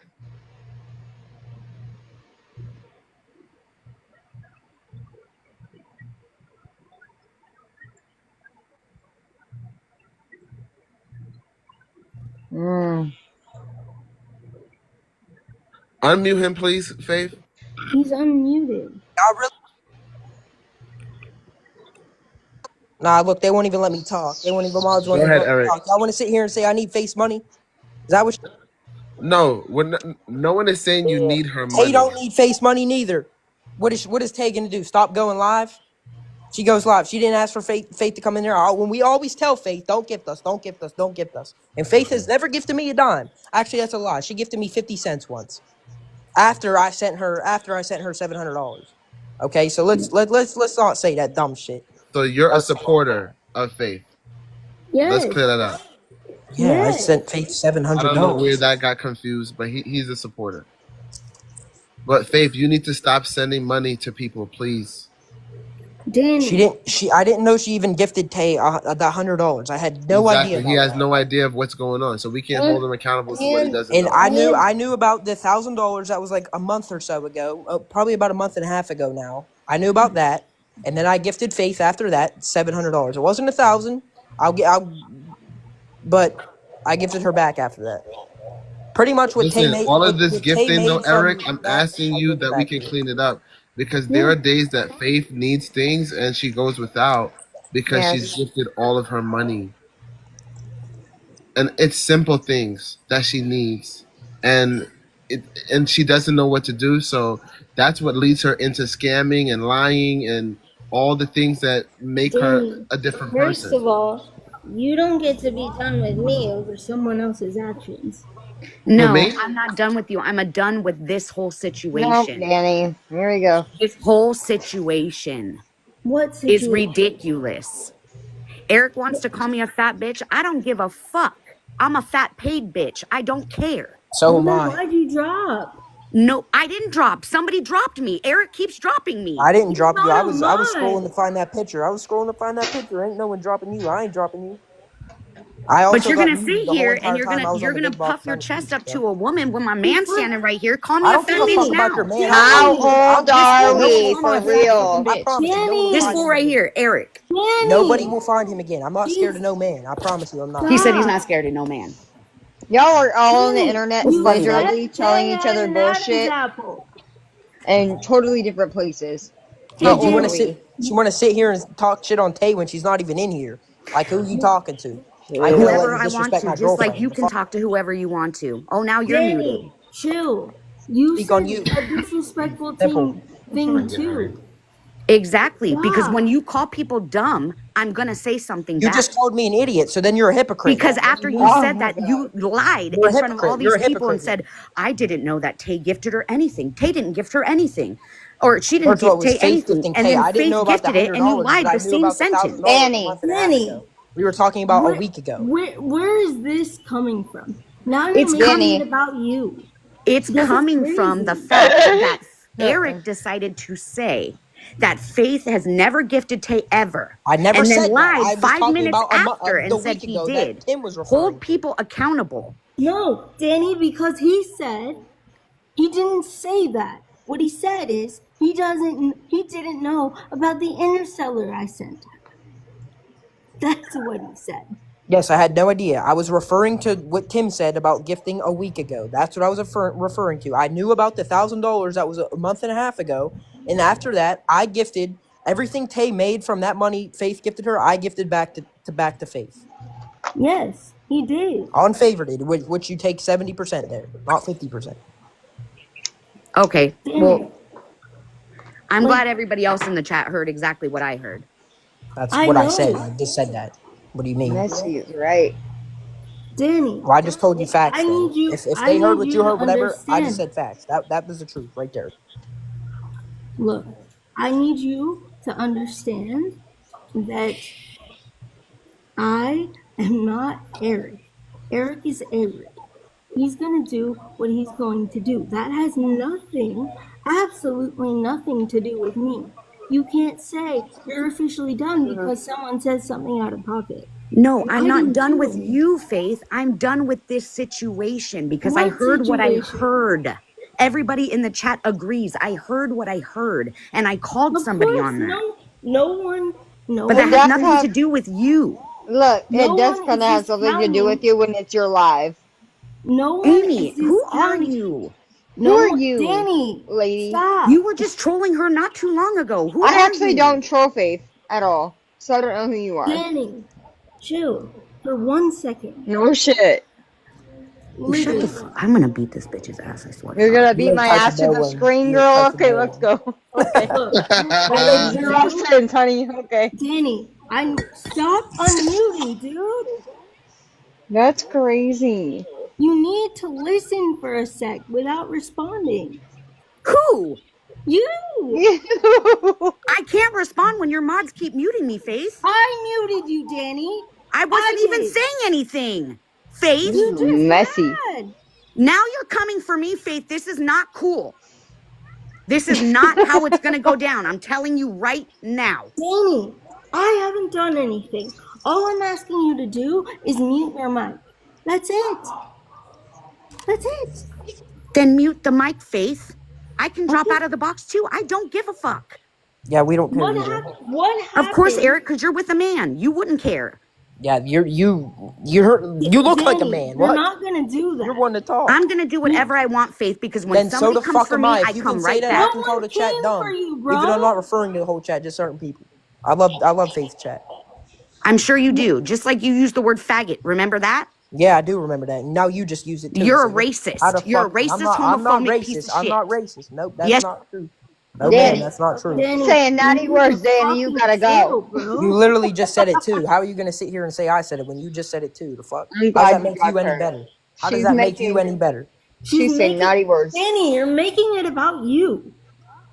Mm. Unmute him, please, Faith. He's unmuted. I really. Nah, look, they won't even let me talk. They won't even. Mods won't Go even ahead, let me Eric. talk. Y'all want to sit here and say I need face money? Is that what? No, no one is saying you Yeah. need her Tay money. don't need face money neither. What is Tay gonna do? Stop going live? She goes live. She didn't ask for Faith to come in there. When we always tell Faith, don't gift us, don't gift us, don't gift us. And Faith has never gifted me a dime. Actually, that's a lie. She gifted me 50 cents once. After I sent her $700. Okay, so let's not say that dumb shit. So you're a That's supporter of Faith. Let's Yes, clear that up. yeah, I yes. sent Faith seven I hundred don't know where dollars. that got confused, but he's a supporter. But Faith, you need to stop sending money to people, please. Danny, I didn't know she even gifted Tay the $100. I had no idea Exactly. He about has that. no idea of what's going on, so we can't and hold him accountable to what he and doesn't And know. and I knew about the $1,000 that was like a month or so ago, probably about a month and a half ago now. I knew about that, and then I gifted Faith after that $700. It wasn't 1,000. But I gifted her back after that. Pretty much what Tay Listen, made. all of this What Tay gifting though, made Eric, from I'm that, asking I you gifted that we back can to her. clean it up because there yeah, are days that Faith needs things and she goes without because she's Yes. gifted all of her money. And it's simple things that she needs. And and she doesn't know what to do, so that's what leads her into scamming and lying and all the things that make her Danny. a different First person. of all, you don't get to be done with me over someone else's actions. Who, No, me? I'm not done with you. I'm done with this whole No, situation. Danny. Here we go. This whole situation What is situation? ridiculous. Eric wants to call me a fat bitch. I don't give a fuck. I'm a fat paid bitch. I don't care. So Well, am then I. why'd you drop? No, I didn't drop. Somebody dropped me. Eric keeps dropping me. I didn't You're drop you. not a I was scrolling to mod. find that picture. I was scrolling to find that picture. Ain't no one dropping you. I ain't dropping you. I But also you're got gonna sit muted the whole here and entire time I was you're on the gonna big box puff your trying to chest teach you up stuff. to a woman when my Hey, man's fuck, standing right here. Call I me a don't give fat a bitch fuck Danny. about your now. man. I How promise you. Danny. old This are fool, No one this will we? fool find For wants him to be a again. fucking real. I bitch. promise you. No one will This find fool him Danny. right again. here, Eric. Nobody Danny. will find him again. I'm not scared He's of no man. I promise you, I'm not. He said he's not stop. scared of no man. Y'all are all on the Danny, internet It's you funny, right? said literally telling Tay each had other an Adam's bullshit apple. in totally different places. Yeah, How Hey, you old want are to Danny. sit? we? You want to sit here and talk shit on Tay when she's not even in here? Like, who you talking to? I ain't gonna let Whoever you I want disrespect to, my just like girlfriend. you The can fuck? talk to whoever you want to. Oh, now you're muted. Danny, chill. You Speak on said you. a disrespectful Simple. thing too. Exactly. Because Stop. when you call people dumb, I'm going to say something You just back. called me an idiot, so then you're a hypocrite Because now. What do after you you mean? Oh said my that, god. you lied You're a in front of all hypocrite. You're these a people hypocrite and now. said, I didn't know that Tay gifted her anything. Tay didn't gift her anything. Or she didn't First of all, it was dictate Faith anything. gifting And Tay. then I didn't know Faith about the gifted it and you $100, but lied I the knew same about the sentence. $1,000 a Danny. month and a half Danny, ago. We were talking about a week ago. where is this coming from? Now you're It's making it Danny. about you. It's This is coming from the crazy. fact that Uh-uh. Eric decided to say that Faith has never gifted Tay ever. I never And then said that. I lied was 5 talking minutes about after the and said week he ago that did. Tim was Hold referring to. people accountable. No, Danny, because he said he didn't say that. What he said is he didn't know about the interstellar I sent him. That's what he said. Yes, I had no idea. I was referring to what Tim said about gifting a week ago. That's what I was referring to. I knew about the $1,000 that was a month and a half ago, and after that, I gifted everything Tay made from that money Faith gifted her. I gifted back to Faith. Yes, he did. Unfavored, which you take 70% there, not 50%. Okay. Danny, Well, I'm like, glad everybody else in the chat heard exactly what I heard. That's I what I said. know. I just said that. What do you mean? Messy is right. Danny, Well, I just told you facts. I Then, need you. if I they heard need what you you to heard, whatever, I just understand. said facts. That was the truth right there. Look, I need you to understand that I am not Eric. Eric is Eric. He's going to do what he's going to do. That has nothing, absolutely nothing to do with me. You can't say you're officially done because someone says something out of pocket. No, I'm I not didn't done do with anything. you, Faith. I'm done with this situation because I What heard what I situation? heard. Everybody in the chat agrees. I heard what I heard and I called Of somebody course, on that. no one, no But that It has one, does nothing to have, do with you. look, no it does one kind is of have something to do with discounting. you when it's your live. No one is Amy, who are discounting. you? Who No are one, you, Danny, lady? stop. You were just trolling her not too long ago. Who I are actually don't you? troll Faith at all, so I don't know who you are. Danny, chill for 1 second. No shit. Shut the Literally. fuck. I'm gonna beat this bitch's ass, I swear to You're God. gonna You beat ain't my touching ass to no the one. screen, You ain't girl? touching Okay, no let's one. go. Okay. Look, That I makes need zero you, sense, honey. Okay. Danny, I stop unmuting, dude. That's crazy. You need to listen for a sec without responding. Who? You! I can't respond when your mods keep muting me, Faith. I muted you, Danny. I I wasn't even did. saying anything. This Faith, You is just messy. had. now you're coming for me, Faith. This is not cool. This is not how it's gonna go down. I'm telling you right now. Danny, I haven't done anything. All I'm asking you to do is mute your mic. That's it. That's it. Then mute the mic, Faith. I can drop Okay. out of the box too. I don't give a fuck. Yeah, we don't care either. What Of course, happened? Eric, because you're with a man. You wouldn't care. Yeah, you look like a Danny, man. you're What? not gonna do You're that. one to talk. I'm gonna do whatever I want, Faith, because when Then so somebody the comes fuck for am me, I. I If you can come say right that, I No back. can call one the chat came for dumb. you, Even though I'm not bro. referring to the whole chat, just certain people. I love Faith chat. I'm sure you do. Just like you use the word faggot. Remember that? Yeah, I do remember that. Now you just use it too. You're a So how the racist. You're a fuck? racist, I'm not homophobic piece racist. of I'm shit. not racist. Nope, that's Yes. not true. No, ma'am, Danny, that's not true. Danny, saying you naughty need to words, Danny. You fucking gotta chill, go. You bro. literally just said it too. How are you gonna sit here and say I said it when you just said it too? The fuck? I'm How does glad that you make you got any her. better? How does She's that make you making, any better? She's she's saying naughty making words. Danny, you're making it about you.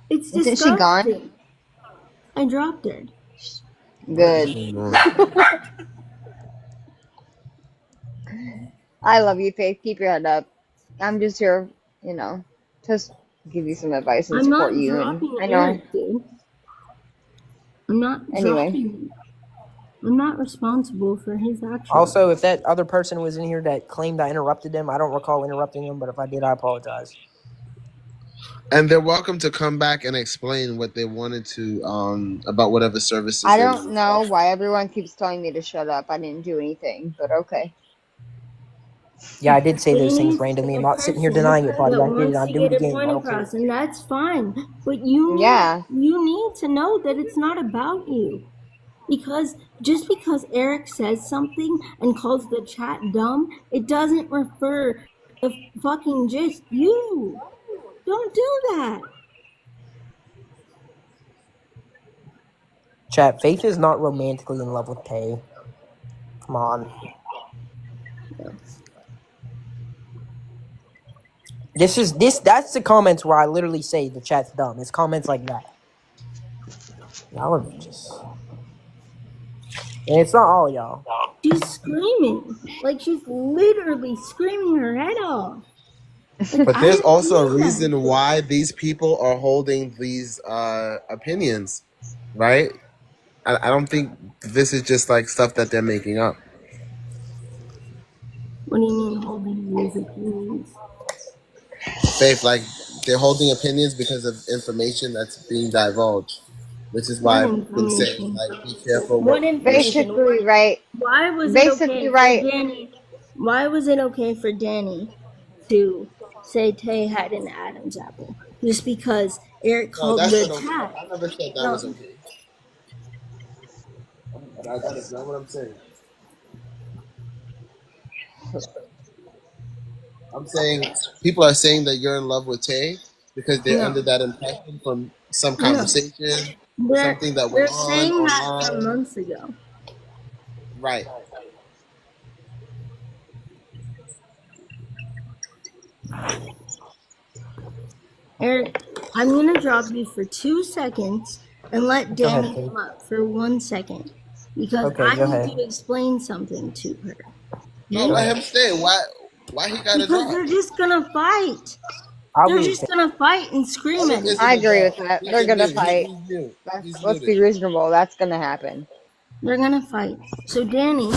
It's Isn't she gone? disgusting. I dropped her. What is Good. going on? I love you, Faith. Keep your head up. I'm just here, you know, just give you some advice and I'm support not you. And dropping I know. Eric, dude. I'm not Anyway, dropping him. I'm not responsible for his actions. Also, if that other person was in here that claimed I interrupted them, I don't recall interrupting them, but if I did, I apologize. And they're welcome to come back and explain what they wanted to about whatever services I they don't wanted to know offer. why everyone keeps telling me to shut up. I didn't do anything, but okay. Yeah, I did say those Danny things is randomly. I'm a not sitting here person denying it, buddy. that I did it. wants I'll to do it get a again. I point don't care. across, and that's fine. But you Yeah. need to know that it's not about you. Because just because Eric says something and calls the chat dumb, it doesn't refer to fucking just you. Don't do that. Chat, Faith is not romantically in love with Tay. Come on. That's the comments where I literally say the chat's dumb. It's comments like that. Y'all are just, and it's not all y'all. She's screaming. Like she's literally screaming her head off. Like But I there's didn't also a mean that. reason why these people are holding these opinions, right? I don't think this is just like stuff that they're making up. What do you mean holding these opinions? Faith, like they're holding opinions because of information that's being divulged, which is What why I've been saying information? like be careful What what information? Basically, right. Why was it Basically, okay for right. Danny? Why was it okay for Danny to say Tay had an Adam's apple? Just because Eric No, called that's the not okay. chat. I never said that was No, okay. That is not what I'm saying. I'm saying people are saying that you're in love with Tay because they're under no, that impression from some no. conversation, They're something that went they're on saying that from online. months ago. Right. Eric, I'm gonna drop you for 2 seconds and let Go ahead, Danny Faith. come up for 1 second because Okay, I go need ahead. to explain something to her. No, Go Okay? let ahead. him stay. Why he gotta Because drop? they're just gonna fight. I'll They're mute. just gonna fight and scream Eric at each isn't I a other. agree with dog. that. He's They're a gonna mute. fight. He's mute. He's Let's be muted. reasonable. That's gonna happen. They're gonna fight. So Danny,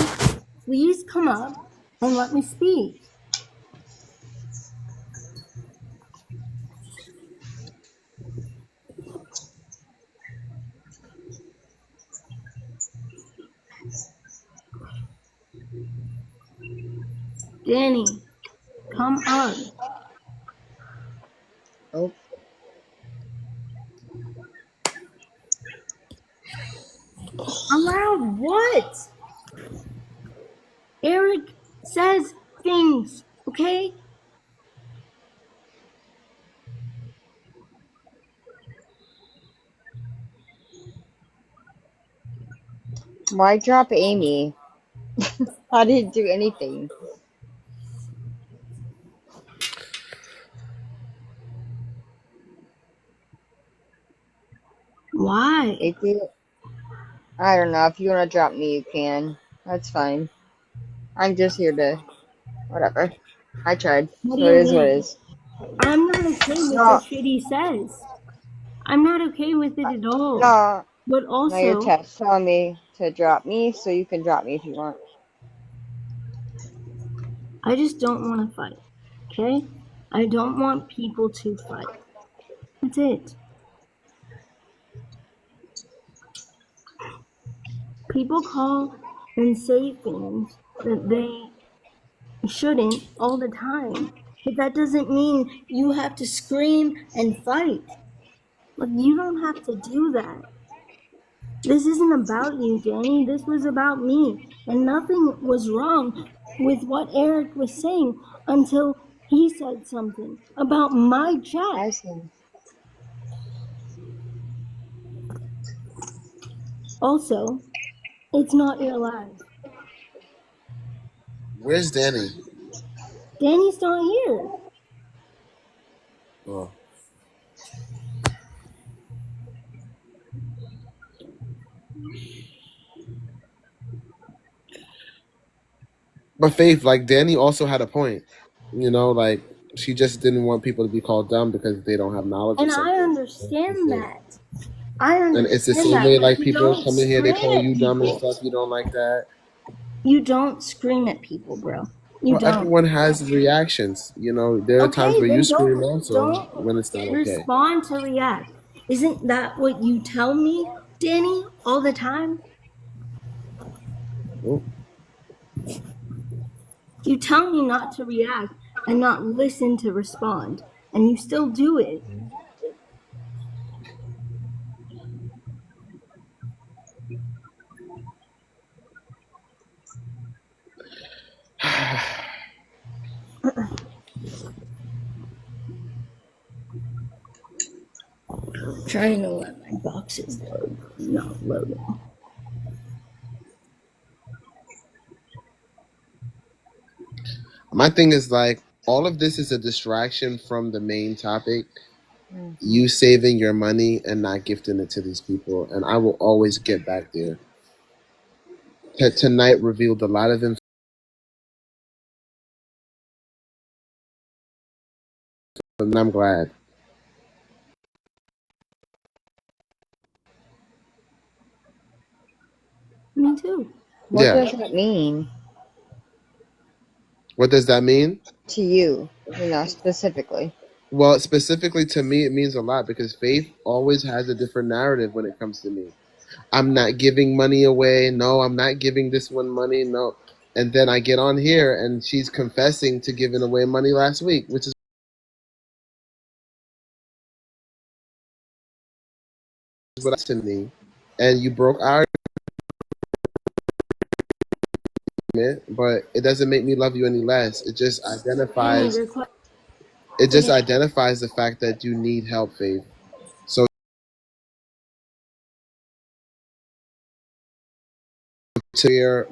please come up and let me speak. Danny, come up. Oh, Allowed what? Eric says things, okay? why drop Amy? I didn't do anything. Why? If you, I don't know. If you want to drop me, you can. That's fine. I'm just here to whatever. I tried, What do so it you is what it mean? is. I'm not okay with the No, shit he says. I'm not okay with it at all. no, But no. Your also, text telling me to drop me, so you can drop me if you want. I just don't want to fight, okay? I don't want people to fight. That's it. People call and say things that they shouldn't all the time. But that doesn't mean you have to scream and fight. Like, you don't have to do that. This isn't about you, Danny. This was about me. And nothing was wrong with what Eric was saying until he said something about my chat. I see. Also, it's not your life. Where's Danny? Danny's not here. Oh. But Faith, like Danny also had a point. Like she just didn't want people to be called dumb because they don't have knowledge of And I something. understand That's it. that. I And it's the understand same that, way but like you people don't come in here, they scream call at you dumb and people. stuff. You don't like that. You don't scream at people, bro. You Well, don't. everyone has reactions. There are times Okay, where you then scream don't also when it's not okay. respond to react. Isn't that what you tell me, Danny, all the time? Oh, You tell me not to react and not listen to respond, and you still do it. I'm trying to let my boxes load. Not loading. my thing is like all of this is a distraction from the main topic. Hmm. You saving your money and not gifting it to these people, and I will always get back there. Tonight revealed a lot of information, and I'm glad. Me too. What Yeah. does that mean What does that mean? to you? Specifically. Well, specifically to me, it means a lot because Faith always has a different narrative when it comes to me. I'm not giving money away. No, I'm not giving this one money. No. And then I get on here and she's confessing to giving away money last week, which is what to me. And you broke our agreement, but it doesn't make me love you any less. Hey, request. It just identifies the fact that you need help, Faith. So to where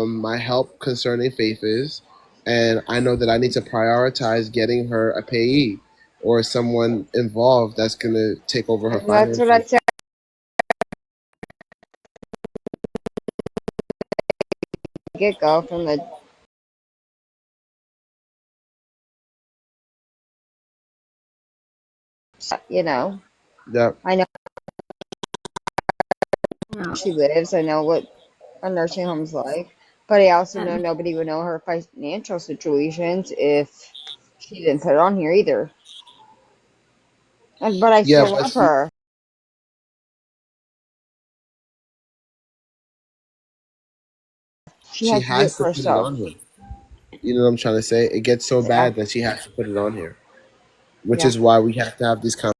my help concerning Faith is, and I know that I need to prioritize getting her a payee or someone involved that's gonna take over her And that's what I finances. said get go from the you know. Yep. I know Yeah. where she lives. I know what a nursing home's like. But I also know Um, nobody would know her financial situations if she didn't put it on here either. But I Yeah, still but love her. She she has to do it has to for put it herself. on here. You know what I'm trying to say? It gets so Yeah. bad that she has to put it on here, which Yeah. is why we have to have these conversations.